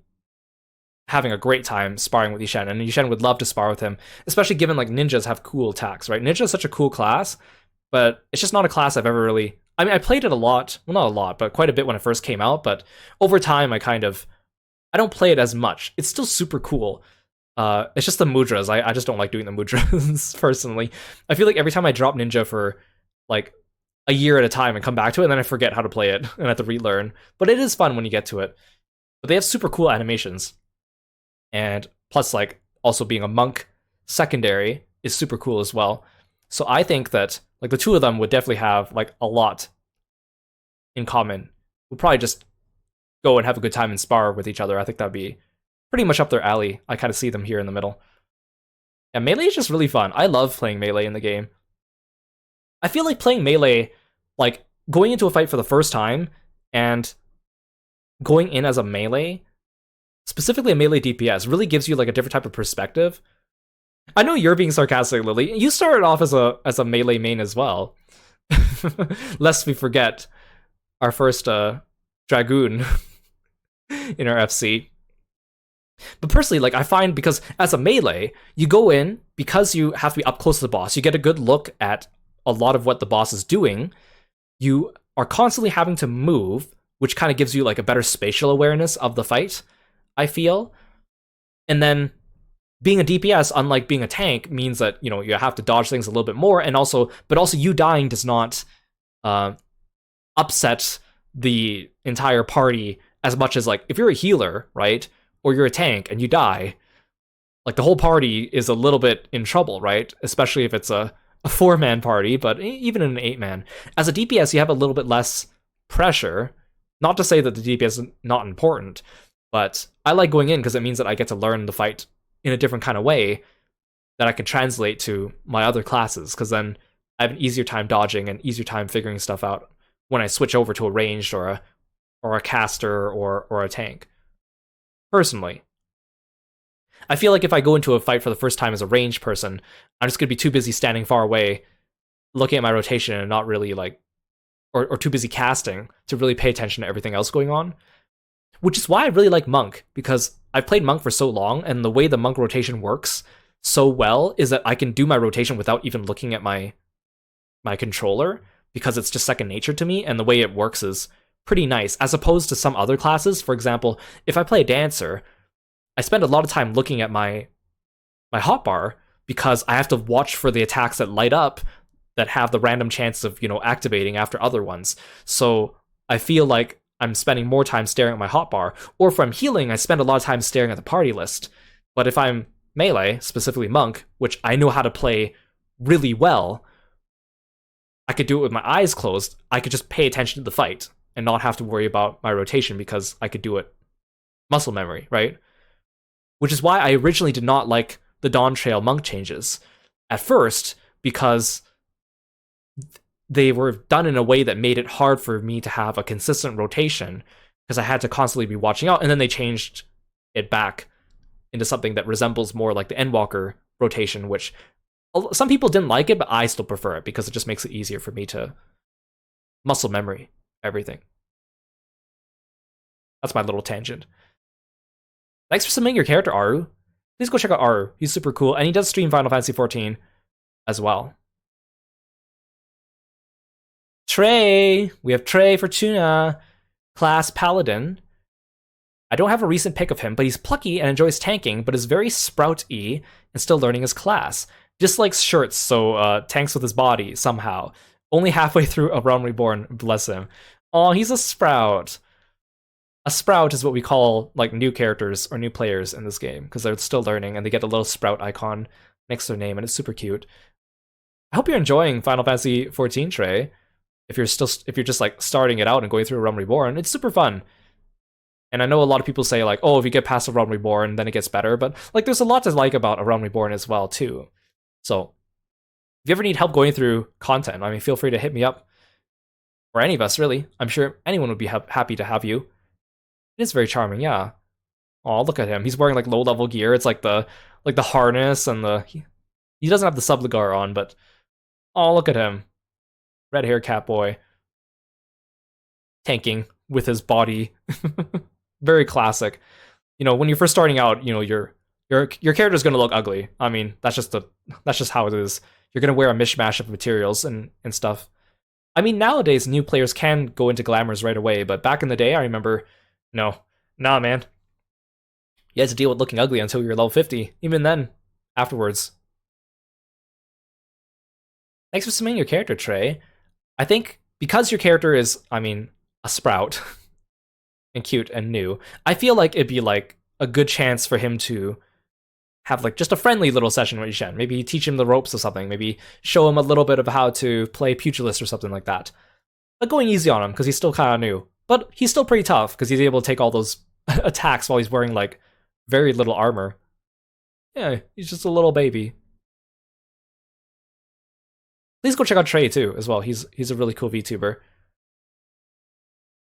having a great time sparring with Yishen, and Yishen would love to spar with him, especially given like ninjas have cool attacks, right? Ninja is such a cool class, but it's just not a class I've ever really... I mean, I played it a lot, well, not a lot, but quite a bit when it first came out, but over time I don't play it as much. It's still super cool. It's just the mudras. I just don't like doing the mudras, personally. I feel like every time I drop ninja for like a year at a time and come back to it, and then I forget how to play it and I have to relearn. But it is fun when you get to it. But they have super cool animations. And plus, like, also being a monk secondary is super cool as well. So I think that like the two of them would definitely have like a lot in common. We'll probably just go and have a good time and spar with each other. I think that'd be pretty much up their alley. I kind of see them here in the middle. Yeah, Melee is just really fun. I love playing Melee in the game. I feel like playing Melee, like going into a fight for the first time and going in as a Melee, specifically a Melee DPS, really gives you like a different type of perspective. I know you're being sarcastic, Lily. You started off as a Melee main as well. Lest we forget our first Dragoon in our FC. But personally, like I find, because as a Melee, you go in, because you have to be up close to the boss, you get a good look at a lot of what the boss is doing. You are constantly having to move, which kind of gives you like a better spatial awareness of the fight, I feel. And then being a DPS, unlike being a tank, means that, you know, you have to dodge things a little bit more, and also you dying does not upset the entire party as much as, like, if you're a healer, right, or you're a tank and you die, like the whole party is a little bit in trouble, right? Especially if it's a 4-man party, but even in an 8-man. As a DPS, you have a little bit less pressure. Not to say that the DPS is not important, but I like going in because it means that I get to learn the fight in a different kind of way that I can translate to my other classes, because then I have an easier time dodging and easier time figuring stuff out when I switch over to a ranged or a caster or a tank. Personally, I feel like if I go into a fight for the first time as a ranged person, I'm just going to be too busy standing far away, looking at my rotation, and not really like, or too busy casting to really pay attention to everything else going on. Which is why I really like Monk, because I've played Monk for so long, and the way the Monk rotation works so well is that I can do my rotation without even looking at my controller, because it's just second nature to me, and the way it works is pretty nice, as opposed to some other classes. For example, if I play a Dancer, I spend a lot of time looking at my hotbar, because I have to watch for the attacks that light up that have the random chance of, you know, activating after other ones. So I feel like I'm spending more time staring at my hotbar. Or if I'm healing, I spend a lot of time staring at the party list. But if I'm Melee, specifically Monk, which I know how to play really well, I could do it with my eyes closed. I could just pay attention to the fight and not have to worry about my rotation, because I could do it muscle memory, right? Which is why I originally did not like the Dawn Trail Monk changes at first, because they were done in a way that made it hard for me to have a consistent rotation, because I had to constantly be watching out, and then they changed it back into something that resembles more like the Endwalker rotation, which some people didn't like it, but I still prefer it because it just makes it easier for me to muscle memory everything. That's my little tangent. Thanks for submitting your character, Aru. Please go check out Aru. He's super cool, and he does stream Final Fantasy XIV as well. Trey! We have Trey Fortuna, class Paladin. I don't have a recent pick of him, but he's plucky and enjoys tanking, but is very Sprout-y and still learning his class. Dislikes shirts, so tanks with his body, somehow. Only halfway through A Realm Reborn, bless him. Oh, he's a Sprout. A Sprout is what we call like new characters or new players in this game, because they're still learning, and they get a little Sprout icon next to their name, and it's super cute. I hope you're enjoying Final Fantasy XIV, Trey. If you're just like starting it out and going through A Realm Reborn, it's super fun. And I know a lot of people say like, oh, if you get past A Realm Reborn, then it gets better. But like, there's a lot to like about A Realm Reborn as well too. So if you ever need help going through content, I mean, feel free to hit me up, or any of us really. I'm sure anyone would be happy to have you. It is very charming, yeah. Oh, look at him. He's wearing like low level gear. It's like the harness and he doesn't have the subligar on, but oh, look at him. Red hair cat boy. Tanking with his body. Very classic. You know, when you're first starting out, you know, your character's gonna look ugly. I mean, that's just how it is. You're gonna wear a mishmash of materials and stuff. I mean, nowadays new players can go into glamours right away, but back in the day, I remember, nah, man. You had to deal with looking ugly until you're level 50. Even then, afterwards. Thanks for submitting your character, Trey. I think because your character is, I mean, a Sprout and cute and new, I feel like it'd be like a good chance for him to have like just a friendly little session with Yishen. Maybe teach him the ropes or something. Maybe show him a little bit of how to play Pugilist or something like that. But going easy on him because he's still kind of new. But he's still pretty tough because he's able to take all those attacks while he's wearing like very little armor. Yeah, he's just a little baby. Please go check out Trey too as well. He's a really cool VTuber.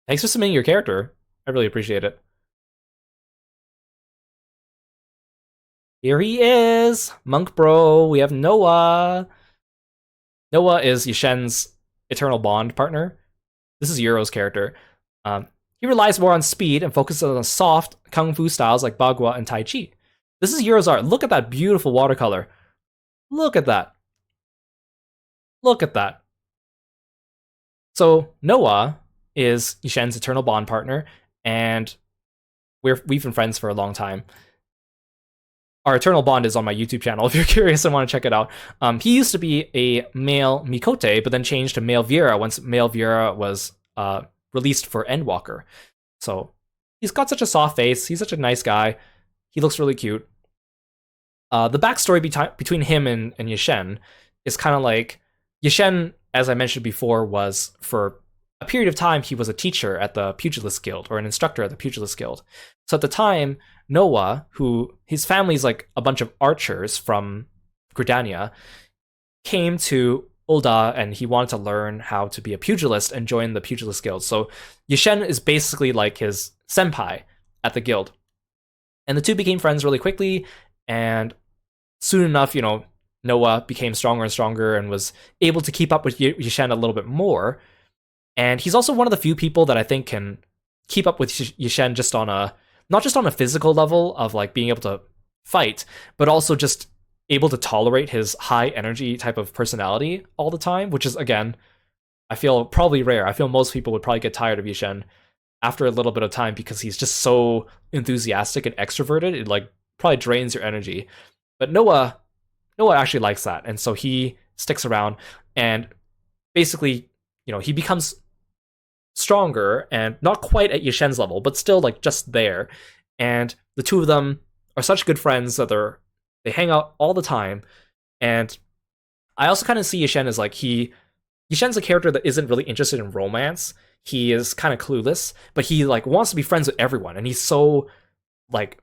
Thanks for submitting your character. I really appreciate it. Here he is, Monk Bro. We have Noah. Noah is Yishen's eternal bond partner. This is Euro's character. He relies more on speed and focuses on soft kung fu styles like Bagua and Tai Chi. This is Euro's art. Look at that beautiful watercolor. Look at that. Look at that. So Noah is Yishen's eternal bond partner, and we've been friends for a long time. Our eternal bond is on my YouTube channel if you're curious and want to check it out. He used to be a male Mikote, but then changed to male Viera once male Viera was released for Endwalker. So he's got such a soft face. He's such a nice guy. He looks really cute. The backstory between him and Yishen is kind of like Yishen, as I mentioned before, was for a period of time he was a teacher at the Pugilist Guild, or an instructor at the Pugilist Guild. So at the time, Noah, who his family's like a bunch of archers from Gridania, came to Ul'dah and he wanted to learn how to be a pugilist and join the Pugilist Guild. So Yishen is basically like his senpai at the guild. And the two became friends really quickly, and soon enough, you know, Noah became stronger and stronger and was able to keep up with Yishen a little bit more. And he's also one of the few people that I think can keep up with Yishen just on not just on a physical level of like being able to fight, but also just able to tolerate his high energy type of personality all the time, which is, again, I feel probably rare. I feel most people would probably get tired of Yishen after a little bit of time because he's just so enthusiastic and extroverted. It like probably drains your energy. But Noah actually likes that, and so he sticks around, and basically, you know, he becomes stronger and not quite at Yishen's level, but still like just there. And the two of them are such good friends that they hang out all the time. And I also kind of see Yishen as like Yishen's a character that isn't really interested in romance. He is kind of clueless, but he like wants to be friends with everyone, and he's so like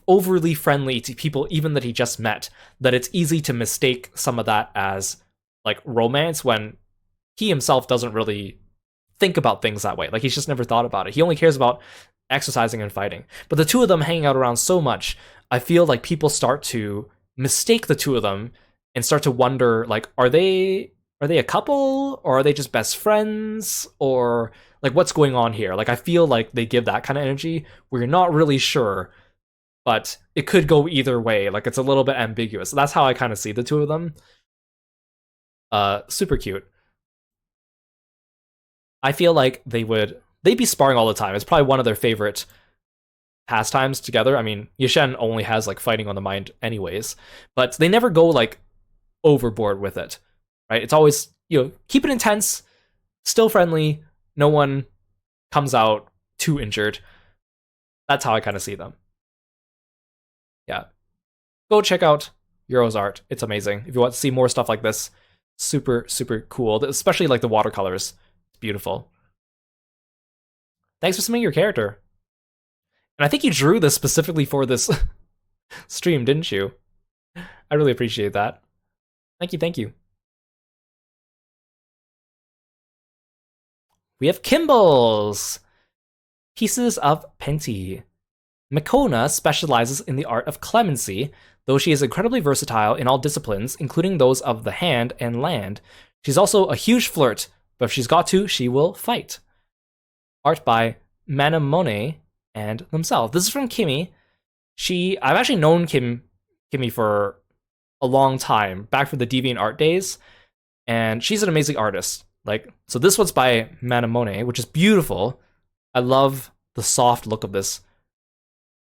overly friendly to people even that he just met that it's easy to mistake some of that as like romance when he himself doesn't really think about things that way. Like, he's just never thought about it. He only cares about exercising and fighting. But the two of them hanging out around so much, I feel like people start to mistake the two of them and start to wonder, like, are they a couple, or are they just best friends, or like what's going on here? Like, I feel like they give that kind of energy where you're not really sure, but it could go either way. Like, it's a little bit ambiguous. So that's how I kind of see the two of them. Super cute. I feel like they'd be sparring all the time. It's probably one of their favorite pastimes together. I mean, Yishen only has like fighting on the mind anyways, but they never go like overboard with it, right? It's always, keep it intense, still friendly, no one comes out too injured. That's how I kind of see them. Yeah. Go check out Euro's art. It's amazing. If you want to see more stuff like this, super, super cool, especially like the watercolors. It's beautiful. Thanks for submitting your character. And I think you drew this specifically for this stream, didn't you? I really appreciate that. Thank you, thank you. We have Kimballs! Pieces of Penty. Makona specializes in the art of clemency, though she is incredibly versatile in all disciplines, including those of the hand and land. She's also a huge flirt, but if she's got to, she will fight. Art by Manamone and themselves. This is from Kimmy. I've actually known Kimmy for a long time, back from the DeviantArt days, and she's an amazing artist. Like, so this one's by Manamone, which is beautiful. I love the soft look of this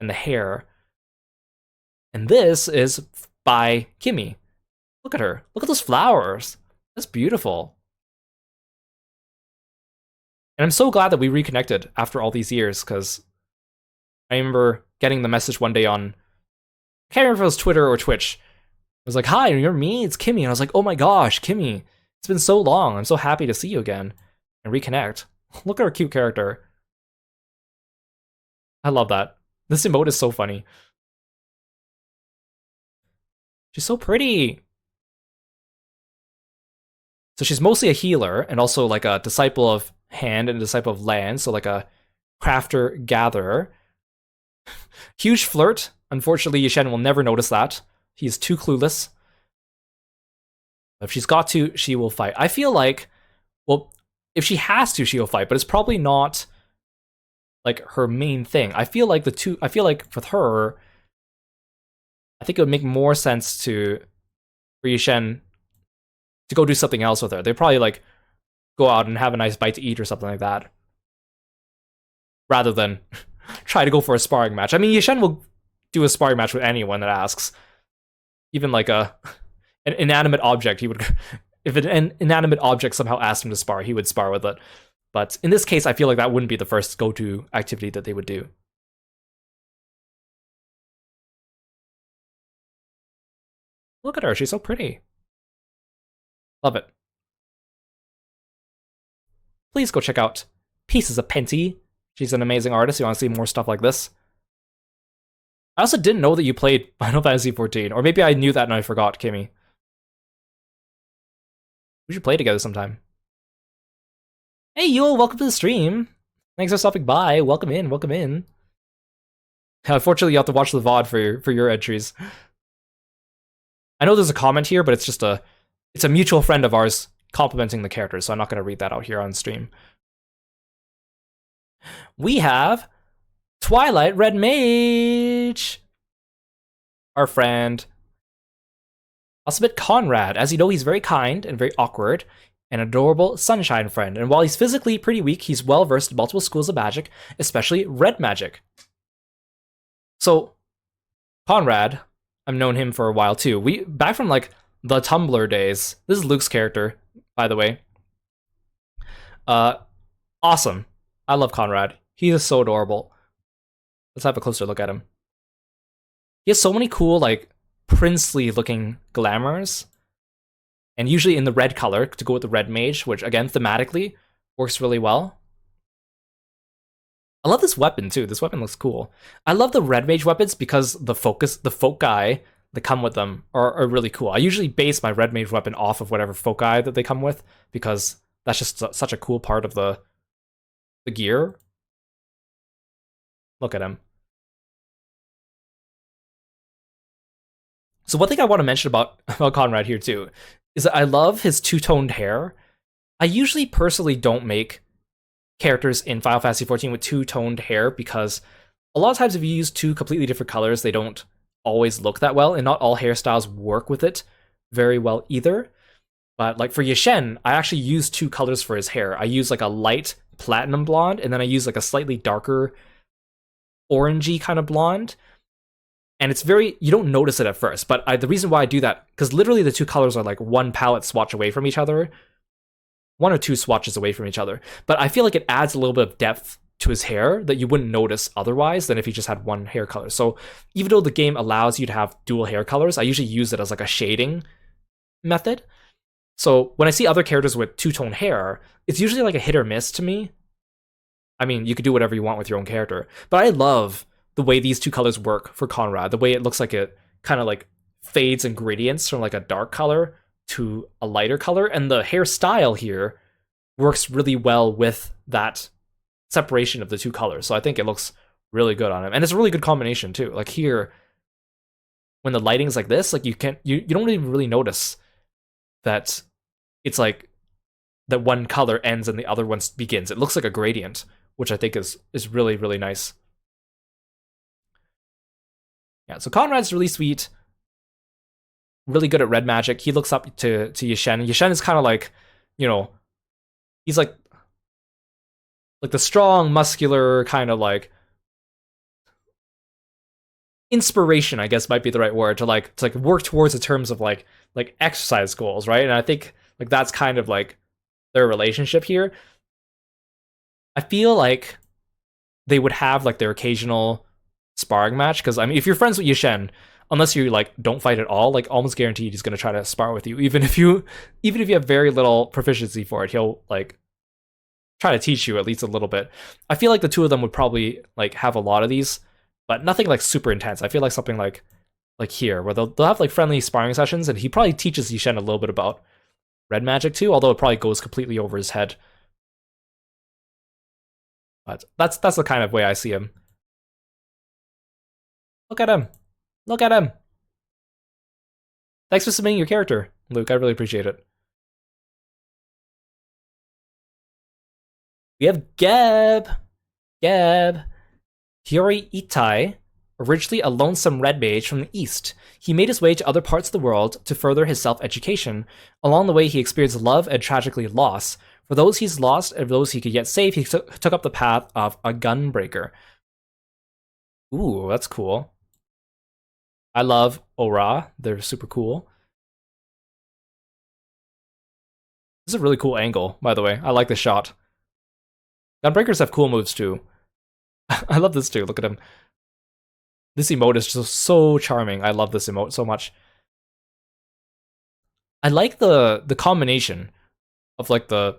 and the hair. And this is by Kimmy. Look at her. Look at those flowers. That's beautiful. And I'm so glad that we reconnected after all these years, because I remember getting the message one day on, I can't remember if it was Twitter or Twitch. I was like, hi, you're me? It's Kimmy. And I was like, oh my gosh, Kimmy. It's been so long. I'm so happy to see you again and reconnect. Look at her cute character. I love that. This emote is so funny. She's so pretty. So she's mostly a healer and also like a disciple of hand and a disciple of land. So like a crafter gatherer. Huge flirt. Unfortunately, Yishen will never notice that. He's too clueless. If she's got to, she will fight. I feel like, well, if she has to, she'll fight, but it's probably not like her main thing. I feel like with her, I think it would make more sense for Yishen to go do something else with her. They'd probably like go out and have a nice bite to eat or something like that, rather than try to go for a sparring match. I mean, Yishen will do a sparring match with anyone that asks. Even like an inanimate object, he would. If an inanimate object somehow asked him to spar, he would spar with it. But in this case, I feel like that wouldn't be the first go-to activity that they would do. Look at her, she's so pretty. Love it. Please go check out Pieces of Penty. She's an amazing artist. You want to see more stuff like this? I also didn't know that you played Final Fantasy XIV, or maybe I knew that and I forgot, Kimmy. We should play together sometime. Hey, Yule, welcome to the stream. Thanks for stopping by. Welcome in, welcome in. Unfortunately, you have to watch the VOD for your entries. I know there's a comment here, but it's a mutual friend of ours complimenting the characters, so I'm not going to read that out here on stream. We have Twilight Red Mage, our friend. I'll submit Conrad. As you know, he's very kind and very awkward, an adorable sunshine friend. And while he's physically pretty weak, he's well versed in multiple schools of magic, especially red magic. So, Conrad, I've known him for a while too. Back from like the Tumblr days. This is Luke's character, by the way. Awesome. I love Conrad. He is so adorable. Let's have a closer look at him. He has so many cool, like, princely looking glamours. And usually in the red color to go with the red mage, which again, thematically, works really well. I love this weapon too. This weapon looks cool. I love the red mage weapons because the foci that come with them are really cool. I usually base my red mage weapon off of whatever foci that they come with, because that's just such a cool part of the gear. Look at him. So one thing I want to mention about Conrad here too is that I love his two-toned hair. I usually personally don't make characters in Final Fantasy XIV with two-toned hair because a lot of times if you use two completely different colors, they don't always look that well, and not all hairstyles work with it very well either. But like for Yashen, I actually use two colors for his hair. I use like a light platinum blonde, and then I use like a slightly darker orangey kind of blonde. And it's very, you don't notice it at first, but the reason why I do that, because literally the two colors are like one palette swatch away from each other, one or two swatches away from each other. But I feel like it adds a little bit of depth to his hair that you wouldn't notice otherwise than if he just had one hair color. So even though the game allows you to have dual hair colors, I usually use it as like a shading method. So when I see other characters with two-tone hair, it's usually like a hit or miss to me. I mean, you could do whatever you want with your own character, but I love the way these two colors work for Conrad, the way it looks like it kind of like fades and gradients from like a dark color to a lighter color, and the hairstyle here works really well with that separation of the two colors. So I think it looks really good on him, and it's a really good combination too. Like here, when the lighting's like this, like you don't even really notice that it's like that one color ends and the other one begins. It looks like a gradient, which I think is really, really nice. Yeah, so Conrad's really sweet, really good at red magic. He looks up to Yashen. Yashen is kind of like, you know, he's like the strong, muscular kind of like inspiration, I guess might be the right word to work towards in terms of like exercise goals, right? And I think like that's kind of like their relationship here. I feel like they would have like their occasional sparring match, because I mean, if you're friends with Yashen, unless you like don't fight at all, like almost guaranteed he's gonna try to spar with you, even if you have very little proficiency for it, he'll like try to teach you at least a little bit. I feel like the two of them would probably like have a lot of these, but nothing like super intense. I feel like something like here, where they'll have like friendly sparring sessions, and he probably teaches Yashen a little bit about red magic too, although it probably goes completely over his head. But that's the kind of way I see him. Look at him. Look at him. Thanks for submitting your character, Luke. I really appreciate it. We have Geb. Hiyori Itai, originally a lonesome red mage from the east. He made his way to other parts of the world to further his self-education. Along the way, he experienced love and tragically loss. For those he's lost and those he could yet save, he took up the path of a gunbreaker. Ooh, that's cool. I love Aura. They're super cool. This is a really cool angle, by the way. I like this shot. Gunbreakers have cool moves too. I love this too. Look at him. This emote is just so charming. I love this emote so much. I like the combination of like the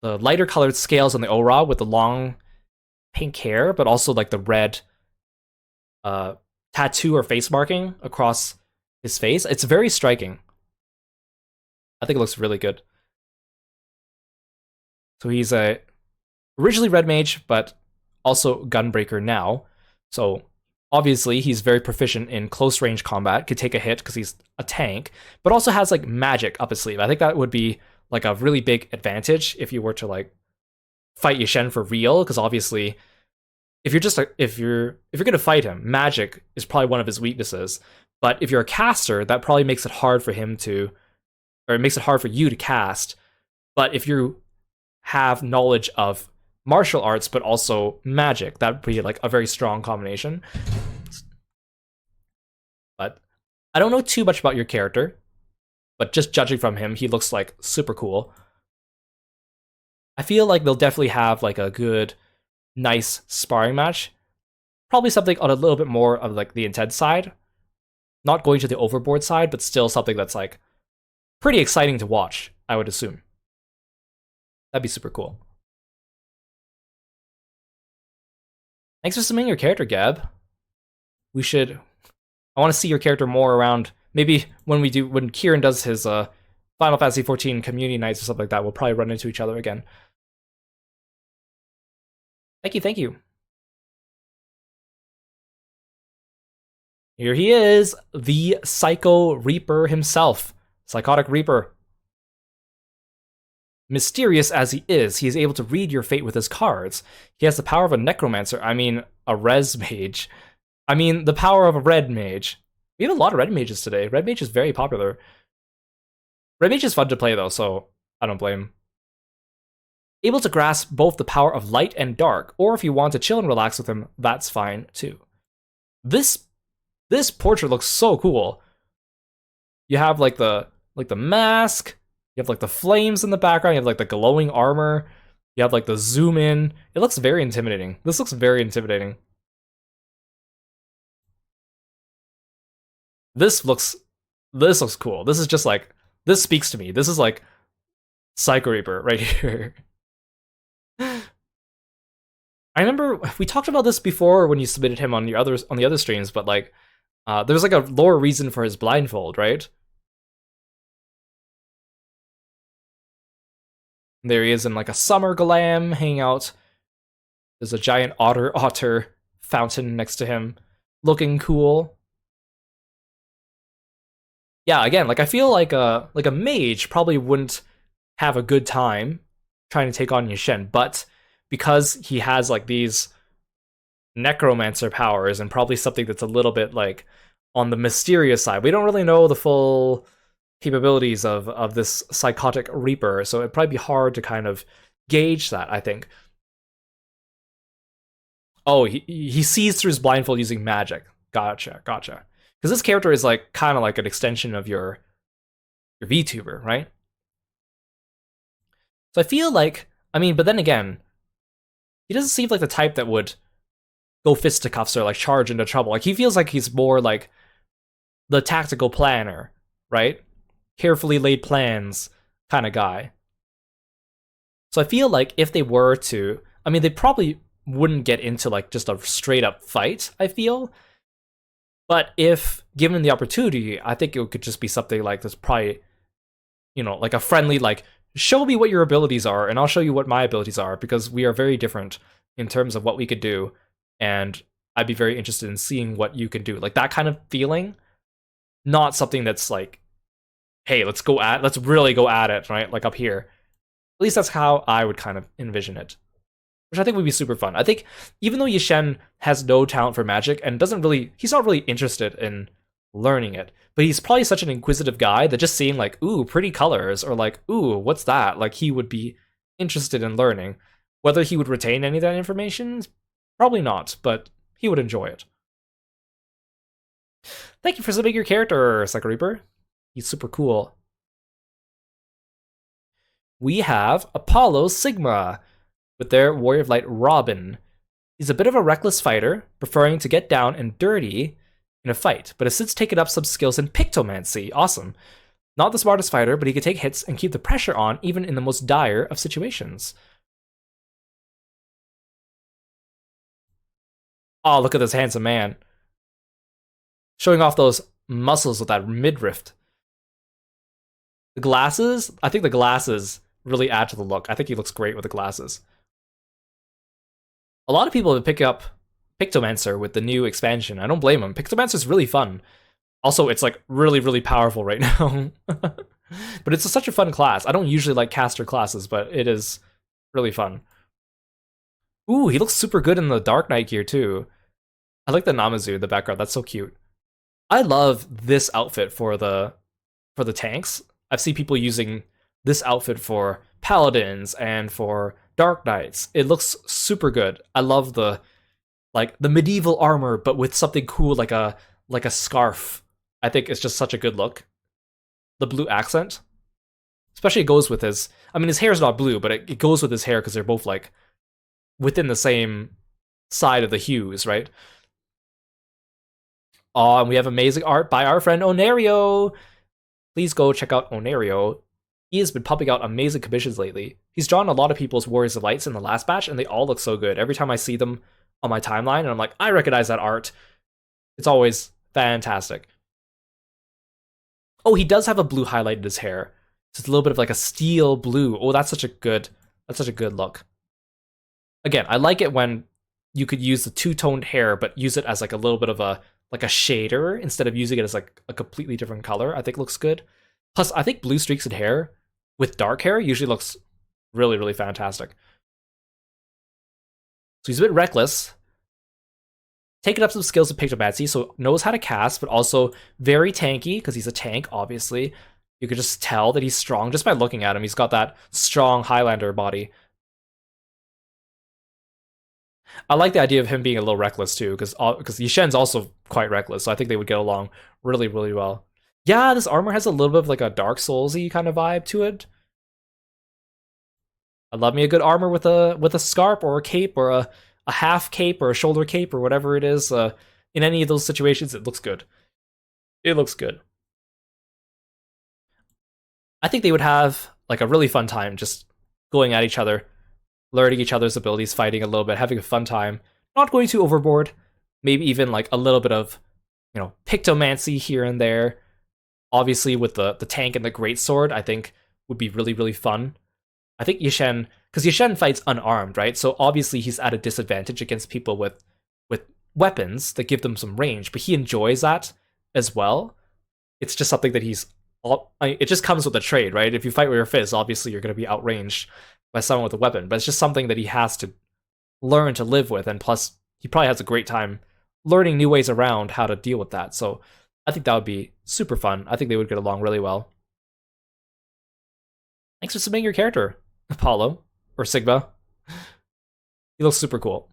lighter colored scales on the Aura with the long pink hair, but also like the red tattoo or face marking across his face. It's very striking. I think it looks really good. So he's a originally red mage, but also gunbreaker now. So obviously he's very proficient in close range combat, could take a hit because he's a tank, but also has like magic up his sleeve. I think that would be like a really big advantage if you were to like fight Yashen for real, because obviously if you're gonna fight him, magic is probably one of his weaknesses. But if you're a caster, that probably makes it hard for him to, or it makes it hard for you to cast. But if you have knowledge of martial arts but also magic, that would be like a very strong combination. But I don't know too much about your character, but just judging from him, he looks like super cool. I feel like they'll definitely have like a good, nice sparring match. Probably something on a little bit more of like the intense side. Not going to the overboard side, but still something that's like pretty exciting to watch, I would assume. That'd be super cool. Thanks for submitting your character, Gab. I want to see your character more around. Maybe when Kieran does his Final Fantasy XIV community nights or something like that, we'll probably run into each other again. Thank you. Here he is, the Psycho Reaper himself. Psychotic Reaper. Mysterious as he is able to read your fate with his cards. He has the power of a necromancer. I mean, a res mage. I mean, the power of a red mage. We have a lot of red mages today. Red mage is very popular. Red mage is fun to play though, so I don't blame. Able to grasp both the power of light and dark, or if you want to chill and relax with him, that's fine too. This portrait looks so cool. You have like the mask, you have like the flames in the background, you have like the glowing armor, you have like the zoom in. It looks very intimidating. This looks very intimidating. This looks cool. This is just like, this speaks to me. This is like Psycho Reaper right here. I remember we talked about this before when you submitted him on the other streams, but like there's like a lore reason for his blindfold, right? There he is in like a summer glam, hanging out. There's a giant otter fountain next to him, looking cool. Yeah, again, like I feel like a mage probably wouldn't have a good time trying to take on Yushen, but because he has like these necromancer powers and probably something that's a little bit like on the mysterious side, we don't really know the full capabilities of this psychotic reaper, so it'd probably be hard to kind of gauge that, I think. Oh, he sees through his blindfold using magic. Gotcha. Because this character is like kind of like an extension of your VTuber, right? So I feel like, I mean, but then again, he doesn't seem like the type that would go fisticuffs or like charge into trouble. Like he feels like he's more like the tactical planner, right? Carefully laid plans kind of guy. So I feel like if they were to, I mean, they probably wouldn't get into like just a straight up fight, I feel. But if given the opportunity, I think it could just be something like this, probably, you know, like a friendly, like, show me what your abilities are and I'll show you what my abilities are, because we are very different in terms of what we could do. And I'd be very interested in seeing what you can do. Like that kind of feeling, not something that's like, hey, let's really go at it, right? Like up here. At least that's how I would kind of envision it, which I think would be super fun. I think even though Yushen has no talent for magic and he's not really interested in learning it, but he's probably such an inquisitive guy that just seeing like, ooh, pretty colors, or like, ooh, what's that? Like he would be interested in learning. Whether he would retain any of that information, probably not, but he would enjoy it. Thank you for submitting your character, Psycho Reaper. He's super cool. We have Apollo Sigma with their Warrior of Light Robin. He's a bit of a reckless fighter, preferring to get down and dirty in a fight, but has since taken up some skills in pictomancy. Awesome. Not the smartest fighter, but he can take hits and keep the pressure on even in the most dire of situations. Oh, look at this handsome man. Showing off those muscles with that midriff. The glasses, I think the glasses really add to the look. I think he looks great with the glasses. A lot of people have picked up Pictomancer with the new expansion. I don't blame him. Pictomancer is really fun. Also, it's like really, really powerful right now. But it's such a fun class. I don't usually like caster classes, but it is really fun. Ooh, he looks super good in the Dark Knight gear too. I like the Namazu in the background. That's so cute. I love this outfit for the tanks. I've seen people using this outfit for paladins and for Dark Knights. It looks super good. I love the medieval armor, but with something cool like a scarf. I think it's just such a good look. The blue accent, especially goes with his. I mean, his hair's not blue, but it goes with his hair because they're both like within the same side of the hues, right? Oh, and we have amazing art by our friend Onario. Please go check out Onario. He has been pumping out amazing commissions lately. He's drawn a lot of people's Warriors of Lights in the last batch, and they all look so good. Every time I see them on my timeline, and I'm like, I recognize that art. It's always fantastic. Oh, he does have a blue highlight in his hair. It's a little bit of like a steel blue. Oh, that's such a good look. Again, I like it when you could use the two-toned hair, but use it as like a little bit of a like a shader instead of using it as like a completely different color, I think looks good. Plus, I think blue streaks in hair with dark hair usually looks really, really fantastic. So he's a bit reckless, taking up some skills of Pictomancy, so knows how to cast, but also very tanky, because he's a tank, obviously. You could just tell that he's strong just by looking at him. He's got that strong Highlander body. I like the idea of him being a little reckless too, because Yishen's also quite reckless, so I think they would get along really, really well. Yeah, this armor has a little bit of like a Dark Souls-y kind of vibe to it. I love me a good armor with a scarf or a cape or a half cape or a shoulder cape or whatever it is. In any of those situations, it looks good. It looks good. I think they would have like a really fun time just going at each other, learning each other's abilities, fighting a little bit, having a fun time, not going too overboard. Maybe even like a little bit of, Pictomancy here and there. Obviously, with the tank and the greatsword, I think would be really, really fun. I think Yishen, because Yishen fights unarmed, right? So obviously he's at a disadvantage against people with weapons that give them some range, but he enjoys that as well. It's just something that it just comes with the trade, right? If you fight with your fists, obviously you're going to be outranged by someone with a weapon, but it's just something that he has to learn to live with, and plus he probably has a great time learning new ways around how to deal with that. So I think that would be super fun. I think they would get along really well. Thanks for submitting your character, Apollo or Sigma. He looks super cool.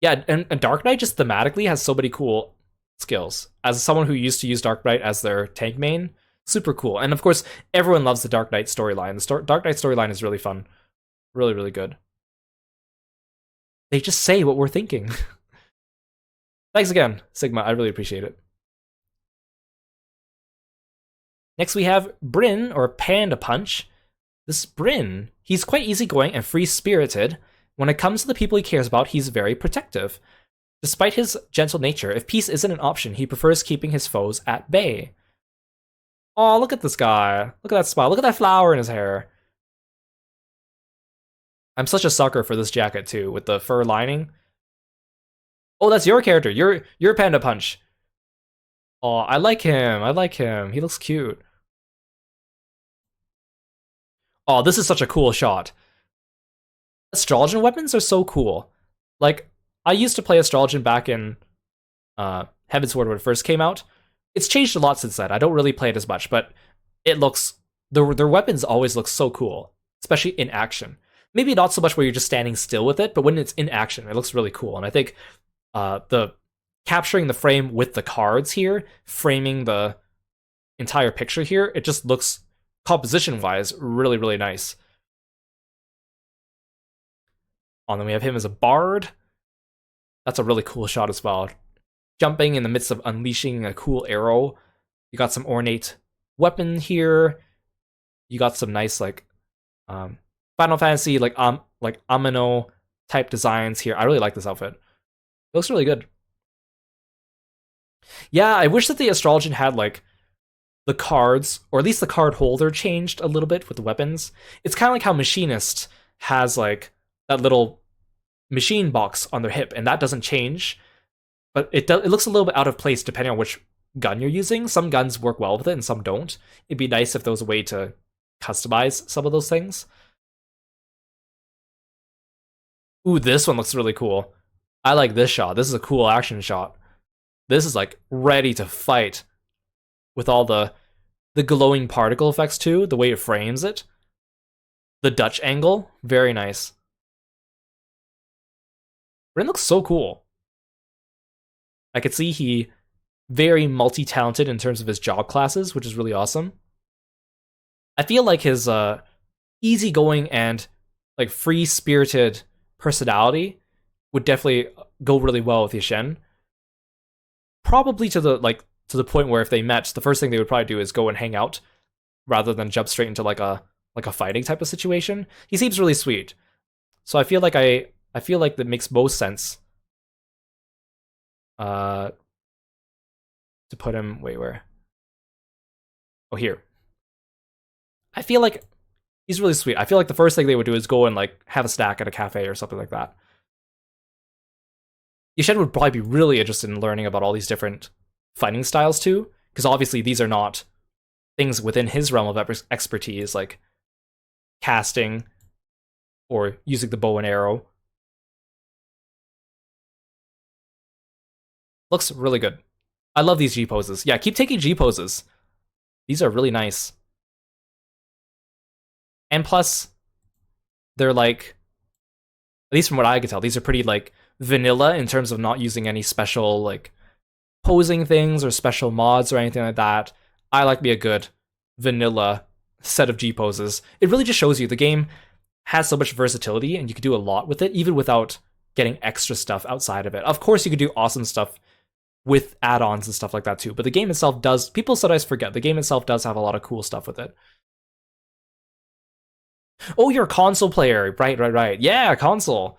Yeah, and Dark Knight just thematically has so many cool skills. As someone who used to use Dark Knight as their tank main, super cool. And of course, everyone loves the Dark Knight storyline. The Dark Knight storyline is really fun. Really, really good. They just say what we're thinking. Thanks again, Sigma. I really appreciate it. Next we have Bryn, or Panda Punch. This Bryn, he's quite easygoing and free-spirited. When it comes to the people he cares about, he's very protective. Despite his gentle nature, if peace isn't an option, he prefers keeping his foes at bay. Oh, look at this guy. Look at that smile. Look at that flower in his hair. I'm such a sucker for this jacket too, with the fur lining. Oh, that's your character. You're Panda Punch. Oh, I like him. I like him. He looks cute. Oh, this is such a cool shot. Astrologian weapons are so cool. Like, I used to play Astrologian back in Heavensward when it first came out. It's changed a lot since then. I don't really play it as much, but it looks... Their weapons always look so cool, especially in action. Maybe not so much where you're just standing still with it, but when it's in action, it looks really cool. And I think the capturing the frame with the cards here, framing the entire picture here, it just looks, composition-wise, really, really nice. And then we have him as a bard. That's a really cool shot as well. Jumping in the midst of unleashing a cool arrow. You got some ornate weapon here. You got some nice, like, Final Fantasy, like Amino type designs here. I really like this outfit. It looks really good. Yeah, I wish that the Astrologian had, like, the cards, or at least the card holder changed a little bit with the weapons. It's kind of like how Machinist has, like, that little machine box on their hip, and that doesn't change. But it looks a little bit out of place depending on which gun you're using. Some guns work well with it, and some don't. It'd be nice if there was a way to customize some of those things. Ooh, this one looks really cool. I like this shot. This is a cool action shot. This is, like, ready to fight. With all the glowing particle effects too, the way it frames it. The Dutch angle, very nice. Rin looks so cool. I could see he very multi-talented in terms of his job classes, which is really awesome. I feel like his easygoing and, like, free-spirited personality would definitely go really well with Yishen. Probably to the point where if they met, the first thing they would probably do is go and hang out rather than jump straight into like a fighting type of situation. He seems really sweet. So I feel like that makes most sense. To put him, wait, where? Oh, here. I feel like he's really sweet. I feel like the first thing they would do is go and, like, have a snack at a cafe or something like that. Yashen would probably be really interested in learning about all these different fighting styles too, because obviously these are not things within his realm of expertise, like casting or using the bow and arrow. Looks really good. I love these G poses. Yeah, keep taking G poses. These are really nice. And plus, they're like, at least from what I could tell, these are pretty like vanilla in terms of not using any special like posing things or special mods or anything like that. I like me a good vanilla set of G poses. It really just shows you the game has so much versatility and you can do a lot with it, even without getting extra stuff outside of it. Of course, you could do awesome stuff with add-ons and stuff like that too, but the game itself does, people sometimes forget, the game itself does have a lot of cool stuff with it. Oh, you're a console player. Right. Yeah, console.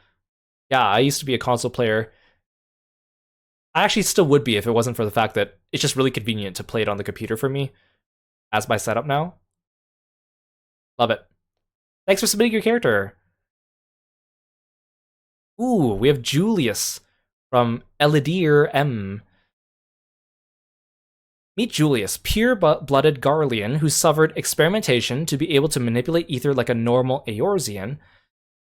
Yeah, I used to be a console player. I actually still would be if it wasn't for the fact that it's just really convenient to play it on the computer for me as my setup now. Love it. Thanks for submitting your character. Ooh, we have Julius from Elidir M. Meet Julius, pure-blooded Garlean who suffered experimentation to be able to manipulate ether like a normal Eorzean.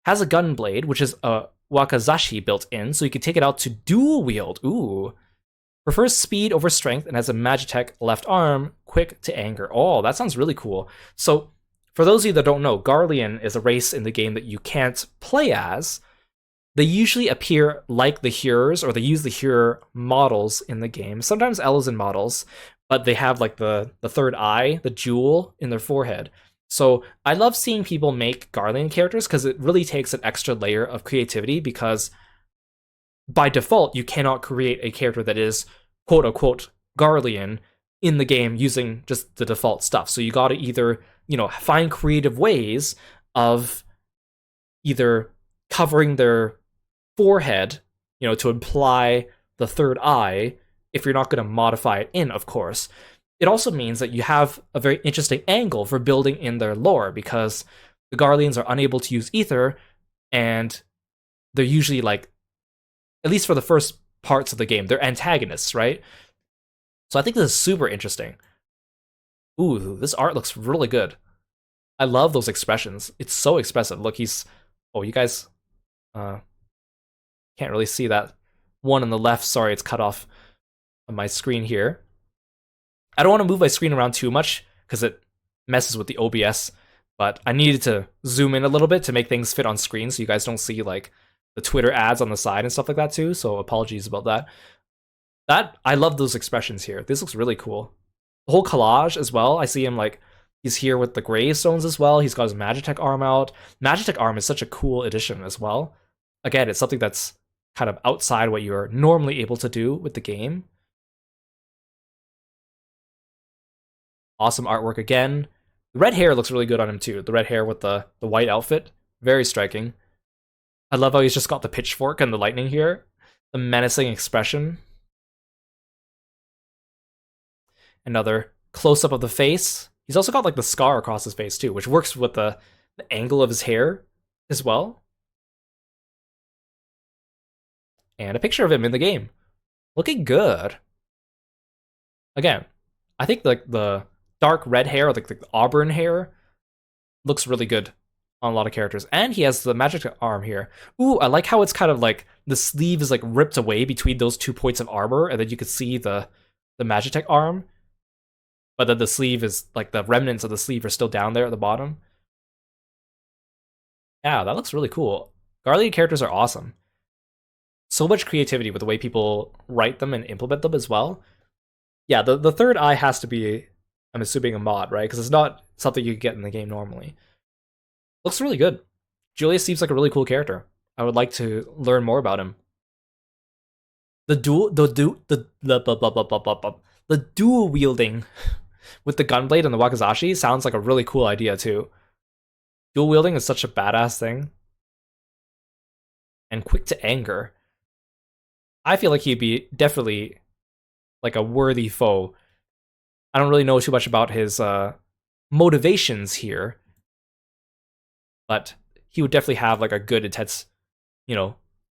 Has a gun blade, which is a Wakizashi built in, so you can take it out to dual wield. Ooh. Prefers speed over strength and has a Magitech left arm, quick to anger. Oh, that sounds really cool. So, for those of you that don't know, Garlean is a race in the game that you can't play as. They usually appear like the Hearers, or they use the Hearer models in the game. Sometimes Elezen models, but they have like the third eye, the jewel in their forehead. So I love seeing people make Garlean characters because it really takes an extra layer of creativity, because by default, you cannot create a character that is quote-unquote Garlean in the game using just the default stuff. So you gotta either, find creative ways of either covering their forehead, to imply the third eye, if you're not going to modify it in, of course. It also means that you have a very interesting angle for building in their lore, because the Garleans are unable to use ether, and they're usually like, at least for the first parts of the game, they're antagonists, right? So I think this is super interesting. Ooh, this art looks really good. I love those expressions. It's so expressive. Look, he's... Oh, you guys... can't really see that one on the left. Sorry, it's cut off on my screen here. I don't want to move my screen around too much because it messes with the OBS, but I needed to zoom in a little bit to make things fit on screen so you guys don't see like the Twitter ads on the side and stuff like that too, so apologies about that. I love those expressions here. This looks really cool. The whole collage as well. I see him like, he's here with the gravestones as well. He's got his Magitech arm out. Magitech arm is such a cool addition as well. Again, it's something that's kind of outside what you're normally able to do with the game. Awesome artwork again. The red hair looks really good on him too. The red hair with the white outfit. Very striking. I love how he's just got the pitchfork and the lightning here. The menacing expression. Another close-up of the face. He's also got like the scar across his face too, which works with the angle of his hair as well. And a picture of him in the game. Looking good. Again, I think the dark red hair, or the auburn hair, looks really good on a lot of characters. And he has the magic arm here. Ooh, I like how it's kind of like the sleeve is like ripped away between those 2 points of armor, and then you can see the Magitech arm. But then the sleeve is like the remnants of the sleeve are still down there at the bottom. Yeah, that looks really cool. Garlean characters are awesome. So much creativity with the way people write them and implement them as well. Yeah, the third eye has to be, I'm assuming, a mod, right? Because it's not something you get in the game normally. Looks really good. Julius seems like a really cool character. I would like to learn more about him. The dual wielding with the gunblade and the Wakizashi sounds like a really cool idea too. Dual wielding is such a badass thing. And quick to anger. I feel like he'd be definitely like a worthy foe. I don't really know too much about his motivations here, but he would definitely have like a good, intense,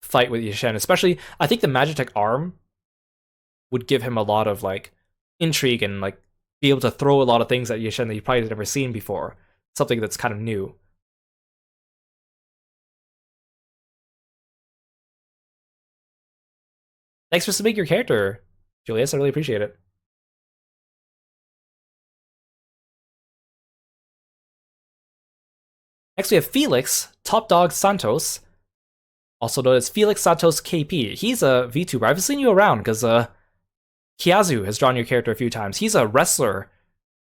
fight with Yishen. Especially, I think the Magitech arm would give him a lot of like intrigue and like be able to throw a lot of things at Yishen that you probably never seen before. Something that's kind of new. Thanks for submitting your character, Julius. I really appreciate it. Next, we have Felix, Top Dog Santos, also known as Felix Santos KP. He's a VTuber. I've seen you around because Kiazu has drawn your character a few times. He's a wrestler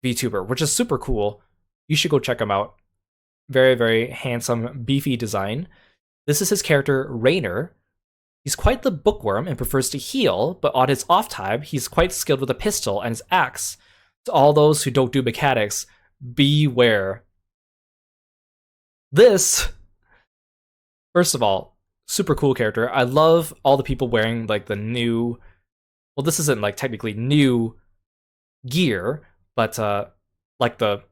VTuber, which is super cool. You should go check him out. Very, very handsome, beefy design. This is his character, Rainer. He's quite the bookworm and prefers to heal, but on his off time, he's quite skilled with a pistol and his axe. To all those who don't do mechanics, beware. This, first of all, super cool character. I love all the people wearing like the new, well, this isn't like technically new gear, but like the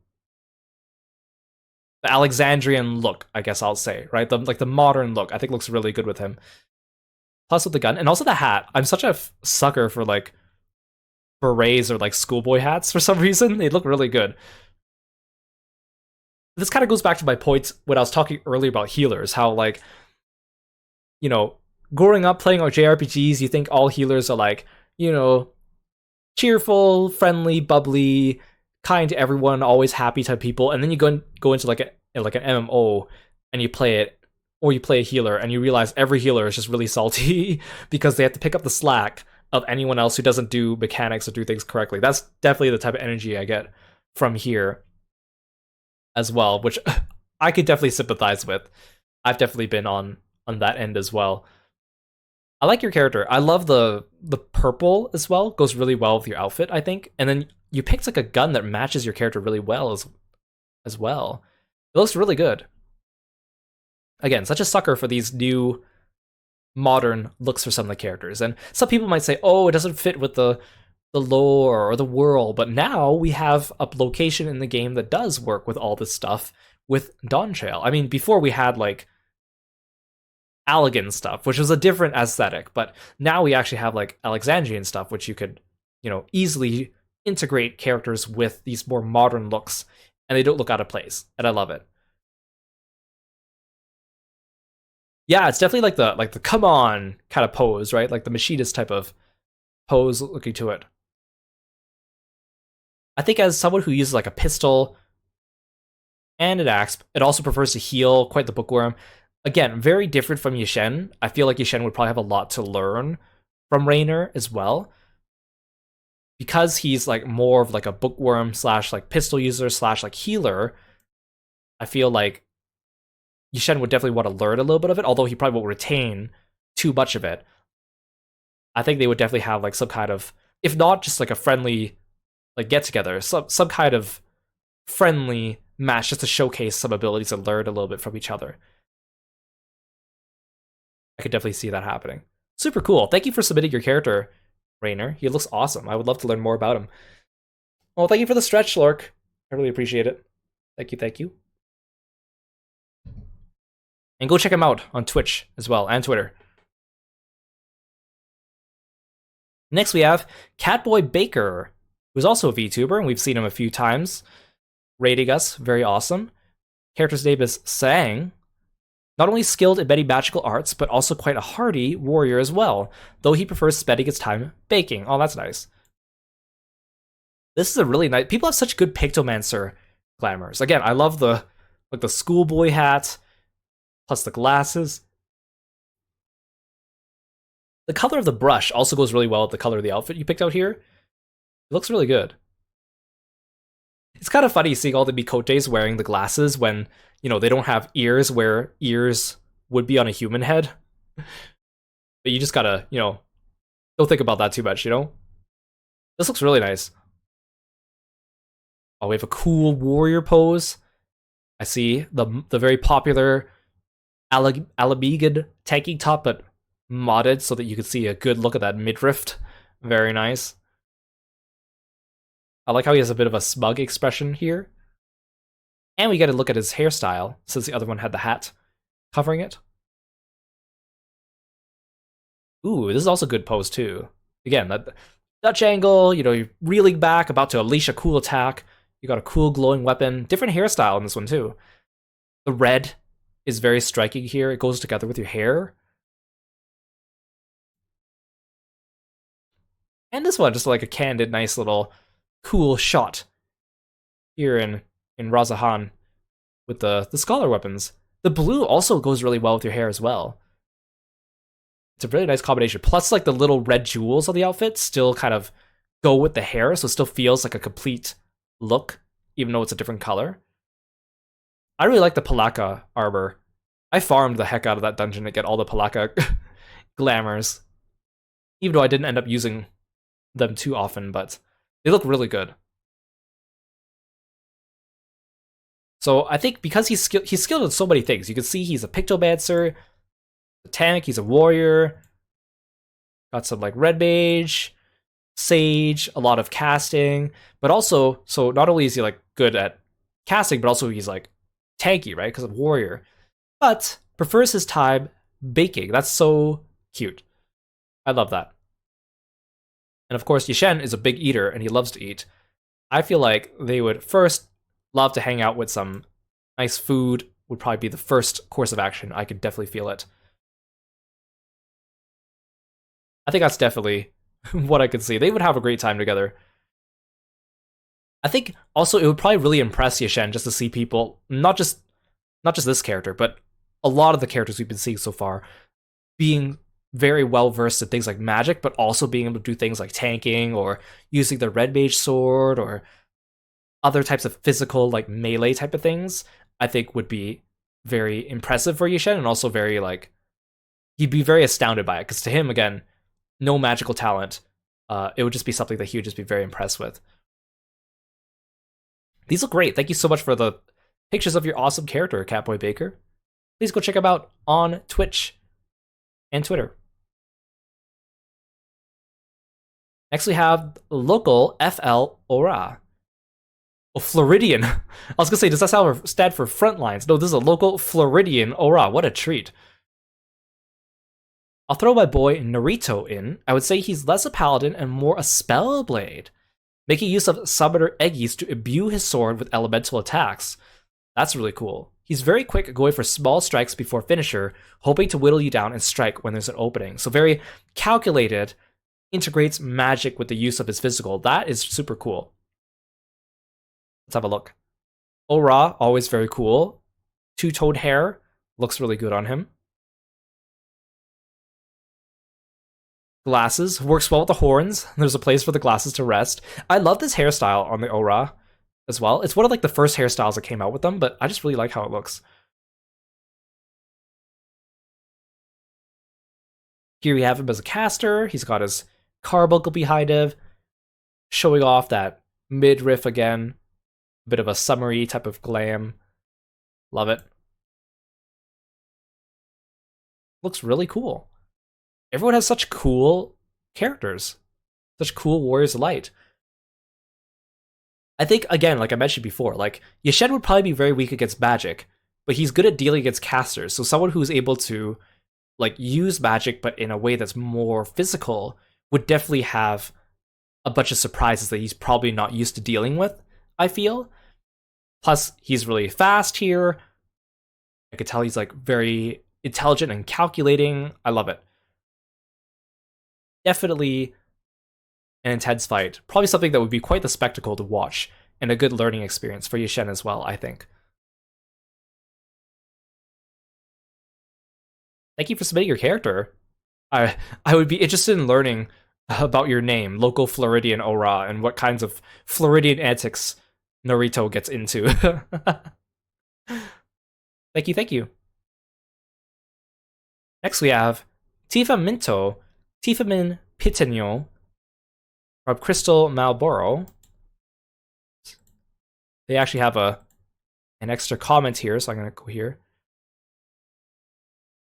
Alexandrian look, I guess I'll say, right? The modern look, I think looks really good with him. Plus with the gun, and also the hat. I'm such a sucker for like berets or like schoolboy hats for some reason. They look really good. This kind of goes back to my point when I was talking earlier about healers, how like, you know, growing up playing our JRPGs, you think all healers are like, you know, cheerful, friendly, bubbly, kind to everyone, always happy type people, and then you go into like an MMO and you play it, or you play a healer and you realize every healer is just really salty because they have to pick up the slack of anyone else who doesn't do mechanics or do things correctly. That's definitely the type of energy I get from here as well, which I could definitely sympathize with. I've definitely been on that end as well. I like your character. I love the purple as well. Goes really well with your outfit, I think. And then you picked like a gun that matches your character really well as well. It looks really good. Again, such a sucker for these new modern looks for some of the characters. And some people might say, oh, it doesn't fit with the lore or the world, but now we have a location in the game that does work with all this stuff with Dawntrail. I mean, before we had like Allegan stuff, which was a different aesthetic, but now we actually have like Alexandrian stuff, which you could, you know, easily integrate characters with these more modern looks, and they don't look out of place, and I love it. Yeah, it's definitely like the come on kind of pose, right? Like the machinist type of pose looking to it. I think as someone who uses like a pistol and an axe, it also prefers to heal, quite the bookworm. Again, very different from Yishen. I feel like Yishen would probably have a lot to learn from Rainer as well. Because he's like more of like a bookworm slash like pistol user slash like healer, I feel like Yishen would definitely want to learn a little bit of it, although he probably won't retain too much of it. I think they would definitely have like some kind of, if not just like a friendly like get together, some kind of friendly match just to showcase some abilities and learn a little bit from each other. I could definitely see that happening. Super cool. Thank you for submitting your character, Rainer. He looks awesome. I would love to learn more about him. Well, thank you for the stretch, Lork. I really appreciate it. Thank you, thank you. And go check him out on Twitch as well, and Twitter. Next we have Catboy Baker, who's also a VTuber, and we've seen him a few times, rating us. Very awesome. Character's name is Sang. Not only skilled in many magical arts, but also quite a hardy warrior as well, though he prefers spending his time baking. Oh, that's nice. This is a really nice... People have such good Pictomancer glamours. Again, I love the schoolboy hat, plus the glasses. The color of the brush also goes really well with the color of the outfit you picked out here. It looks really good. It's kind of funny seeing all the Mikotes wearing the glasses when, you know, they don't have ears where ears would be on a human head. But you just gotta, you know, don't think about that too much, you know? This looks really nice. Oh, we have a cool warrior pose. I see the very popular Alamegid tanking top, but modded so that you can see a good look at that midriff. Very nice. I like how he has a bit of a smug expression here. And we get a look at his hairstyle, since the other one had the hat covering it. Ooh, this is also good pose too. Again, that Dutch angle, you know, you're reeling back, about to unleash a cool attack. You got a cool glowing weapon. Different hairstyle in this one too. The red is very striking here. It goes together with your hair. And this one, just like a candid, nice little cool shot here in Razahan with the scholar weapons. The blue also goes really well with your hair as well. It's a really nice combination. Plus, like the little red jewels on the outfit still kind of go with the hair, so it still feels like a complete look, even though it's a different color. I really like the Palaka armor. I farmed the heck out of that dungeon to get all the Palaka glamours, even though I didn't end up using them too often, but they look really good. So I think because he's skilled in so many things. You can see he's a Pictomancer, a tank, he's a warrior. Got some like red mage, sage, a lot of casting, but also, so not only is he like good at casting, but also he's like tanky, right? Because of warrior. But prefers his time baking. That's so cute. I love that. And of course, Yishen is a big eater and he loves to eat. I feel like they would first love to hang out with some nice food, would probably be the first course of action. I could definitely feel it. I think that's definitely what I could see. They would have a great time together. I think also it would probably really impress Yishen just to see people, not just this character, but a lot of the characters we've been seeing so far being very well versed in things like magic, but also being able to do things like tanking or using the red mage sword or other types of physical like melee type of things. I think would be very impressive for Yishen, and also very like he'd be very astounded by it, because to him, again, no magical talent. It would just be something that he would just be very impressed with. These look great. Thank you so much for the pictures of your awesome character, Catboy Baker. Please go check him out on Twitch and Twitter. Next we have local FL Ora. Oh, Floridian. I was gonna say, does that stand for front lines? No, this is a local Floridian Ora. What a treat. I'll throw my boy Narito in. I would say he's less a paladin and more a spellblade, making use of Summoner Eggies to imbue his sword with elemental attacks. That's really cool. He's very quick, going for small strikes before finisher, hoping to whittle you down and strike when there's an opening. So very calculated, integrates magic with the use of his physical. That is super cool. Let's have a look. Ora, always very cool. Two-toned hair, looks really good on him. Glasses, works well with the horns. There's a place for the glasses to rest. I love this hairstyle on the Ora as well. It's one of like the first hairstyles that came out with them, but I just really like how it looks. Here we have him as a caster. He's got his carbuncle behind him, showing off that midriff again. A bit of a summery type of glam. Love it. Looks really cool. Everyone has such cool characters. Such cool Warriors of Light. I think, again, like I mentioned before, like, Yishen would probably be very weak against magic, but he's good at dealing against casters. So someone who's able to, like, use magic, but in a way that's more physical, would definitely have a bunch of surprises that he's probably not used to dealing with, I feel. Plus, he's really fast here. I could tell he's, like, very intelligent and calculating. I love it. Definitely an intense fight. Probably something that would be quite the spectacle to watch, and a good learning experience for Yishen as well, I think. Thank you for submitting your character. I would be interested in learning about your name, local Floridian Ora, and what kinds of Floridian antics Narito gets into. Thank you, thank you. Next we have Tifa Minto, Tifamin Pitegno from Crystal Malboro. They actually have an extra comment here, so I'm gonna go here.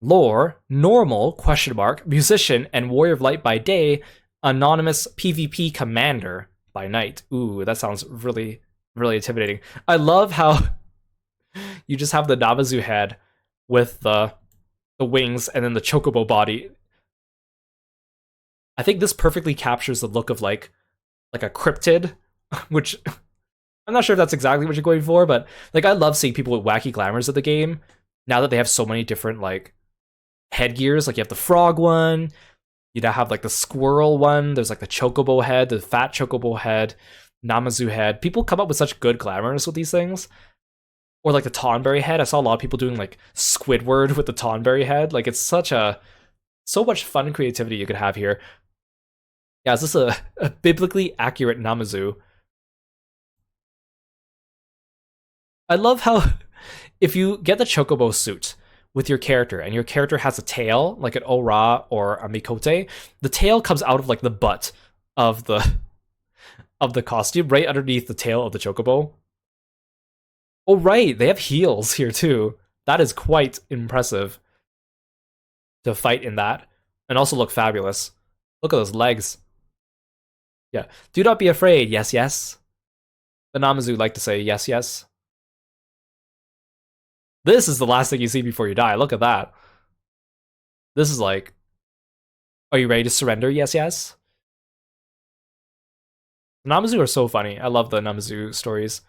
Lore, normal, question mark, musician, and warrior of light by day, anonymous PvP commander by night. Ooh, that sounds really, really intimidating. I love how you just have the Namazu head with the wings and then the chocobo body. I think this perfectly captures the look of like a cryptid, which I'm not sure if that's exactly what you're going for, but like I love seeing people with wacky glamours of the game. Now that they have so many different like headgears, like you have the frog one, you now have like the squirrel one. There's like the chocobo head, the fat chocobo head, Namazu head. People come up with such good glamours with these things. Or like the Tonberry head. I saw a lot of people doing like Squidward with the Tonberry head. Like it's so much fun creativity you could have here. Yeah, is this a biblically accurate Namazu? I love how if you get the Chocobo suit with your character and your character has a tail, like an Ora or a Mikote, the tail comes out of like the butt of the costume, right underneath the tail of the Chocobo. Oh right, they have heels here too. That is quite impressive to fight in that. And also look fabulous. Look at those legs. Yeah. Do not be afraid, yes, yes. The Namazu like to say yes, yes. This is the last thing you see before you die. Look at that. This is like, are you ready to surrender? Yes, yes. The Namazu are so funny. I love the Namazu stories.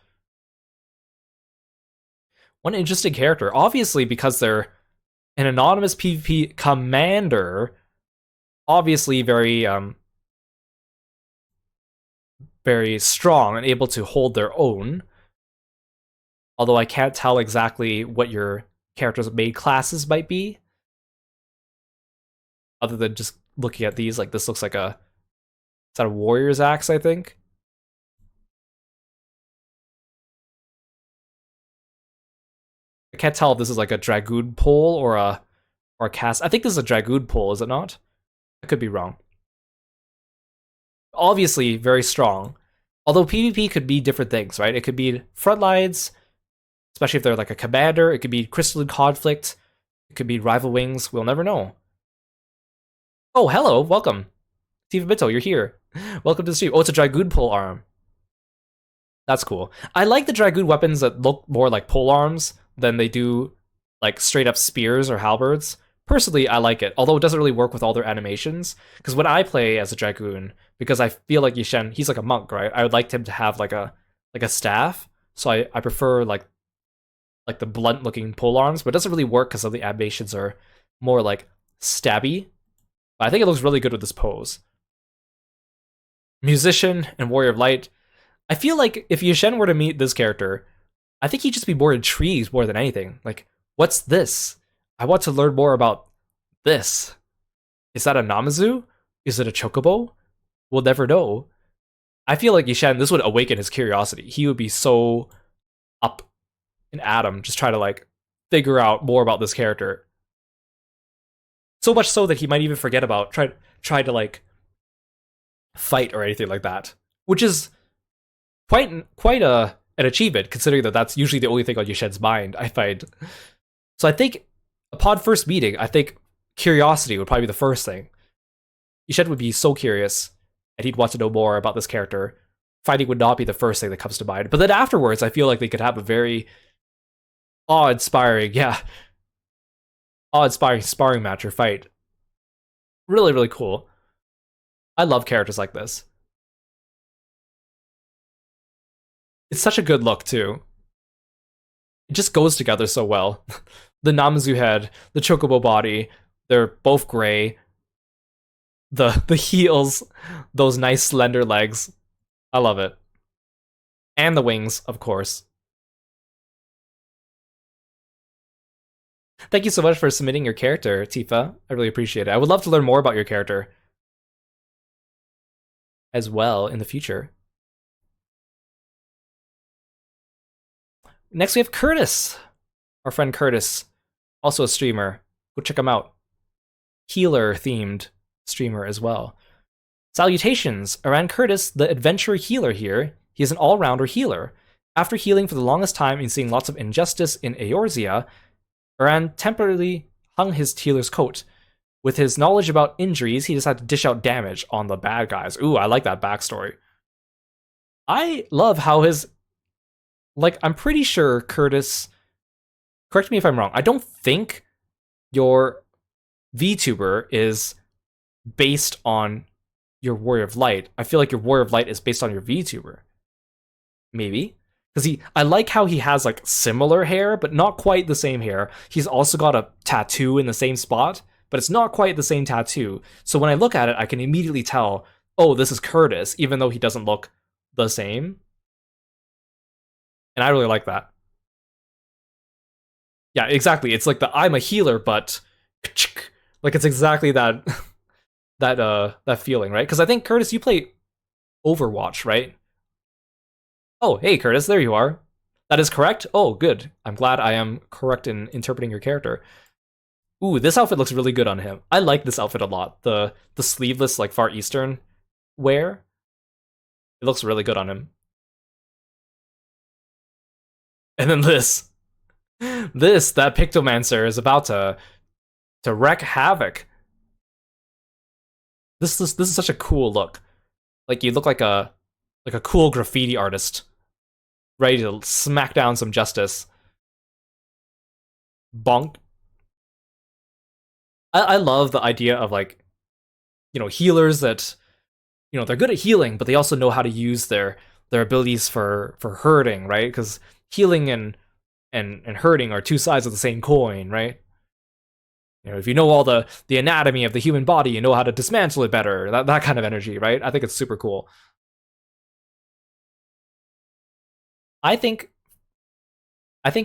One interesting character. Obviously, because they're an anonymous PvP commander, obviously very strong and able to hold their own. Although I can't tell exactly what your character's main classes might be. Other than just looking at these, like this looks like is that a warrior's axe, I think? I can't tell if this is like a dragoon pole or a cast. I think this is a dragoon pole, is it not? I could be wrong. Obviously, very strong. Although PvP could be different things, right? It could be front lines, especially if they're like a commander. It could be crystalline conflict. It could be rival wings. We'll never know. Oh, hello, welcome. Steve Bito, you're here. Welcome to the stream. Oh, it's a dragoon pole arm. That's cool. I like the dragoon weapons that look more like pole arms than they do like straight up spears or halberds. Personally, I like it, although it doesn't really work with all their animations. Because when I play as a dragoon, because I feel like Yishen, he's like a monk, right? I would like him to have like a staff. So I prefer like the blunt looking pole arms, but it doesn't really work because of the animations are more like stabby. But I think it looks really good with this pose. Musician and Warrior of Light. I feel like if Yishen were to meet this character, I think he'd just be more intrigued more than anything. Like, what's this? I want to learn more about this. Is that a Namazu? Is it a Chocobo? We'll never know. I feel like Yishen, this would awaken his curiosity. He would be so up in Adam, just trying to like figure out more about this character. So much so that he might even forget about try to like fight or anything like that, which is quite an achievement considering that that's usually the only thing on Yishen's mind, I find. So I think upon first meeting, I think curiosity would probably be the first thing. Yishen would be so curious and he'd want to know more about this character. Fighting would not be the first thing that comes to mind. But then afterwards, I feel like they could have a very awe-inspiring sparring match or fight. Really, really cool. I love characters like this. It's such a good look, too. It just goes together so well. The Namazu head, the Chocobo body, they're both gray. The heels, those nice slender legs. I love it. And the wings, of course. Thank you so much for submitting your character, Tifa. I really appreciate it. I would love to learn more about your character as well in the future. Next, we have Curtis. Our friend Curtis, also a streamer. Go check him out. Healer-themed streamer as well. Salutations, Aran Curtis, the adventurer healer here. He is an all-rounder healer. After healing for the longest time and seeing lots of injustice in Eorzea, Aran temporarily hung his healer's coat. With his knowledge about injuries, he decided to dish out damage on the bad guys. Ooh, I like that backstory. I love how his... Like, I'm pretty sure Curtis... Correct me if I'm wrong. I don't think your VTuber is based on your Warrior of Light, I feel like your Warrior of Light is based on your VTuber. Maybe. Because I like how he has like similar hair, but not quite the same hair. He's also got a tattoo in the same spot, but it's not quite the same tattoo. So when I look at it, I can immediately tell, oh, this is Curtis, even though he doesn't look the same. And I really like that. Yeah, exactly. It's like the I'm a healer, but like it's exactly that that feeling, right? Because I think Curtis, you play Overwatch, right? Oh, hey Curtis, there you are. That is correct. Oh, good. I'm glad I am correct in interpreting your character. Ooh, this outfit looks really good on him. I like this outfit a lot. The sleeveless like Far Eastern wear. It looks really good on him. And then that Pictomancer is about to wreak havoc. This is such a cool look. Like you look like a cool graffiti artist, ready to smack down some justice. Bonk. I love the idea of like, healers that, they're good at healing, but they also know how to use their abilities for hurting, right? Because healing and hurting are two sides of the same coin, right? If you know all the anatomy of the human body, you know how to dismantle it better. That kind of energy, right? I think it's super cool. I think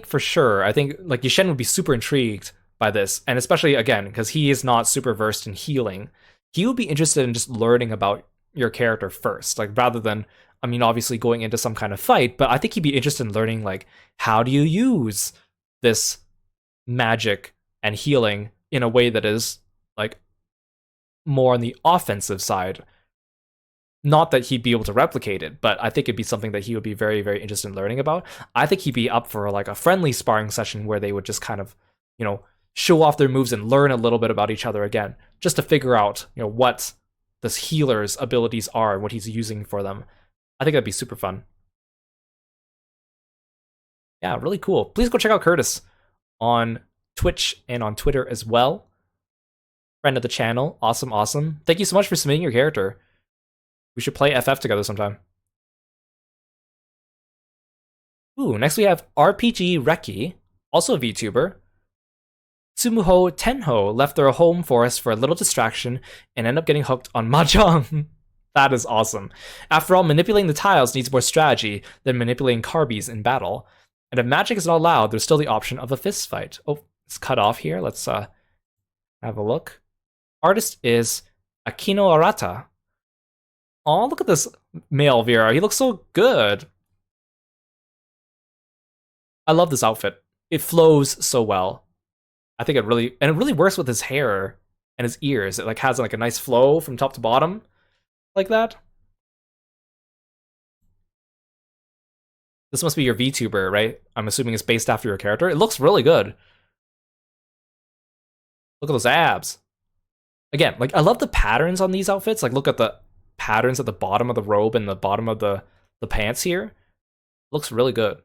for sure. I think like Yishen would be super intrigued by this, and especially again because he is not super versed in healing. He would be interested in just learning about your character first, like rather than, I mean, obviously going into some kind of fight. But I think he'd be interested in learning like how do you use this magic and healing in a way that is like more on the offensive side. Not that he'd be able to replicate it, but I think it'd be something that he would be very, very interested in learning about. I think he'd be up for like a friendly sparring session where they would just kind of, show off their moves and learn a little bit about each other again, just to figure out, what this healer's abilities are and what he's using for them. I think that'd be super fun. Yeah, really cool. Please go check out Curtis on Twitch and on Twitter as well. Friend of the channel. Awesome, awesome. Thank you so much for submitting your character. We should play FF together sometime. Ooh, next we have RPG Reki, also a VTuber. Tsumuho Tenho left their home forest for a little distraction and end up getting hooked on Mahjong. That is awesome. After all, manipulating the tiles needs more strategy than manipulating Carbies in battle. And if magic is not allowed, there's still the option of a fist fight. Oh, it's cut off here. Let's have a look. Artist is Akino Arata. Oh, look at this male Vera. He looks so good. I love this outfit. It flows so well. I think it really works with his hair and his ears. It like has like a nice flow from top to bottom, like that. This must be your VTuber, right? I'm assuming it's based after your character. It looks really good. Look at those abs. Again, like I love the patterns on these outfits. Like look at the patterns at the bottom of the robe and the bottom of the pants here. Looks really good.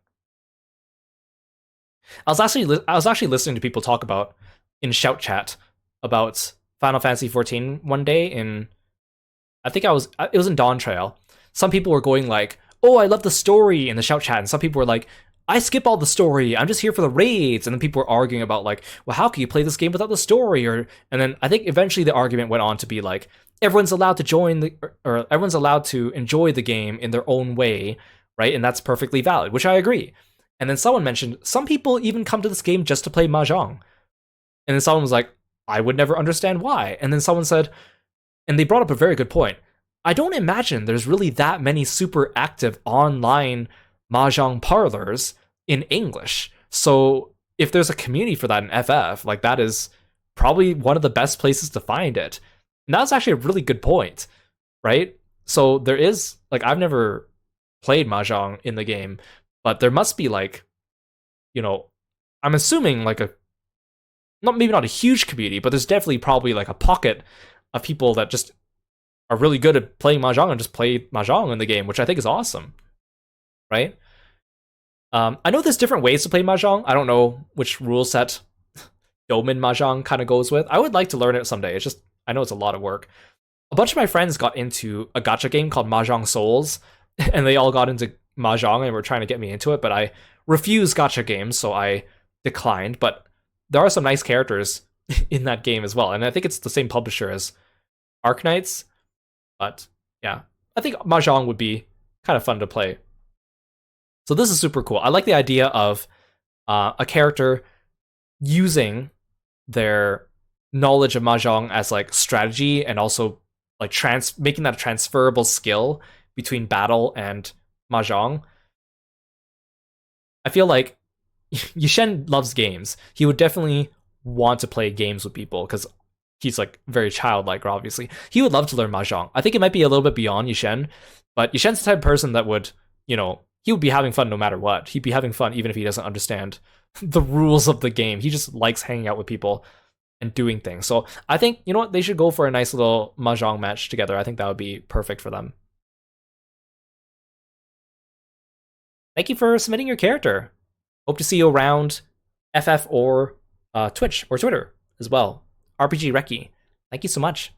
I was actually listening to people talk about in Shout Chat about Final Fantasy XIV one day in, I think it was in Dawn Trail. Some people were going like, "Oh, I love the story" in the Shout Chat, and some people were like, "I skip all the story. I'm just here for the raids." And then people were arguing about like, "Well, how can you play this game without the story?" And then I think eventually the argument went on to be like, everyone's allowed to or everyone's allowed to enjoy the game in their own way, right? And that's perfectly valid, which I agree. And then someone mentioned some people even come to this game just to play Mahjong. And then someone was like, I would never understand why. And then someone said, and they brought up a very good point, I don't imagine there's really that many super active online Mahjong parlors in English. So if there's a community for that in FF, like that is probably one of the best places to find it. And that's actually a really good point, right? So there is, like, I've never played Mahjong in the game, but there must be like, I'm assuming like maybe not a huge community, but there's definitely probably like a pocket of people that just are really good at playing Mahjong and just play Mahjong in the game, which I think is awesome, right? I know there's different ways to play Mahjong. I don't know which rule set Domin Mahjong kind of goes with. I would like to learn it someday. It's just, I know it's a lot of work. a bunch of my friends got into a gacha game called Mahjong Souls, and they all got into Mahjong and were trying to get me into it, but I refused gacha games, so I declined. But there are some nice characters in that game as well, and I think it's the same publisher as Arknights. But yeah, I think Mahjong would be kind of fun to play. So this is super cool. I like the idea of a character using their knowledge of Mahjong as like strategy and also like making that a transferable skill between battle and Mahjong. I feel like Yishen loves games. He would definitely want to play games with people because he's like very childlike, obviously. He would love to learn Mahjong. I think it might be a little bit beyond Yishen, but Yishen's the type of person that would, he would be having fun no matter what. He'd be having fun even if he doesn't understand the rules of the game. He just likes hanging out with people and doing things. So I think, you know what, they should go for a nice little Mahjong match together. I think that would be perfect for them. Thank you for submitting your character. Hope to see you around FF or Twitch or Twitter as well. RPG Reki, thank you so much.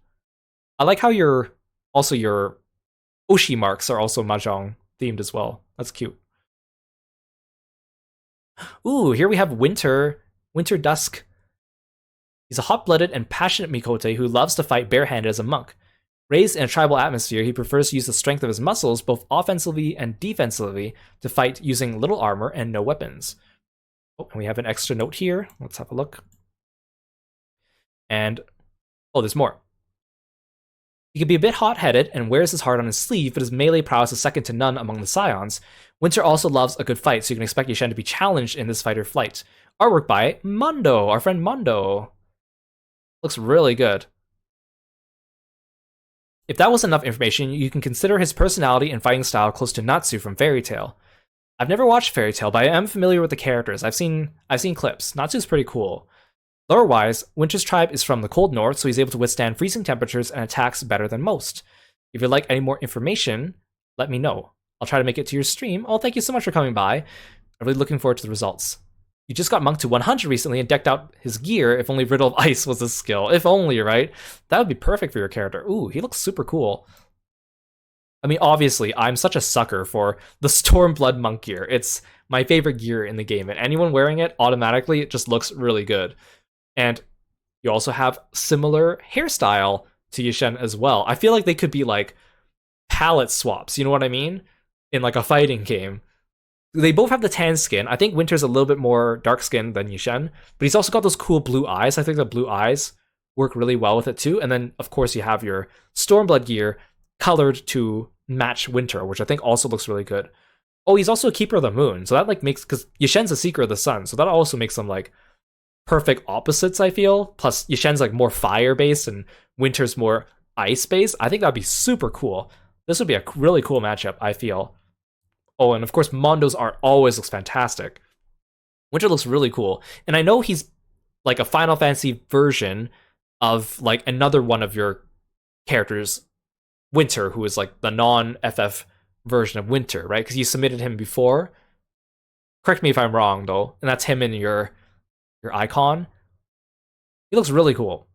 I like how your Oshi marks are also Mahjong themed as well. That's cute. Ooh, here we have Winter Dusk. He's a hot-blooded and passionate Mikote who loves to fight barehanded as a monk. Raised in a tribal atmosphere, he prefers to use the strength of his muscles both offensively and defensively to fight using little armor and no weapons. Oh, and we have an extra note here. Let's have a look. And, oh, there's more. He can be a bit hot-headed and wears his heart on his sleeve, but his melee prowess is second to none among the Scions. Winter also loves a good fight, so you can expect Yishen to be challenged in this fight or flight. Artwork by Mondo, our friend Mondo. Looks really good. If that was enough information, you can consider his personality and fighting style close to Natsu from Fairy Tail. I've never watched Fairy Tail, but I am familiar with the characters. I've seen clips. Natsu's pretty cool. Lore-wise, Winter's tribe is from the cold north, so he's able to withstand freezing temperatures and attacks better than most. If you'd like any more information, let me know. I'll try to make it to your stream. Oh, thank you so much for coming by. I'm really looking forward to the results. You just got Monk to 100 recently and decked out his gear. If only Riddle of Ice was a skill. If only, right? That would be perfect for your character. Ooh, he looks super cool. I mean, obviously, I'm such a sucker for the Stormblood Monk gear. It's my favorite gear in the game, and anyone wearing it, automatically, it just looks really good. And you also have similar hairstyle to Yishen as well. I feel like they could be like palette swaps, you know what I mean? In like a fighting game. They both have the tan skin. I think Winter's a little bit more dark skinned than Yishen, but he's also got those cool blue eyes. I think the blue eyes work really well with it too. And then, of course, you have your Stormblood gear colored to match Winter, which I think also looks really good. Oh, he's also a Keeper of the Moon. So that like makes, because Yishen's a Seeker of the Sun, so that also makes them like perfect opposites, I feel. Plus, Yishen's like more fire-based and Winter's more ice-based. I think that'd be super cool. This would be a really cool matchup, I feel. Oh, and of course, Mondo's art always looks fantastic. Winter looks really cool. And I know he's like a Final Fantasy version of like another one of your characters, Winter, who is like the non-FF version of Winter, right? Because you submitted him before. Correct me if I'm wrong, though. And that's him in your icon. He looks really cool.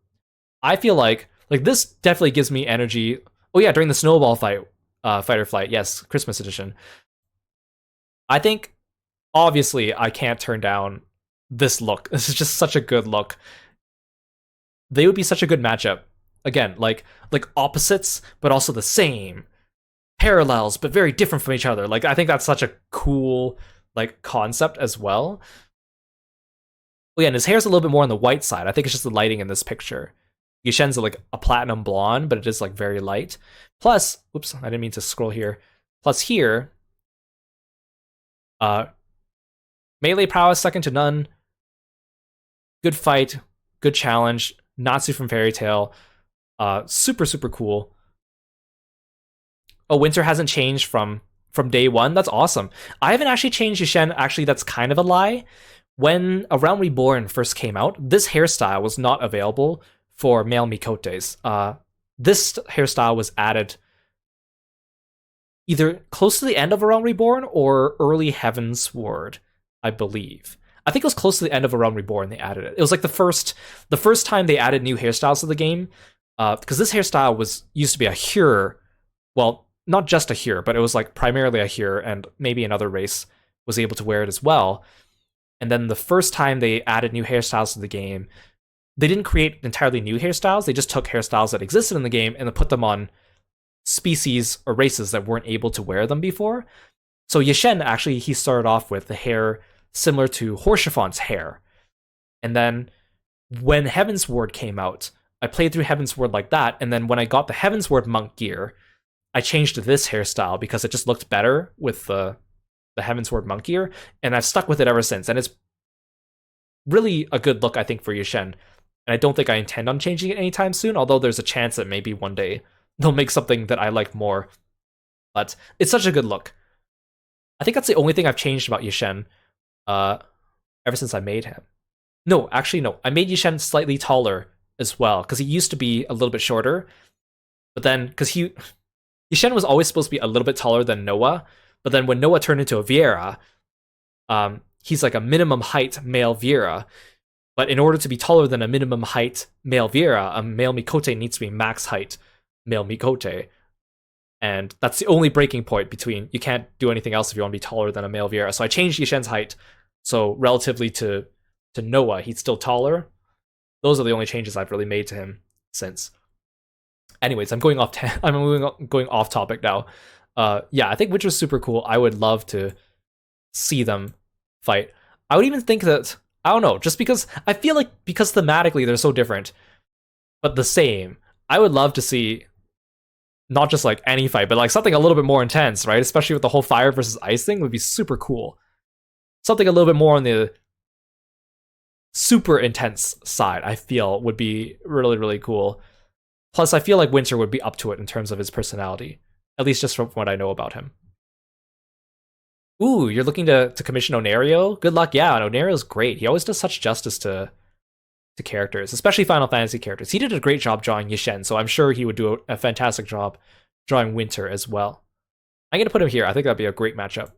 I feel like this definitely gives me energy. Oh yeah, during the snowball fight, fight or flight, yes, Christmas edition. I think, obviously, I can't turn down this look. This is just such a good look. They would be such a good matchup. Again, like opposites, but also the same. Parallels, but very different from each other. Like, I think that's such a cool like concept as well. Oh yeah, and his hair's a little bit more on the white side. I think it's just the lighting in this picture. Yishen's like a platinum blonde, but it is like very light. Plus, oops, I didn't mean to scroll here. Plus here, melee prowess second to none. Good fight, good challenge. Natsu from Fairy Tail. Super, super cool. Oh, Winter hasn't changed from day one. That's awesome. I haven't actually changed Yishen. Actually, that's kind of a lie. When A Realm Reborn first came out, this hairstyle was not available for male Mikotes. This hairstyle was added either close to the end of A Realm Reborn or early Heavensward, I believe. I think it was close to the end of A Realm Reborn they added it. It was like the first time they added new hairstyles to the game. because this hairstyle was used to be a Hyur, well, not just a Hyur, but it was like primarily a Hyur, and maybe another race was able to wear it as well. And then the first time they added new hairstyles to the game, they didn't create entirely new hairstyles. They just took hairstyles that existed in the game and then put them on species or races that weren't able to wear them before. So Yishen, actually, he started off with the hair similar to Horchefant's hair. And then when Heavensward came out, I played through Heavensward like that, and then when I got the Heavensward monk gear, I changed to this hairstyle because it just looked better with the Heavensward monk gear, and I've stuck with it ever since, and it's really a good look, I think, for Yishen. And I don't think I intend on changing it anytime soon, although there's a chance that maybe one day they'll make something that I like more. But it's such a good look. I think that's the only thing I've changed about Yishen ever since I made him. No, actually, no. I made Yishen slightly taller as well, because he used to be a little bit shorter. But then, because Yishen was always supposed to be a little bit taller than Noah, but then when Noah turned into a Viera, he's like a minimum height male Viera. But in order to be taller than a minimum height male Viera, a male Mikote needs to be max height male Mikote. And that's the only breaking point between, you can't do anything else if you want to be taller than a male Viera. So I changed Yishen's height, so relatively to Noah, he's still taller. Those are the only changes I've really made to him since. Anyways, I'm going off topic now. Yeah, I think Witcher's super cool. I would love to see them fight. I would even think that, I don't know, just because I feel like because thematically they're so different, but the same, I would love to see not just like any fight, but like something a little bit more intense, right? Especially with the whole fire versus ice thing would be super cool. Something a little bit more on the super intense side, I feel, would be really, really cool. Plus, I feel like Winter would be up to it in terms of his personality, at least just from what I know about him. Ooh, you're looking to commission Onerio? Good luck. Yeah, Onerio's great. He always does such justice to characters, especially Final Fantasy characters. He did a great job drawing Yishen, so I'm sure he would do a fantastic job drawing Winter as well. I'm going to put him here. I think that'd be a great matchup.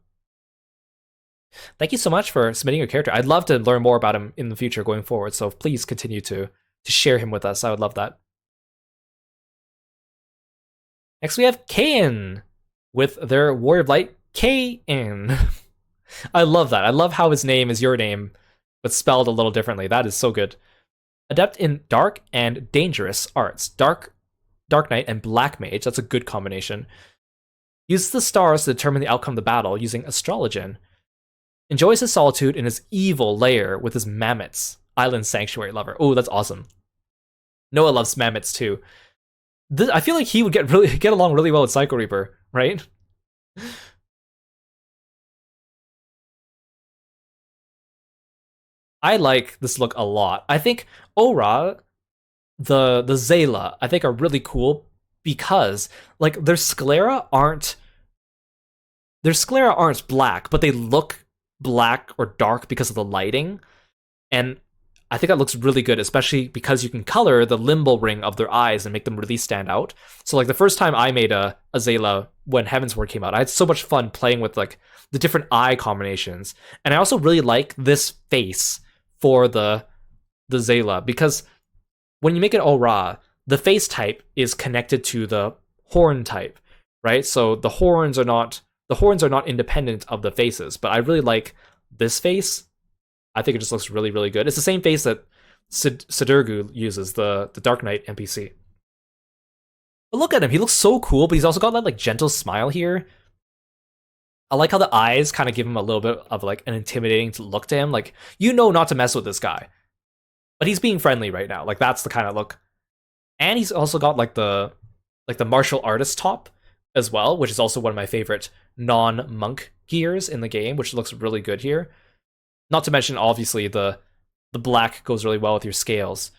Thank you so much for submitting your character. I'd love to learn more about him in the future going forward, so please continue to share him with us. I would love that. Next we have Kain with their Warrior of Light, Kain. I love that. I love how his name is your name, but spelled a little differently. That is so good. Adept in Dark and Dangerous Arts. Dark Knight and Black Mage. That's a good combination. Uses the stars to determine the outcome of the battle using astrologen. Enjoys his solitude in his evil lair with his mammoths. Island Sanctuary lover. Oh, that's awesome. Noah loves mammoths too. I feel like he would get along really well with Psycho Reaper, right? I like this look a lot. I think Aura, the Zayla, I think are really cool because like their sclera aren't black, but they look black or dark because of the lighting. And I think that looks really good, especially because you can color the limbal ring of their eyes and make them really stand out. So like the first time I made a Zayla when Heavensward came out, I had so much fun playing with like the different eye combinations. And I also really like this face for the Zayla, because when you make it Aura, the face type is connected to the horn type, right? So the horns are not independent of the faces, but I really like this face. I think it just looks really, really good. It's the same face that Sidurgu uses, the Dark Knight NPC. But look at him, he looks so cool, but he's also got that like gentle smile here. I like how the eyes kind of give him a little bit of like an intimidating look to him. Like, you know not to mess with this guy. But he's being friendly right now. Like, that's the kind of look. And he's also got like the martial artist top as well, which is also one of my favorite non-monk gears in the game, which looks really good here. Not to mention, obviously, the black goes really well with your scales.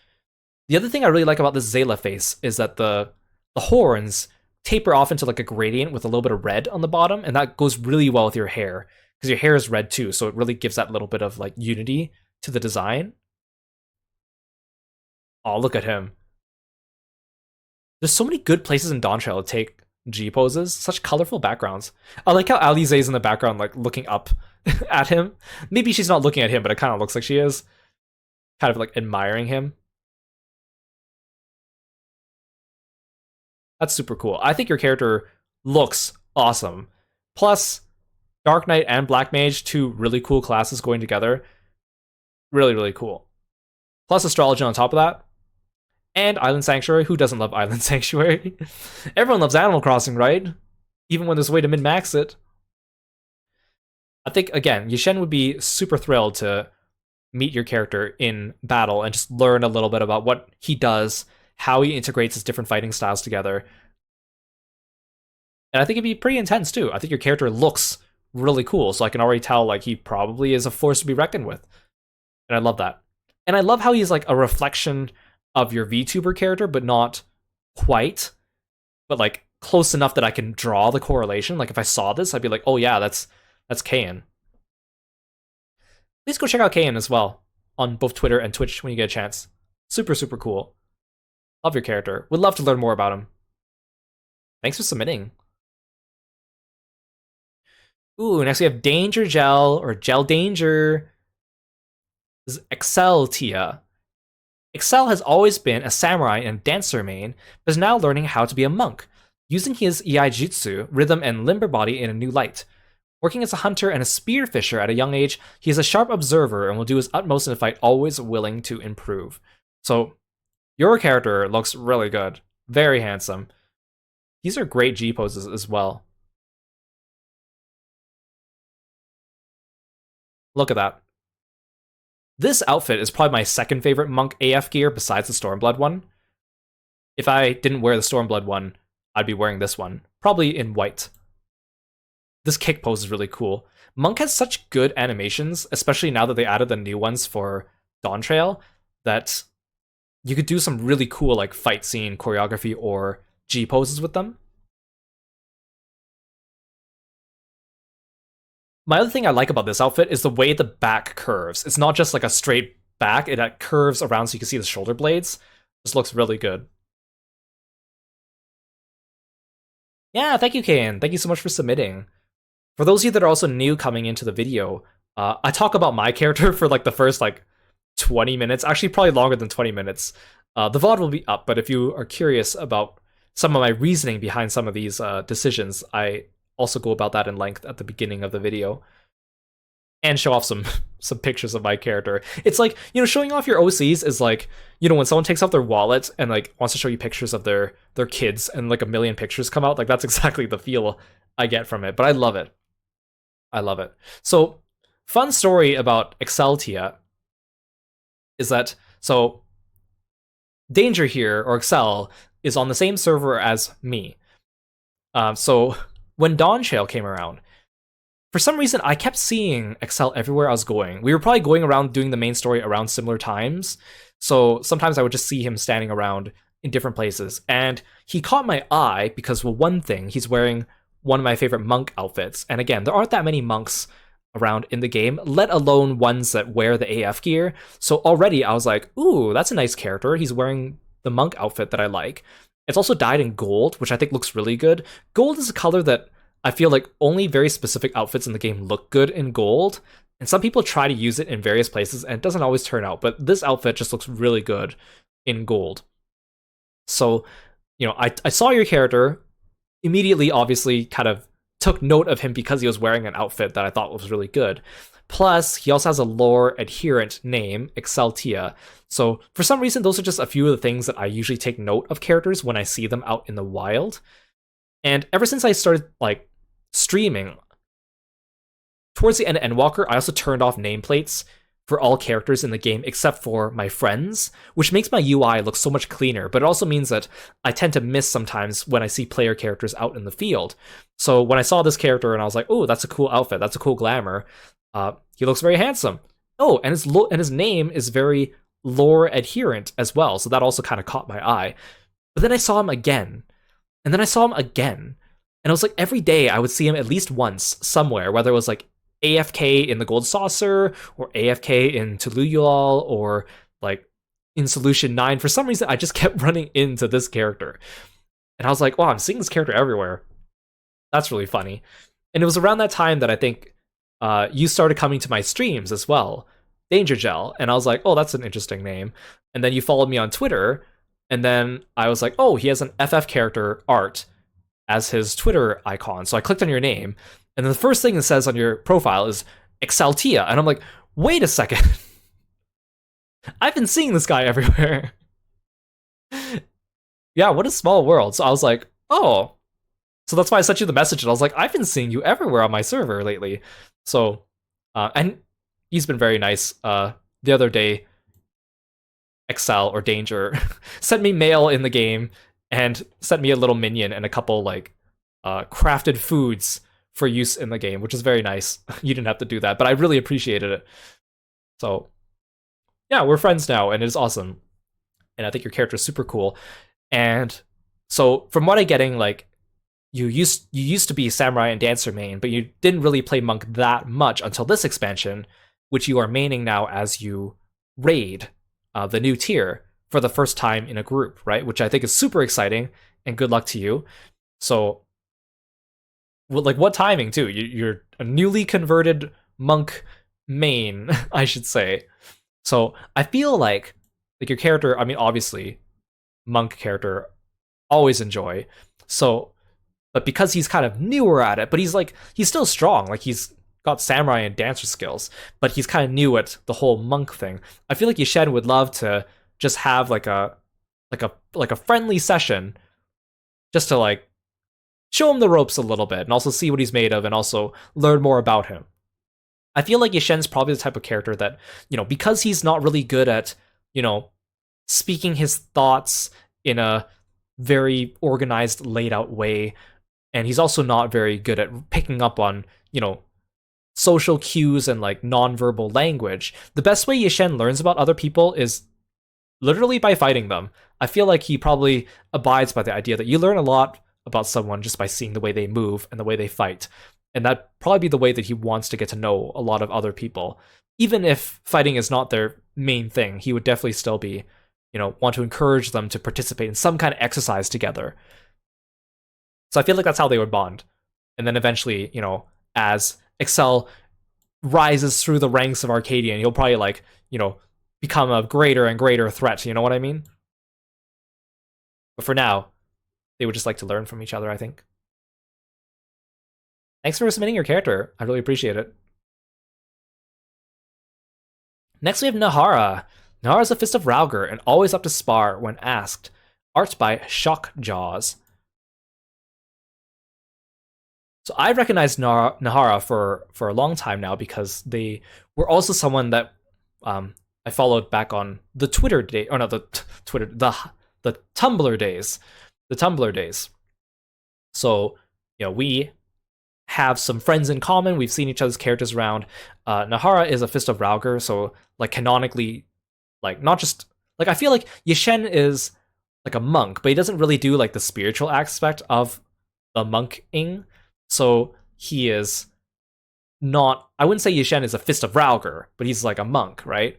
The other thing I really like about this Zayla face is that the horns taper off into like a gradient with a little bit of red on the bottom, and that goes really well with your hair, because your hair is red too, so it really gives that little bit of like unity to the design. Oh, look at him. There's so many good places in Dawntrail to take G poses, such colorful backgrounds. I like how Alize's in the background, like looking up at him. Maybe she's not looking at him, but it kind of looks like she is. Kind of like admiring him. That's super cool. I think your character looks awesome. Plus, Dark Knight and Black Mage, two really cool classes going together. Really, really cool. Plus astrology on top of that. And Island Sanctuary. Who doesn't love Island Sanctuary? Everyone loves Animal Crossing, right? Even when there's a way to min-max it. I think, again, Yishen would be super thrilled to meet your character in battle and just learn a little bit about what he does, how he integrates his different fighting styles together. And I think it'd be pretty intense, too. I think your character looks really cool, so I can already tell, like, he probably is a force to be reckoned with. And I love that. And I love how he's, like, a reflection of your VTuber character, but not quite. But, like, close enough that I can draw the correlation. Like, if I saw this, I'd be like, oh yeah, that's Kayan. Please go check out Kayan as well on both Twitter and Twitch when you get a chance. Super, super cool. Love your character. Would love to learn more about him. Thanks for submitting. Ooh, next we have Danger Gel, or Gel Danger. This is Excel Tia. Excel has always been a samurai and dancer main, but is now learning how to be a monk, using his Iai Jutsu, rhythm, and limber body in a new light. Working as a hunter and a spearfisher at a young age, he is a sharp observer and will do his utmost in a fight, always willing to improve. So, your character looks really good. Very handsome. These are great G poses as well. Look at that. This outfit is probably my second favorite monk AF gear besides the Stormblood one. If I didn't wear the Stormblood one, I'd be wearing this one. Probably in white. This kick pose is really cool. Monk has such good animations, especially now that they added the new ones for Dawn Trail, that you could do some really cool like fight scene choreography or G poses with them. My other thing I like about this outfit is the way the back curves. It's not just like a straight back, it curves around so you can see the shoulder blades. This looks really good. Yeah, thank you, Kayan. Thank you so much for submitting. For those of you that are also new coming into the video, I talk about my character for like the first like 20 minutes, actually probably longer than 20 minutes. The VOD will be up, but if you are curious about some of my reasoning behind some of these decisions, I also go about that in length at the beginning of the video. And show off some pictures of my character. It's like, you know, showing off your OCs is like, you know, when someone takes out their wallet and like wants to show you pictures of their kids and like a million pictures come out, like that's exactly the feel I get from it. But I love it. I love it. So, fun story about Exceltia is that, so, Danger here, or Excel, is on the same server as me. So, when Dawn Trail came around, for some reason, I kept seeing Excel everywhere I was going. We were probably going around doing the main story around similar times, so sometimes I would just see him standing around in different places. And he caught my eye because, well, one thing, he's wearing one of my favorite monk outfits. And again, there aren't that many monks around in the game, let alone ones that wear the AF gear. So already I was like, ooh, that's a nice character. He's wearing the monk outfit that I like. It's also dyed in gold, which I think looks really good. Gold is a color that I feel like only very specific outfits in the game look good in gold. And some people try to use it in various places and it doesn't always turn out. But this outfit just looks really good in gold. So, you know, I saw your character, immediately obviously kind of took note of him because he was wearing an outfit that I thought was really good. Plus, he also has a lore adherent name, Exceltia. So for some reason, those are just a few of the things that I usually take note of characters when I see them out in the wild. And ever since I started like streaming, towards the end of Endwalker, I also turned off nameplates for all characters in the game except for my friends, which makes my UI look so much cleaner, but it also means that I tend to miss sometimes when I see player characters out in the field. So when I saw this character and I was like, oh, that's a cool outfit, that's a cool glamour, he looks very handsome. Oh, and his name is very lore adherent as well, so that also kind of caught my eye. But then I saw him again, and then I saw him again, and it was like every day I would see him at least once somewhere, whether it was like AFK in the Gold Saucer, or AFK in Tuluyulal, or like in Solution 9. For some reason, I just kept running into this character. And I was like, wow, I'm seeing this character everywhere. That's really funny. And it was around that time that I think you started coming to my streams as well, Danger Gel. And I was like, oh, that's an interesting name. And then you followed me on Twitter, And then I was like, oh, he has an FF character art as his Twitter icon. So I clicked on your name, and the first thing it says on your profile is Exaltia. And I'm like, wait a second. I've been seeing this guy everywhere. Yeah, what a small world. So I was like, oh. So that's why I sent you the message, and I was like, I've been seeing you everywhere on my server lately. So, and he's been very nice. The other day, Excel or Danger sent me mail in the game and sent me a little minion and a couple like crafted foods for use in the game, which is very nice. You didn't have to do that, but I really appreciated it. So yeah, we're friends now, and it is awesome. And I think your character is super cool. And so from what I'm getting, like you used to be samurai and dancer main, but you didn't really play monk that much until this expansion, which you are maining now as you raid the new tier for the first time in a group, right? Which I think is super exciting, and good luck to you. So, well, like, what timing too? You're a newly converted monk main, I should say. So I feel like your character. I mean, obviously, monk character always enjoy. So, but because he's kind of newer at it, but he's still strong. Like he's got samurai and dancer skills, but he's kind of new at the whole monk thing. I feel like Yishen would love to just have like a friendly session, just to like show him the ropes a little bit and also see what he's made of and also learn more about him. I feel like Yishen's probably the type of character that, because he's not really good at, speaking his thoughts in a very organized, laid out way, and he's also not very good at picking up on, social cues and like nonverbal language. The best way Yishen learns about other people is literally by fighting them. I feel like he probably abides by the idea that you learn a lot about someone just by seeing the way they move and the way they fight. And that'd probably be the way that he wants to get to know a lot of other people. Even if fighting is not their main thing, he would definitely still be, want to encourage them to participate in some kind of exercise together. So I feel like that's how they would bond. And then eventually, as Excel rises through the ranks of Arcadian, he'll probably like, become a greater and greater threat, you know what I mean? But for now, they would just like to learn from each other, I think. Thanks for submitting your character. I really appreciate it. Next we have Nahara. Nahara is a Fist of Rauger and always up to spar when asked. Art by Shockjaws. So I recognized Nahara for a long time now because they were also someone that I followed back on the Twitter day, or not the Twitter, the Tumblr days, the Tumblr days. So we have some friends in common. We've seen each other's characters around. Nahara is a Fist of Rauger, so like canonically, like not just like I feel like Yishen is like a monk, but he doesn't really do like the spiritual aspect of the monking. So he is not, I wouldn't say Yishen is a Fist of Rauger, but he's like a monk, right?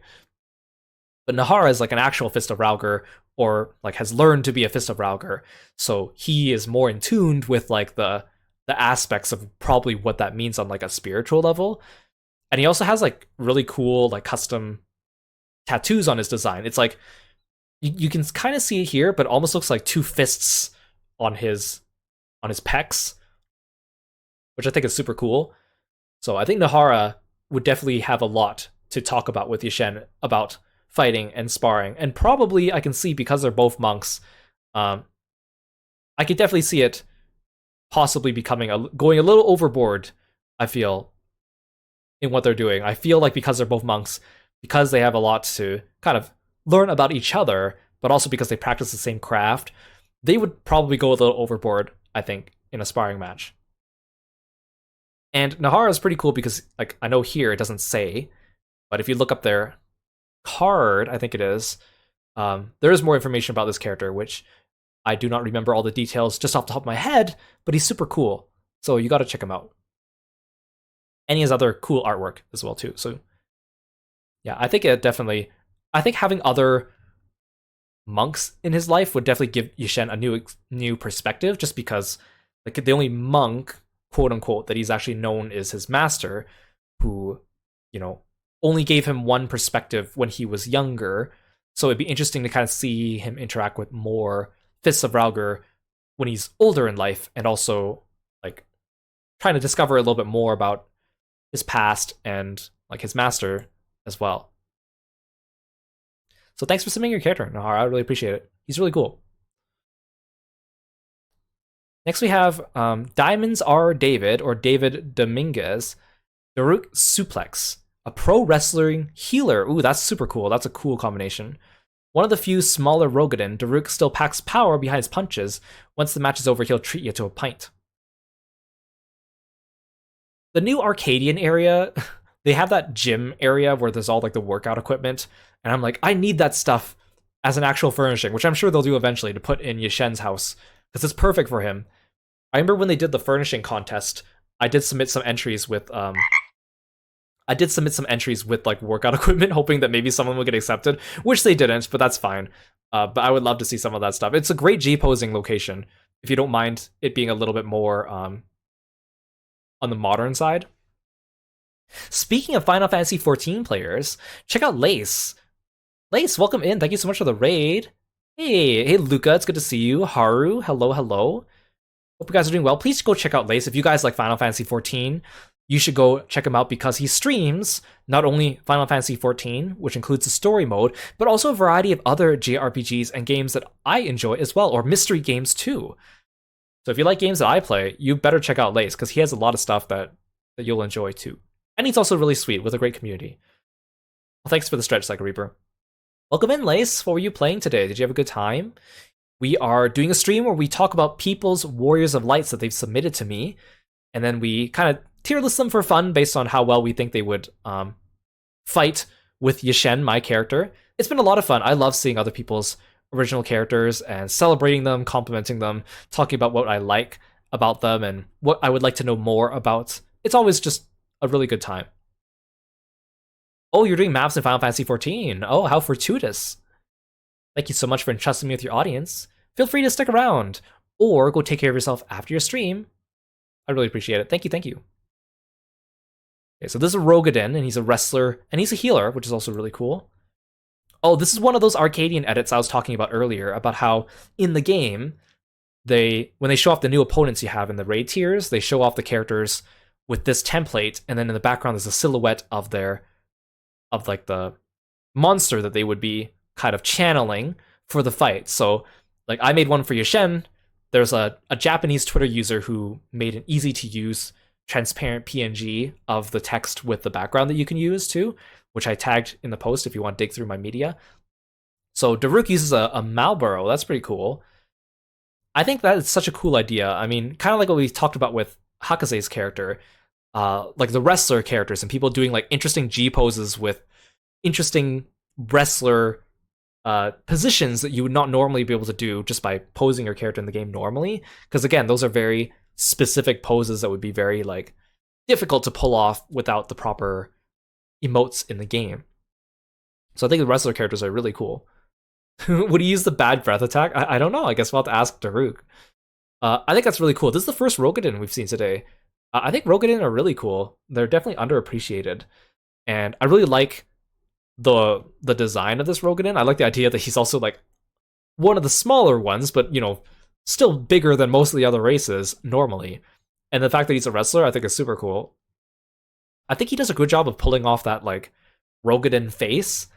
But Nahara is like an actual Fist of Rauger, or like has learned to be a Fist of Rauger. So he is more in tune with like the aspects of probably what that means on like a spiritual level. And he also has like really cool like custom tattoos on his design. It's like you can kind of see it here, but it almost looks like two fists on his pecs, which I think is super cool. So I think Nahara would definitely have a lot to talk about with Yishen about fighting and sparring. And probably I can see, because they're both monks, I could definitely see it possibly going a little overboard, I feel, in what they're doing. I feel like because they're both monks, because they have a lot to kind of learn about each other, but also because they practice the same craft, they would probably go a little overboard, I think, in a sparring match. And Nahara is pretty cool because, like, I know here it doesn't say, but if you look up their card, I think it is, there is more information about this character, which I do not remember all the details just off the top of my head, but he's super cool. So you got to check him out. And he has other cool artwork as well, too. So yeah, I think having other monks in his life would definitely give Yishen a new perspective, just because like the only monk, quote unquote, that he's actually known is his master, who, only gave him one perspective when he was younger. So it'd be interesting to kind of see him interact with more Fists of Ralgr when he's older in life, and also like trying to discover a little bit more about his past and like his master as well. So thanks for submitting your character, Nahar. I really appreciate it. He's really cool. Next we have Diamonds R. David, or David Dominguez, Daruk Suplex, a pro wrestling healer. Ooh, that's super cool. That's a cool combination. One of the few smaller Rogadin, Daruk still packs power behind his punches. Once the match is over, he'll treat you to a pint. The new Arcadian area, they have that gym area where there's all like the workout equipment, and I'm like, I need that stuff as an actual furnishing, which I'm sure they'll do eventually to put in Yashen's house, because it's perfect for him. I remember when they did the furnishing contest, I did submit some entries with like workout equipment, hoping that maybe someone would get accepted, which they didn't, but that's fine. But I would love to see some of that stuff. It's a great G-posing location, if you don't mind it being a little bit more on the modern side. Speaking of Final Fantasy XIV players, check out Lace. Lace, welcome in. Thank you so much for the raid. Hey, Luca, it's good to see you. Haru, hello. Hope you guys are doing well. Please go check out Lace. If you guys like Final Fantasy XIV, you should go check him out, because he streams not only Final Fantasy XIV, which includes the story mode, but also a variety of other JRPGs and games that I enjoy as well, or mystery games too. So if you like games that I play, you better check out Lace, because he has a lot of stuff that you'll enjoy too. And he's also really sweet with a great community. Well, thanks for the stretch, Psycho Reaper. Welcome in, Lace. What were you playing today? Did you have a good time? We are doing a stream where we talk about people's Warriors of Lights that they've submitted to me, and then we kind of tier list them for fun based on how well we think they would fight with Yashen, my character. It's been a lot of fun. I love seeing other people's original characters and celebrating them, complimenting them, talking about what I like about them and what I would like to know more about. It's always just a really good time. Oh, you're doing maps in Final Fantasy XIV. Oh, how fortuitous. Thank you so much for entrusting me with your audience. Feel free to stick around, or go take care of yourself after your stream. I really appreciate it. Thank you. Okay, so this is Rogadin, and he's a wrestler, and he's a healer, which is also really cool. Oh, this is one of those Arcadian edits I was talking about earlier, about how in the game, when they show off the new opponents you have in the raid tiers, they show off the characters with this template, and then in the background there's a silhouette of the monster that they would be kind of channeling for the fight. So, like, I made one for Yashen. There's a Japanese Twitter user who made an easy-to-use transparent PNG of the text with the background that you can use too, which I tagged in the post if you want to dig through my media. So Daruk uses a Malboro. That's pretty cool. I think that is such a cool idea. I mean, kind of like what we talked about with Hakaze's character, like the wrestler characters and people doing like interesting G poses with interesting wrestler positions that you would not normally be able to do just by posing your character in the game normally. Because again, those are very specific poses that would be very like difficult to pull off without the proper emotes in the game. So I think the wrestler characters are really cool. Would he use the bad breath attack? I don't know. I guess we'll have to ask Daruk. I think that's really cool. This is the first Rogadin we've seen today. I think Rogadin are really cool. They're definitely underappreciated. And I really like the design of this Rogadin. I like the idea that he's also like one of the smaller ones, but you know, still bigger than most of the other races normally. And the fact that he's a wrestler, I think is super cool. I think he does a good job of pulling off that like Rogadin face.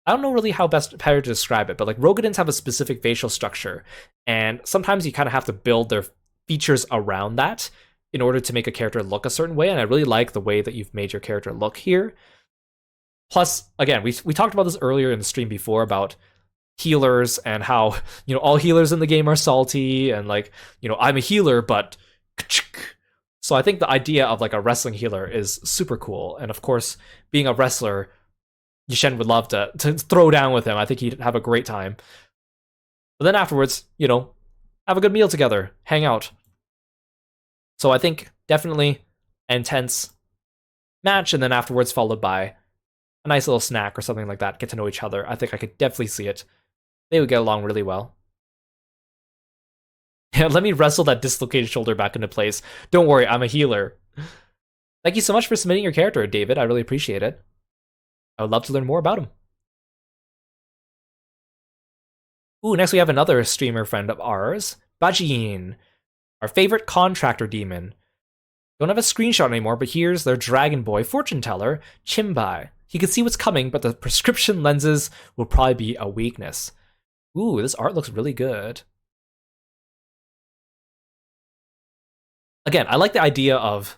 I don't know really how better to describe it, but like Rogadins have a specific facial structure, and sometimes you kind of have to build their features around that in order to make a character look a certain way, and I really like the way that you've made your character look here. Plus, again, we talked about this earlier in the stream before about healers and how, you know, all healers in the game are salty and like, you know, I'm a healer, but... So I think the idea of like a wrestling healer is super cool, and of course, being a wrestler, Yashen would love to throw down with him. I think he'd have a great time. But then afterwards, you know, have a good meal together, hang out. So I think definitely an intense match, and then afterwards followed by a nice little snack or something like that. Get to know each other. I think I could definitely see it. They would get along really well. Yeah, let me wrestle that dislocated shoulder back into place. Don't worry, I'm a healer. Thank you so much for submitting your character, David. I really appreciate it. I would love to learn more about him. Ooh, next we have another streamer friend of ours, Bajin, our favorite contractor demon. Don't have a screenshot anymore, but here's their Dragon Boy fortune teller, Chimbai. He can see what's coming, but the prescription lenses will probably be a weakness. Ooh, this art looks really good. Again, I like the idea of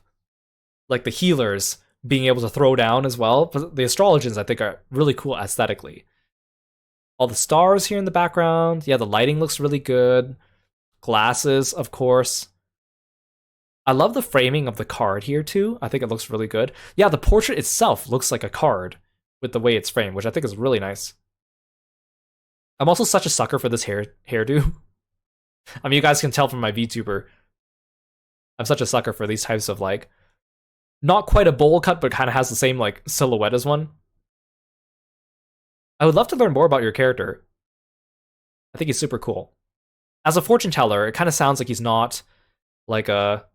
like the healers being able to throw down as well, but the astrologians I think are really cool aesthetically. All the stars here in the background. Yeah, the lighting looks really good. Glasses, of course. I love the framing of the card here too. I think it looks really good. Yeah, the portrait itself looks like a card with the way it's framed, which I think is really nice. I'm also such a sucker for this hairdo. I mean, you guys can tell from my VTuber. I'm such a sucker for these types of like, not quite a bowl cut, but kind of has the same like silhouette as one. I would love to learn more about your character. I think he's super cool. As a fortune teller, it kind of sounds like he's not like a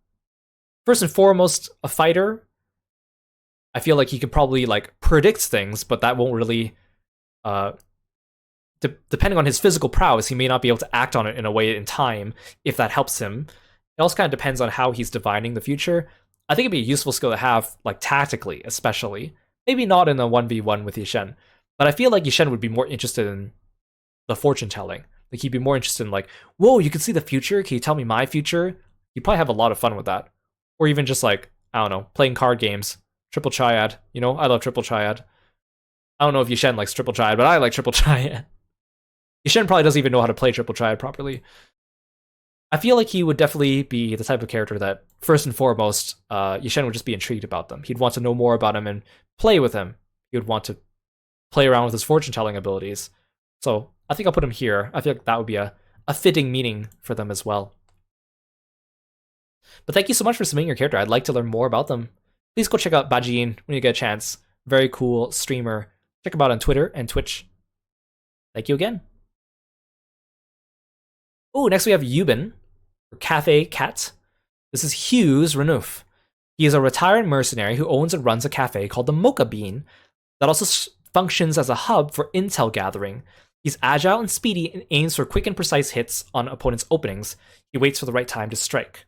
first and foremost a fighter. I feel like he could probably like predict things, but that won't really depending on his physical prowess, he may not be able to act on it in a way in time if that helps him. It also kind of depends on how he's divining the future. I think it'd be a useful skill to have, like tactically, especially. Maybe not in a 1v1 with Yishen, but I feel like Yishen would be more interested in the fortune telling. Like he'd be more interested in like, whoa, you can see the future? Can you tell me my future? You'd probably have a lot of fun with that. Or even just like, I don't know, playing card games. Triple Triad, you know? I love Triple Triad. I don't know if Yishen likes Triple Triad, but I like Triple Triad. Yishen probably doesn't even know how to play Triple Triad properly. I feel like he would definitely be the type of character that, first and foremost, Yishen would just be intrigued about them. He'd want to know more about him and play with him. He would want to play around with his fortune-telling abilities. So I think I'll put him here. I feel like that would be a fitting meaning for them as well. But thank you so much for submitting your character. I'd like to learn more about them. Please go check out Bajin when you get a chance. Very cool streamer. Check him out on Twitter and Twitch. Thank you again. Oh, next we have Yuban, or Cafe Cat. This is Hughes Renouf. He is a retired mercenary who owns and runs a cafe called the Mocha Bean that also functions as a hub for intel gathering. He's agile and speedy and aims for quick and precise hits on opponents' openings. He waits for the right time to strike.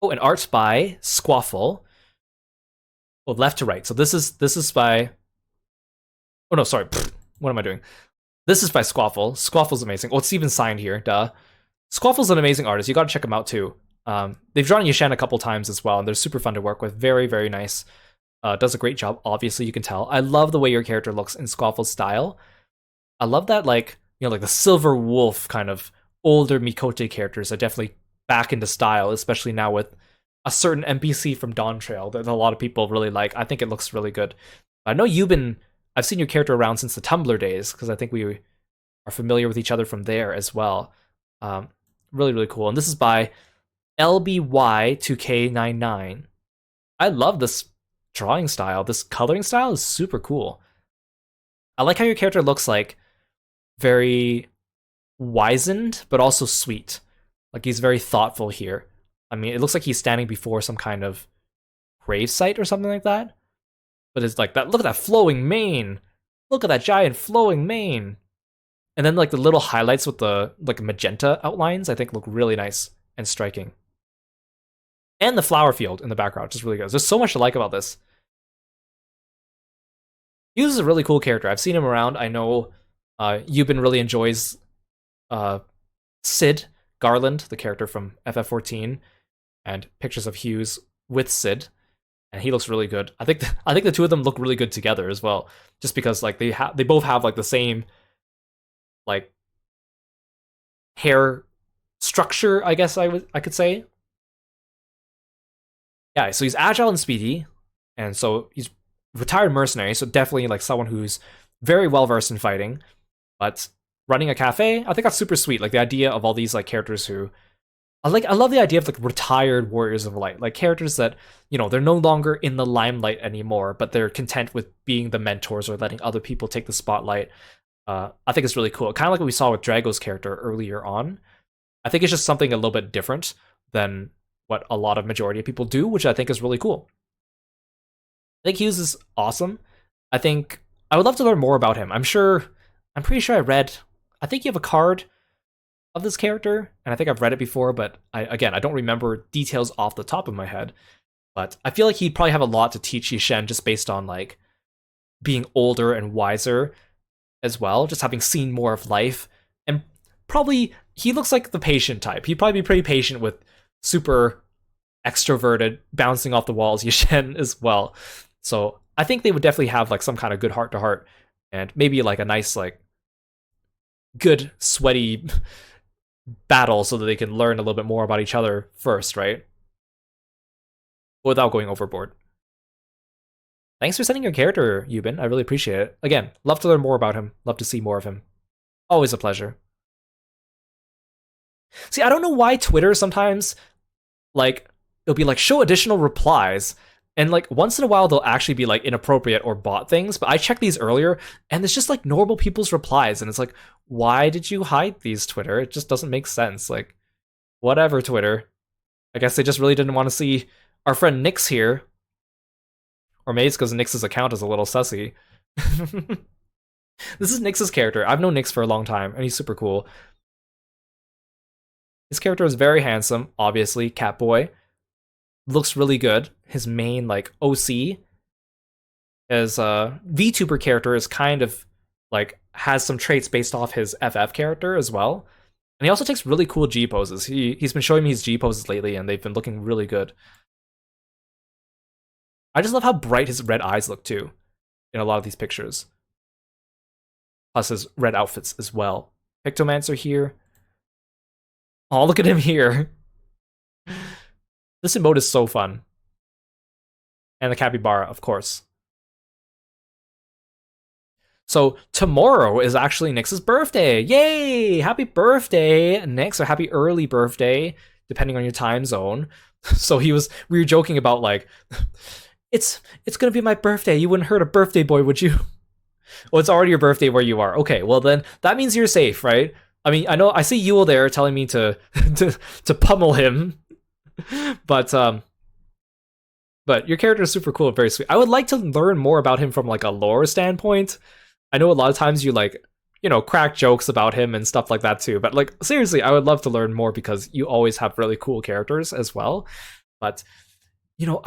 Oh, and art by Squaffle. Oh, left to right. So this is by. Oh no, sorry. What am I doing? This is by Squaffle. Squaffle's amazing. Oh, it's even signed here. Duh. Squaffle's an amazing artist. You gotta check him out too. They've drawn Yishen a couple times as well, and they're super fun to work with. Very, very nice. Does a great job. Obviously, you can tell. I love the way your character looks in Squaffle's style. I love that, like, you know, like the Silver Wolf kind of older Mikote characters are definitely back into style, especially now with a certain NPC from Dawn Trail that a lot of people really like. I think it looks really good. I know I've seen your character around since the Tumblr days, because I think we are familiar with each other from there as well. Really, really cool. And this is by LBY2K99. I love this drawing style. This coloring style is super cool. I like how your character looks like very wizened, but also sweet. Like he's very thoughtful here. I mean, it looks like he's standing before some kind of grave site or something like that. But it's like that. Look at that flowing mane. Look at that giant flowing mane. And then like the little highlights with the like magenta outlines, I think look really nice and striking. And the flower field in the background just really good. There's so much to like about this. Hughes is a really cool character. I've seen him around. I know Yuban really enjoys Sid Garland, the character from FF14, and pictures of Hughes with Sid. And he looks really good. I think the two of them look really good together as well, just because like they both have like the same like hair structure, I guess I could say. Yeah, so he's agile and speedy, and so he's retired mercenary, so definitely like someone who's very well versed in fighting, but running a cafe, I think that's super sweet. Like the idea of all these like characters who I love the idea of like retired warriors of light, like characters that, you know, they're no longer in the limelight anymore, but they're content with being the mentors or letting other people take the spotlight. I think it's really cool. Kind of like what we saw with Drago's character earlier on. I think it's just something a little bit different than what a lot of majority of people do, which I think is really cool. I think Hughes is awesome. I think I would love to learn more about him. I'm pretty sure I think you have a card of this character, and I think I've read it before, but I don't remember details off the top of my head. But I feel like he'd probably have a lot to teach Yishen just based on like being older and wiser as well, just having seen more of life. And probably he looks like the patient type. He'd probably be pretty patient with super extroverted, bouncing off the walls Yishen as well. So I think they would definitely have like some kind of good heart to heart, and maybe like a nice like good sweaty battle so that they can learn a little bit more about each other first, right? Without going overboard. Thanks for sending your character, Yubin. I really appreciate it. Again, love to learn more about him. Love to see more of him. Always a pleasure. See, I don't know why Twitter sometimes, like, it'll be like, show additional replies, and like, once in a while they'll actually be like inappropriate or bot things, but I checked these earlier, and it's just like normal people's replies, and it's like, why did you hide these, Twitter? It just doesn't make sense. Like, whatever, Twitter. I guess they just really didn't want to see our friend Nyx here. Or maybe it's because Nyx's account is a little sussy. This is Nyx's character. I've known Nyx for a long time, and he's super cool. His character is very handsome, obviously, Catboy. Looks really good. His main, like, OC, his VTuber character is kind of, like, has some traits based off his FF character as well. And he also takes really cool G poses. He's been showing me his G poses lately, and they've been looking really good. I just love how bright his red eyes look, too, in a lot of these pictures. Plus his red outfits as well. Pictomancer here. Oh, look at him here. This emote is so fun. And the capybara, of course. So tomorrow is actually Nyx's birthday. Yay! Happy birthday, Nyx, or happy early birthday, depending on your time zone. So we were joking about like, it's gonna be my birthday. You wouldn't hurt a birthday boy, would you? Well, it's already your birthday where you are. Okay, well then that means you're safe, right? I mean, I know I see Yule there telling me to to pummel him, but your character is super cool and very sweet. I would like to learn more about him from like a lore standpoint. I know a lot of times you like, you know, crack jokes about him and stuff like that too. But like seriously, I would love to learn more because you always have really cool characters as well. But you know,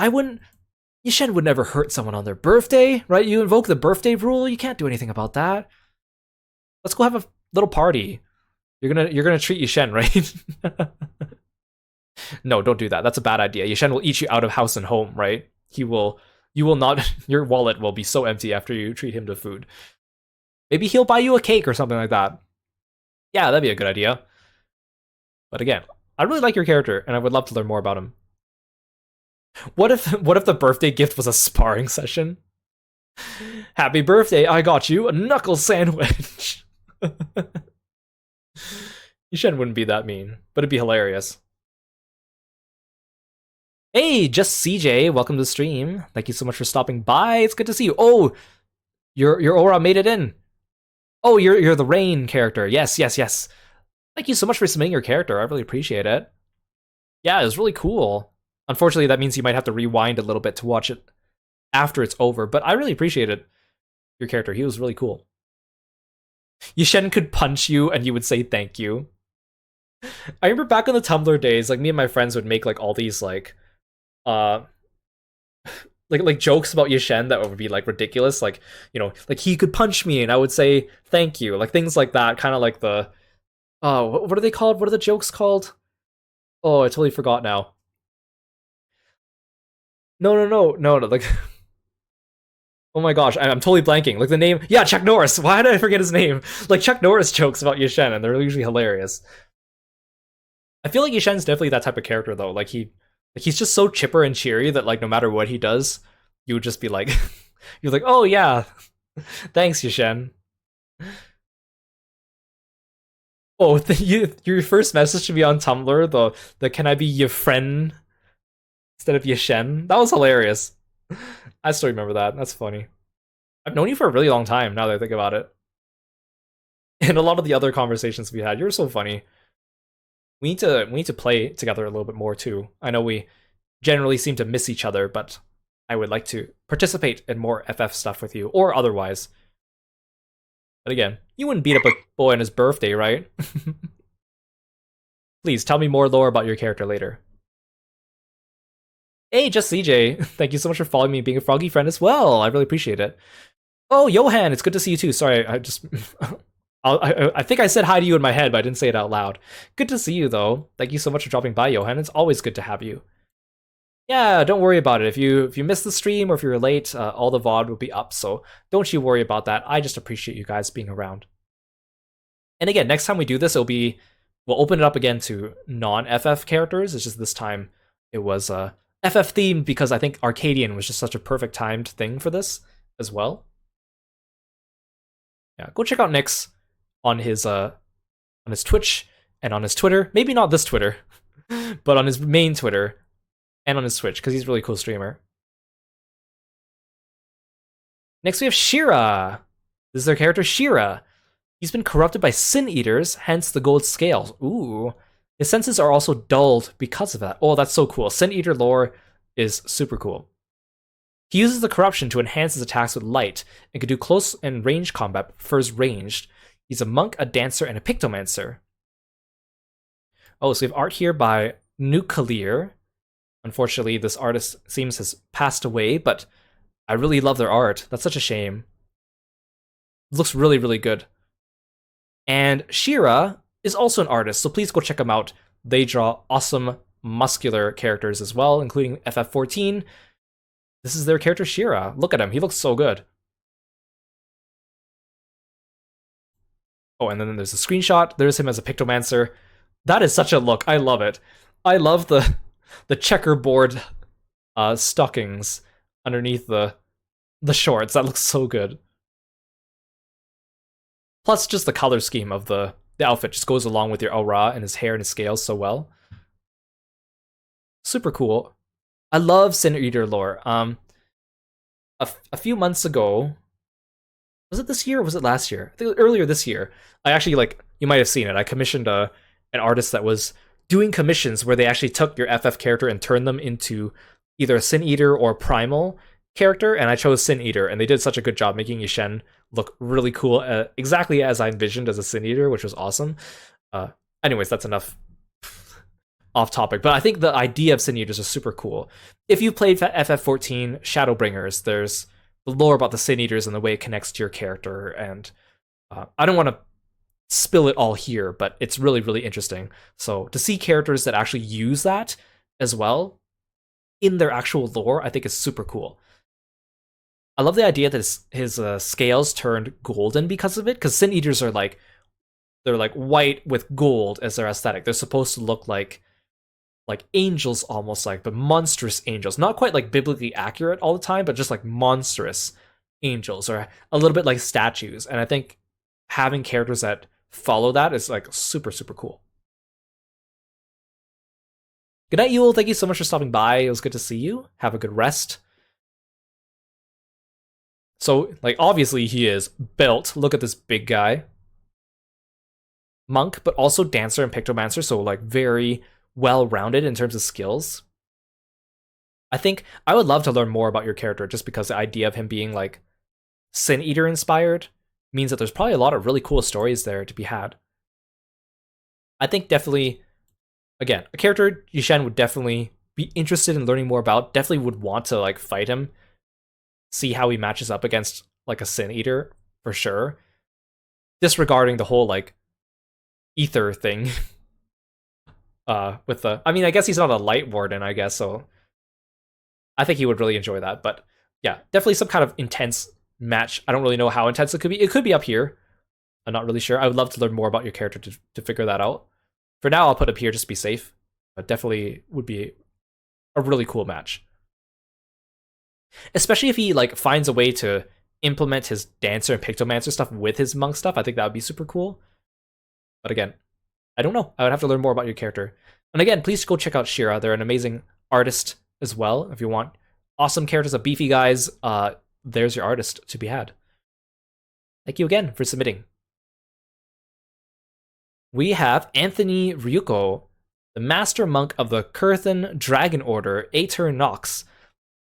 Yishen would never hurt someone on their birthday, right? You invoke the birthday rule. You can't do anything about that. Let's go have a little party. You're gonna treat Yishen, right? No, don't do that. That's a bad idea. Yishen will eat you out of house and home, right? You will not. Your wallet will be so empty after you treat him to food. Maybe he'll buy you a cake or something like that. Yeah, that'd be a good idea. But again, I really like your character, and I would love to learn more about him. What if the birthday gift was a sparring session? Happy birthday, I got you a knuckle sandwich. Yishen wouldn't be that mean, but it'd be hilarious. Hey, just CJ, welcome to the stream. Thank you so much for stopping by. It's good to see you. Oh, your aura made it in. Oh, you're the Rain character. Yes. Thank you so much for submitting your character. I really appreciate it. Yeah, it was really cool. Unfortunately, that means you might have to rewind a little bit to watch it after it's over, but I really appreciated your character. He was really cool. Yishen could punch you and you would say thank you. I remember back in the Tumblr days, like me and my friends would make like all these like jokes about Yishen that would be like ridiculous, like, you know, like he could punch me and I would say thank you, like things like that, kind of like the what are they called? What are the jokes called? Oh, I totally forgot now. No, like oh my gosh, I'm totally blanking. Like the name, yeah, Chuck Norris. Why did I forget his name? Like Chuck Norris jokes about Yishen, and they're usually hilarious. I feel like Yishen's definitely that type of character though. Like he's just so chipper and cheery that like no matter what he does, you would just be like, you're like, oh yeah, thanks Yishen. Oh, your first message to me on Tumblr, the can I be your friend instead of Yishen? That was hilarious. I still remember that. That's funny. I've known you for a really long time now that I think about it. And a lot of the other conversations we had, you're so funny. We need to play together a little bit more too. I know we generally seem to miss each other, but I would like to participate in more FF stuff with you, or otherwise. But again, you wouldn't beat up a boy on his birthday, right? Please tell me more lore about your character later. Hey, just CJ, thank you so much for following me and being a froggy friend as well. I really appreciate it. Oh, Johan, it's good to see you too. Sorry, I just I think I said hi to you in my head, but I didn't say it out loud. Good to see you though. Thank you so much for dropping by, Johan. It's always good to have you. Yeah, don't worry about it. If you missed the stream or if you're late, all the VOD will be up, so don't you worry about that. I just appreciate you guys being around. And again, next time we do this, we'll open it up again to non-FF characters. It's just this time it was FF themed because I think Arcadian was just such a perfect timed thing for this as well. Yeah, go check out Nyx on his Twitch and on his Twitter. Maybe not this Twitter, but on his main Twitter and on his Twitch because he's a really cool streamer. Next we have Shira. This is their character Shira. He's been corrupted by Sin Eaters, hence the gold scales. Ooh. His senses are also dulled because of that. Oh, that's so cool. Sin Eater lore is super cool. He uses the corruption to enhance his attacks with light and can do close and range combat, but prefers ranged. He's a monk, a dancer, and a pictomancer. Oh, so we have art here by Nuclear. Unfortunately, this artist seems has passed away, but I really love their art. That's such a shame. It looks really, really good. And Shira is also an artist, so please go check them out. They draw awesome, muscular characters as well, including FF14. This is their character Shira. Look at him, he looks so good. Oh, and then there's a screenshot. There's him as a pictomancer. That is such a look. I love it. I love the checkerboard stockings underneath the shorts. That looks so good. Plus, just the color scheme of the outfit just goes along with your aura and his hair and his scales so well. Super cool. I love Sin Eater lore. A few months ago, was it this year or was it last year? I think earlier this year. I actually, you might have seen it. I commissioned an artist that was doing commissions where they actually took your FF character and turned them into either a Sin Eater or Primal character, and I chose Sin Eater, and they did such a good job making Yishen look really cool, exactly as I envisioned as a Sin Eater, which was awesome. Anyways, that's enough off topic, but I think the idea of Sin Eaters is super cool. If you played FF14 Shadowbringers, there's the lore about the Sin Eaters and the way it connects to your character, and I don't want to spill it all here, but it's really, really interesting. So to see characters that actually use that as well in their actual lore, I think is super cool. I love the idea that his scales turned golden because of it, because Sin Eaters are they're white with gold as their aesthetic. They're supposed to look like angels almost, but monstrous angels. Not quite biblically accurate all the time, but just monstrous angels, or a little bit like statues. And I think having characters that follow that is super, super cool. Good night, Yule. Thank you so much for stopping by. It was good to see you. Have a good rest. So, obviously he is built. Look at this big guy. Monk, but also dancer and pictomancer, so very well-rounded in terms of skills. I think I would love to learn more about your character, just because the idea of him being Sin Eater inspired means that there's probably a lot of really cool stories there to be had. I think definitely, again, a character Yishen would definitely be interested in learning more about, definitely would want to fight him, see how he matches up against a Sin Eater for sure, disregarding the whole ether thing. With the, I mean, I guess he's not a light warden, I guess, so I think he would really enjoy that. But yeah, definitely some kind of intense match. I don't really know how intense it could be. It could be up here. I'm not really sure. I would love to learn more about your character to figure that out. For now, I'll put it up here just to be safe. But definitely would be a really cool match. Especially if he finds a way to implement his dancer and pictomancer stuff with his monk stuff. I think that would be super cool. But again, I don't know. I would have to learn more about your character. And again, please go check out Shira. They're an amazing artist as well. If you want awesome characters of beefy guys, there's your artist to be had. Thank you again for submitting. We have Anthony Ryuko, the Master Monk of the Kurthan Dragon Order, Aether Nox,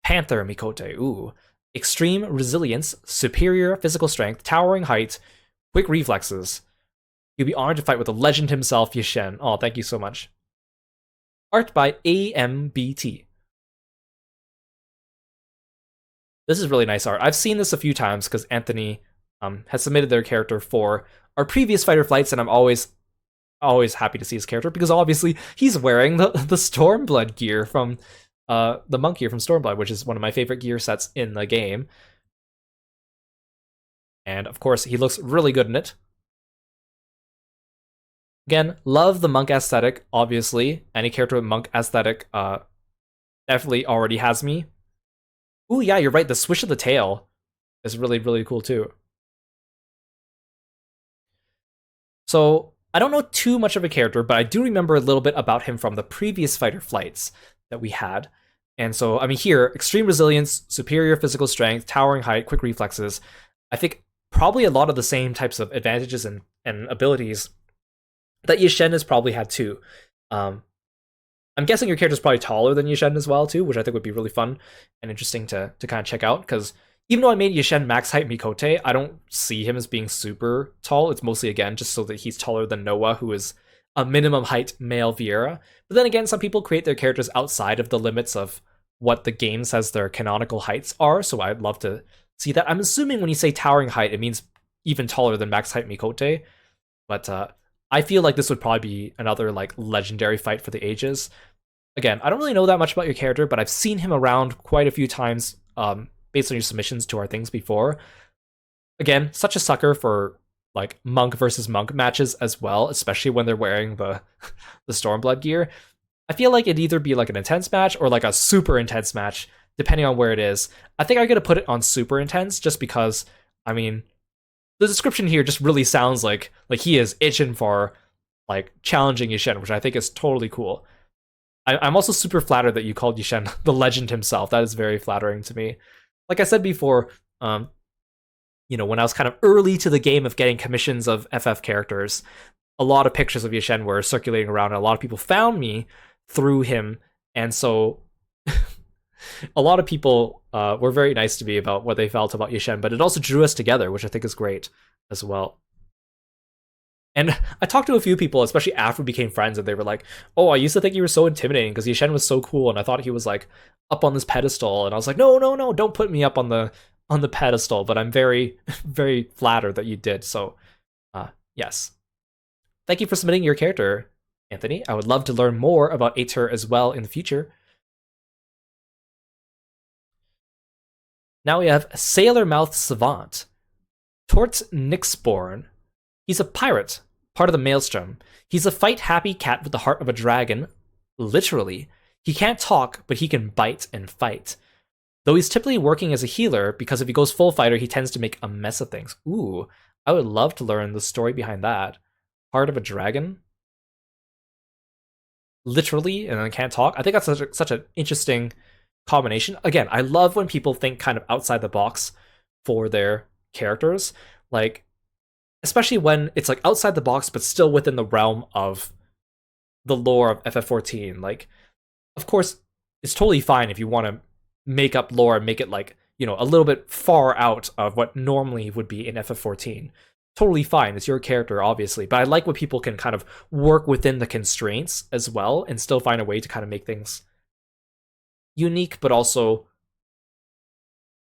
Panther Mikote. Ooh. Extreme resilience, superior physical strength, towering height, Quick reflexes. You'll be honored to fight with the legend himself, Yishen. Oh, thank you so much. Art by AMBT. This is really nice art. I've seen this a few times because Anthony has submitted their character for our previous Fighter Flights, and I'm always happy to see his character because obviously he's wearing the Stormblood gear from the monk gear from Stormblood, which is one of my favorite gear sets in the game. And of course, he looks really good in it. Again, love the monk aesthetic, obviously. Any character with monk aesthetic definitely already has me. Ooh, yeah, you're right. The swish of the tail is really, really cool too. So, I don't know too much of a character, but I do remember a little bit about him from the previous Fighter Flights that we had. And so, I mean, here, extreme resilience, superior physical strength, towering height, quick reflexes. I think probably a lot of the same types of advantages and abilities that Yishen has probably had too. I'm guessing your character's probably taller than Yishen as well too, which I think would be really fun and interesting to kind of check out. Because even though I made Yishen max height Mikote, I don't see him as being super tall. It's mostly again just so that he's taller than Noah, who is a minimum height male Vieira. But then again, some people create their characters outside of the limits of what the game says their canonical heights are. So I'd love to see that. I'm assuming when you say towering height, it means even taller than max height Mikote. But I feel like this would probably be another like legendary fight for the ages. Again, I don't really know that much about your character, but I've seen him around quite a few times based on your submissions to our things before. Again, such a sucker for like monk versus monk matches as well, especially when they're wearing the the Stormblood gear. I feel like it'd either be like an intense match or like a super intense match, depending on where it is. I think I'm gonna put it on super intense just because, I mean, the description here just really sounds like he is itching for like challenging Yishen, which I think is totally cool. I'm also super flattered that you called Yishen the legend himself. That is very flattering to me. Like I said before, when I was kind of early to the game of getting commissions of FF characters, a lot of pictures of Yishen were circulating around, and a lot of people found me through him, and so a lot of people were very nice to me about what they felt about Yishen, but it also drew us together, which I think is great as well. And I talked to a few people, especially after we became friends, and they were like, "Oh, I used to think you were so intimidating because Yishen was so cool, and I thought he was like up on this pedestal." And I was like, "No, no, no! Don't put me up on the pedestal." But I'm very, very flattered that you did. So, yes, thank you for submitting your character, Anthony. I would love to learn more about Aetur as well in the future. Now we have Sailor Mouth Savant, Tort Nixborn. He's a pirate, part of the Maelstrom. He's a fight-happy cat with the heart of a dragon. Literally. He can't talk, but he can bite and fight. Though he's typically working as a healer, because if he goes full fighter, he tends to make a mess of things. Ooh, I would love to learn the story behind that. Heart of a dragon? Literally, and then can't talk? I think that's such an interesting combination. Again, I love when people think kind of outside the box for their characters. Like, especially when it's like outside the box but still within the realm of the lore of FF14. Like, of course, it's totally fine if you want to make up lore and make it like, a little bit far out of what normally would be in FF14. Totally fine, it's your character, obviously, but I like when people can kind of work within the constraints as well and still find a way to kind of make things unique but also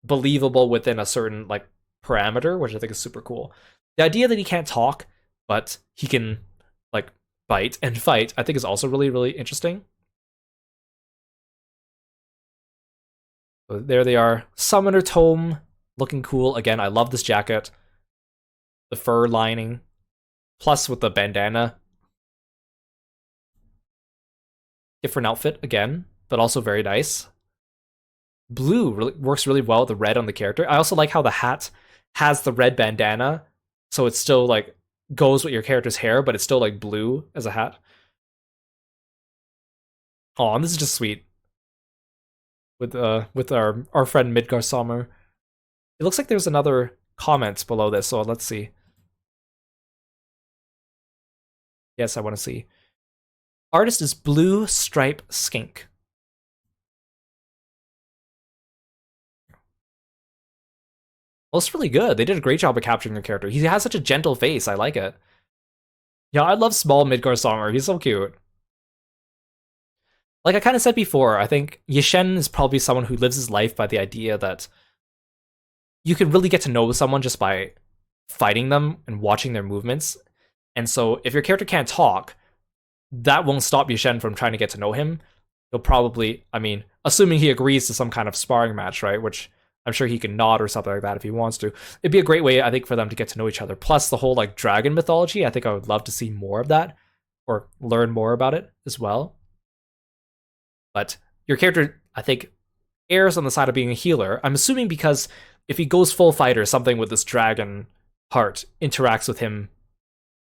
believable within a certain like parameter, which I think is super cool. The idea that he can't talk, but he can like bite and fight, I think is also really, really interesting. So there they are. Summoner Tome, looking cool. Again, I love this jacket. The fur lining, plus with the bandana. Different outfit again, but also very nice. Blue really works really well with the red on the character. I also like how the hat has the red bandana, so it's still like goes with your character's hair, but it's still like blue as a hat. Oh, and this is just sweet. With our friend Midgar Sommer. It looks like there's another comment below this, so let's see. Yes, I want to see. Artist is Blue Stripe Skink. Well, it's really good. They did a great job of capturing the character. He has such a gentle face. I like it. Yeah, I love small Midgar Songmer. He's so cute. Like I kind of said before, I think Yishen is probably someone who lives his life by the idea that you can really get to know someone just by fighting them and watching their movements. And so if your character can't talk, that won't stop Yishen from trying to get to know him. He'll probably, I mean, assuming he agrees to some kind of sparring match, right? Which I'm sure he can nod or something like that if he wants to. It'd be a great way, I think, for them to get to know each other. Plus, the whole like dragon mythology, I think I would love to see more of that or learn more about it as well. But your character, I think, errs on the side of being a healer. I'm assuming because if he goes full fighter, something with this dragon heart interacts with him,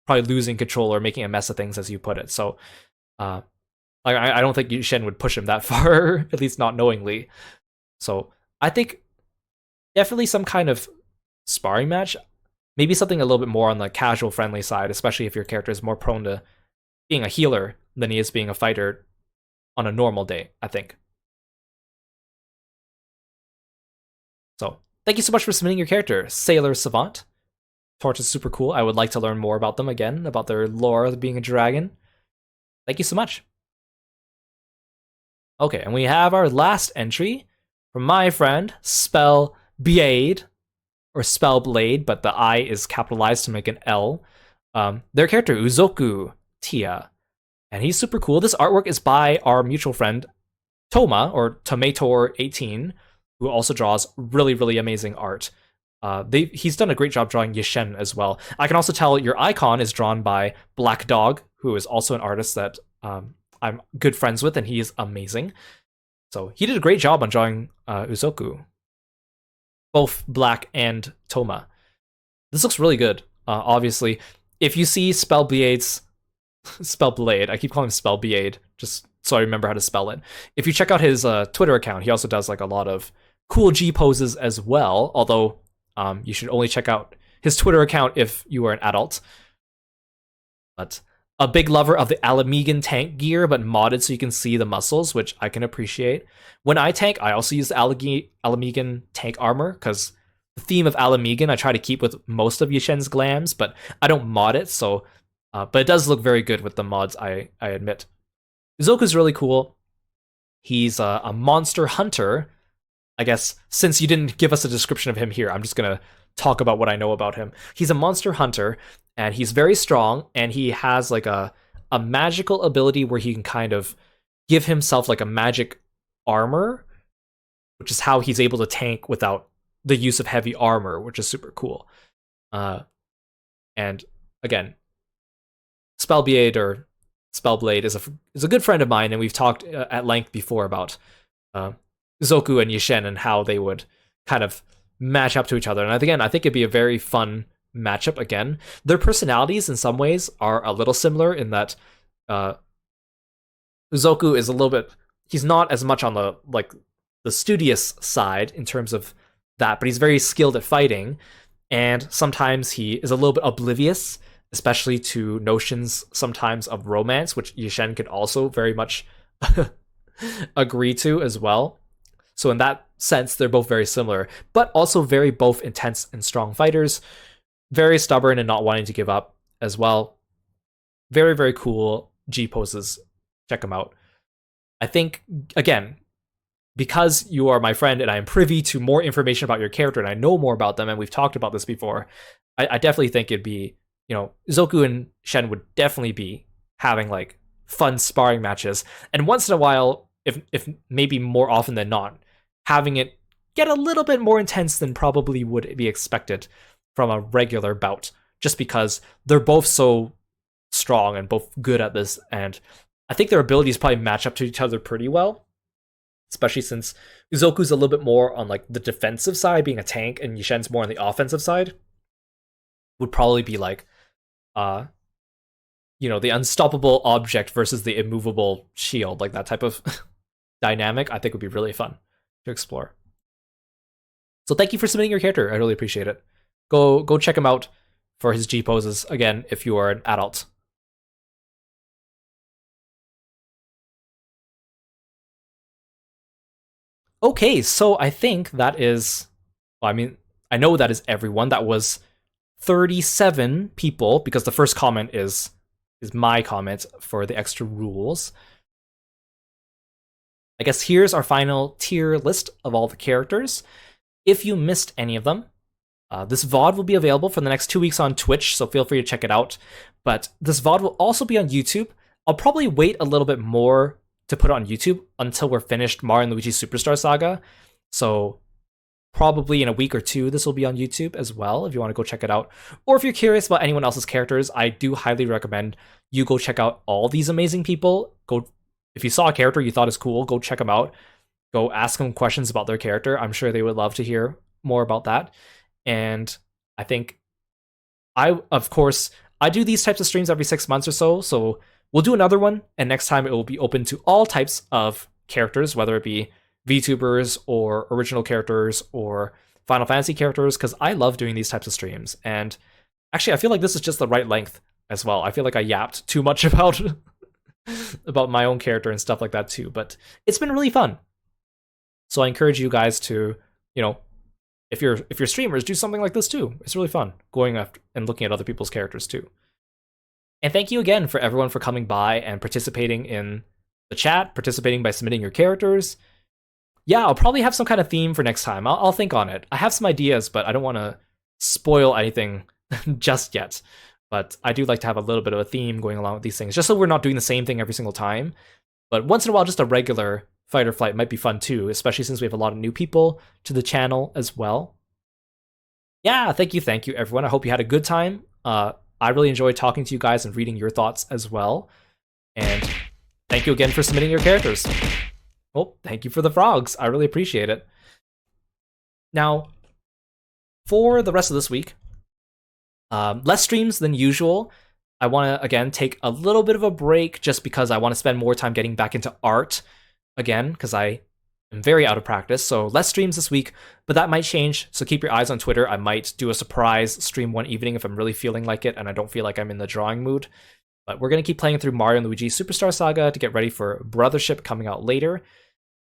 probably losing control or making a mess of things, as you put it. So, like, I don't think Shen would push him that far, at least not knowingly. So, I think definitely some kind of sparring match, maybe something a little bit more on the casual, friendly side, especially if your character is more prone to being a healer than he is being a fighter on a normal day, I think. So, thank you so much for submitting your character, Sailor Savant. Torch is super cool. I would like to learn more about them again, about their lore of being a dragon. Thank you so much. Okay, and we have our last entry from my friend, Spell Blade, or Spellblade, but the I is capitalized to make an L. Their character, Uzoku Tia, and he's super cool. This artwork is by our mutual friend, Toma, or Tomator18, who also draws really, really amazing art. He's done a great job drawing Yishen as well. I can also tell your icon is drawn by Black Dog, who is also an artist that I'm good friends with, and he is amazing. So he did a great job on drawing Uzoku, both Black and Toma. This looks really good. Obviously, if you see Spellblade's Spellblade, I keep calling him Spellblade, just so I remember how to spell it. If you check out his Twitter account, he also does like a lot of cool G poses as well. Although you should only check out his Twitter account if you are an adult. But a big lover of the Alamegan tank gear, but modded so you can see the muscles, which I can appreciate. When I tank, I also use the Alamegan tank armor, because the theme of Alamegan I try to keep with most of Yishen's glams, but I don't mod it, so... but it does look very good with the mods, I admit. Uzoku's really cool. He's a monster hunter. I guess since you didn't give us a description of him here, I'm just gonna talk about what I know about him. He's a monster hunter, and he's very strong, and he has like a magical ability where he can kind of give himself like a magic armor, which is how he's able to tank without the use of heavy armor, which is super cool. And again, Spellblade or Spellblade is a good friend of mine, and we've talked at length before about Zoku and Yishen and how they would kind of match up to each other. And again, I think it'd be a very fun matchup again. Their personalities in some ways are a little similar in that Uzoku is a little bit, he's not as much on the studious side in terms of that, but he's very skilled at fighting, and sometimes he is a little bit oblivious, especially to notions sometimes of romance, which Yishen could also very much agree to as well. So in that sense, they're both very similar, but also very both intense and strong fighters, very stubborn and not wanting to give up as well. Very, very cool G poses. Check them out. I think, again, because you are my friend and I am privy to more information about your character and I know more about them, and we've talked about this before, I definitely think it'd be, Zoku and Shen would definitely be having like fun sparring matches, and once in a while, if maybe more often than not, having it get a little bit more intense than probably would be expected from a regular bout, just because they're both so strong and both good at this, and I think their abilities probably match up to each other pretty well, especially since Uzoku's a little bit more on like the defensive side, being a tank, and Yishen's more on the offensive side. Would probably be like the unstoppable object versus the immovable shield, like that type of dynamic, I think would be really fun to explore. So thank you for submitting your character. I really appreciate it. Go check him out for his G poses, again, if you are an adult. Okay, so I think that is... Well, I mean, I know that is everyone. That was 37 people, because the first comment is my comment for the extra rules. I guess here's our final tier list of all the characters. If you missed any of them, this VOD will be available for the next 2 weeks on Twitch, so feel free to check it out. But this VOD will also be on YouTube. I'll probably wait a little bit more to put it on YouTube until we're finished Mario & Luigi Superstar Saga. So probably in a week or two, this will be on YouTube as well, if you want to go check it out. Or if you're curious about anyone else's characters, I do highly recommend you go check out all these amazing people. If you saw a character you thought is cool, go check them out. Go ask them questions about their character. I'm sure they would love to hear more about that. And I think I do these types of streams every 6 months or so, so we'll do another one, and next time it will be open to all types of characters, whether it be VTubers or original characters or Final Fantasy characters, because I love doing these types of streams. And actually, I feel like this is just the right length as well. I feel like I yapped too much about about my own character and stuff like that too, but it's been really fun. So I encourage you guys to, if you're streamers, do something like this too. It's really fun going after and looking at other people's characters too. And thank you again for everyone for coming by and participating in the chat, participating by submitting your characters. Yeah, I'll probably have some kind of theme for next time. I'll think on it. I have some ideas, but I don't want to spoil anything just yet. But I do like to have a little bit of a theme going along with these things, just so we're not doing the same thing every single time. But once in a while, just a regular Fight or Flight might be fun too, especially since we have a lot of new people to the channel as well. Yeah, thank you everyone. I hope you had a good time. I really enjoyed talking to you guys and reading your thoughts as well. And thank you again for submitting your characters. Oh, thank you for the frogs. I really appreciate it. Now, for the rest of this week, less streams than usual. I want to, again, take a little bit of a break just because I want to spend more time getting back into art again, because I am very out of practice. So less streams this week, but that might change. So keep your eyes on Twitter. I might do a surprise stream one evening if I'm really feeling like it and I don't feel like I'm in the drawing mood. But we're going to keep playing through Mario & Luigi Superstar Saga to get ready for Brothership coming out later.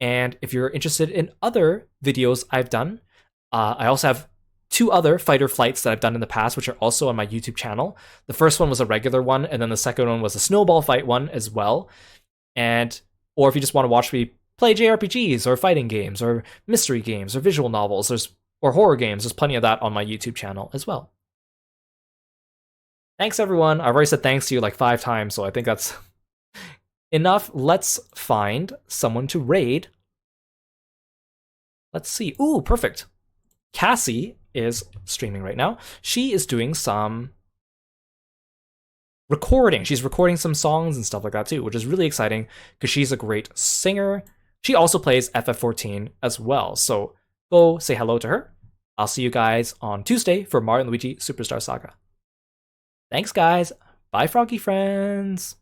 And if you're interested in other videos I've done, I also have 2 other Fight or Flights that I've done in the past, which are also on my YouTube channel. The first one was a regular one, and then the second one was a snowball fight one as well. Or if you just want to watch me play JRPGs or fighting games or mystery games or visual novels or horror games, there's plenty of that on my YouTube channel as well. Thanks, everyone. I've already said thanks to you like 5 times, so I think that's enough. Let's find someone to raid. Let's see. Ooh, perfect. Cassie is streaming right now. She is doing some recording. She's recording some songs and stuff like that too, which is really exciting because she's a great singer. She also plays FF14 as well. So go say hello to her. I'll see you guys on Tuesday for Mario & Luigi Superstar Saga. Thanks, guys. Bye, froggy friends.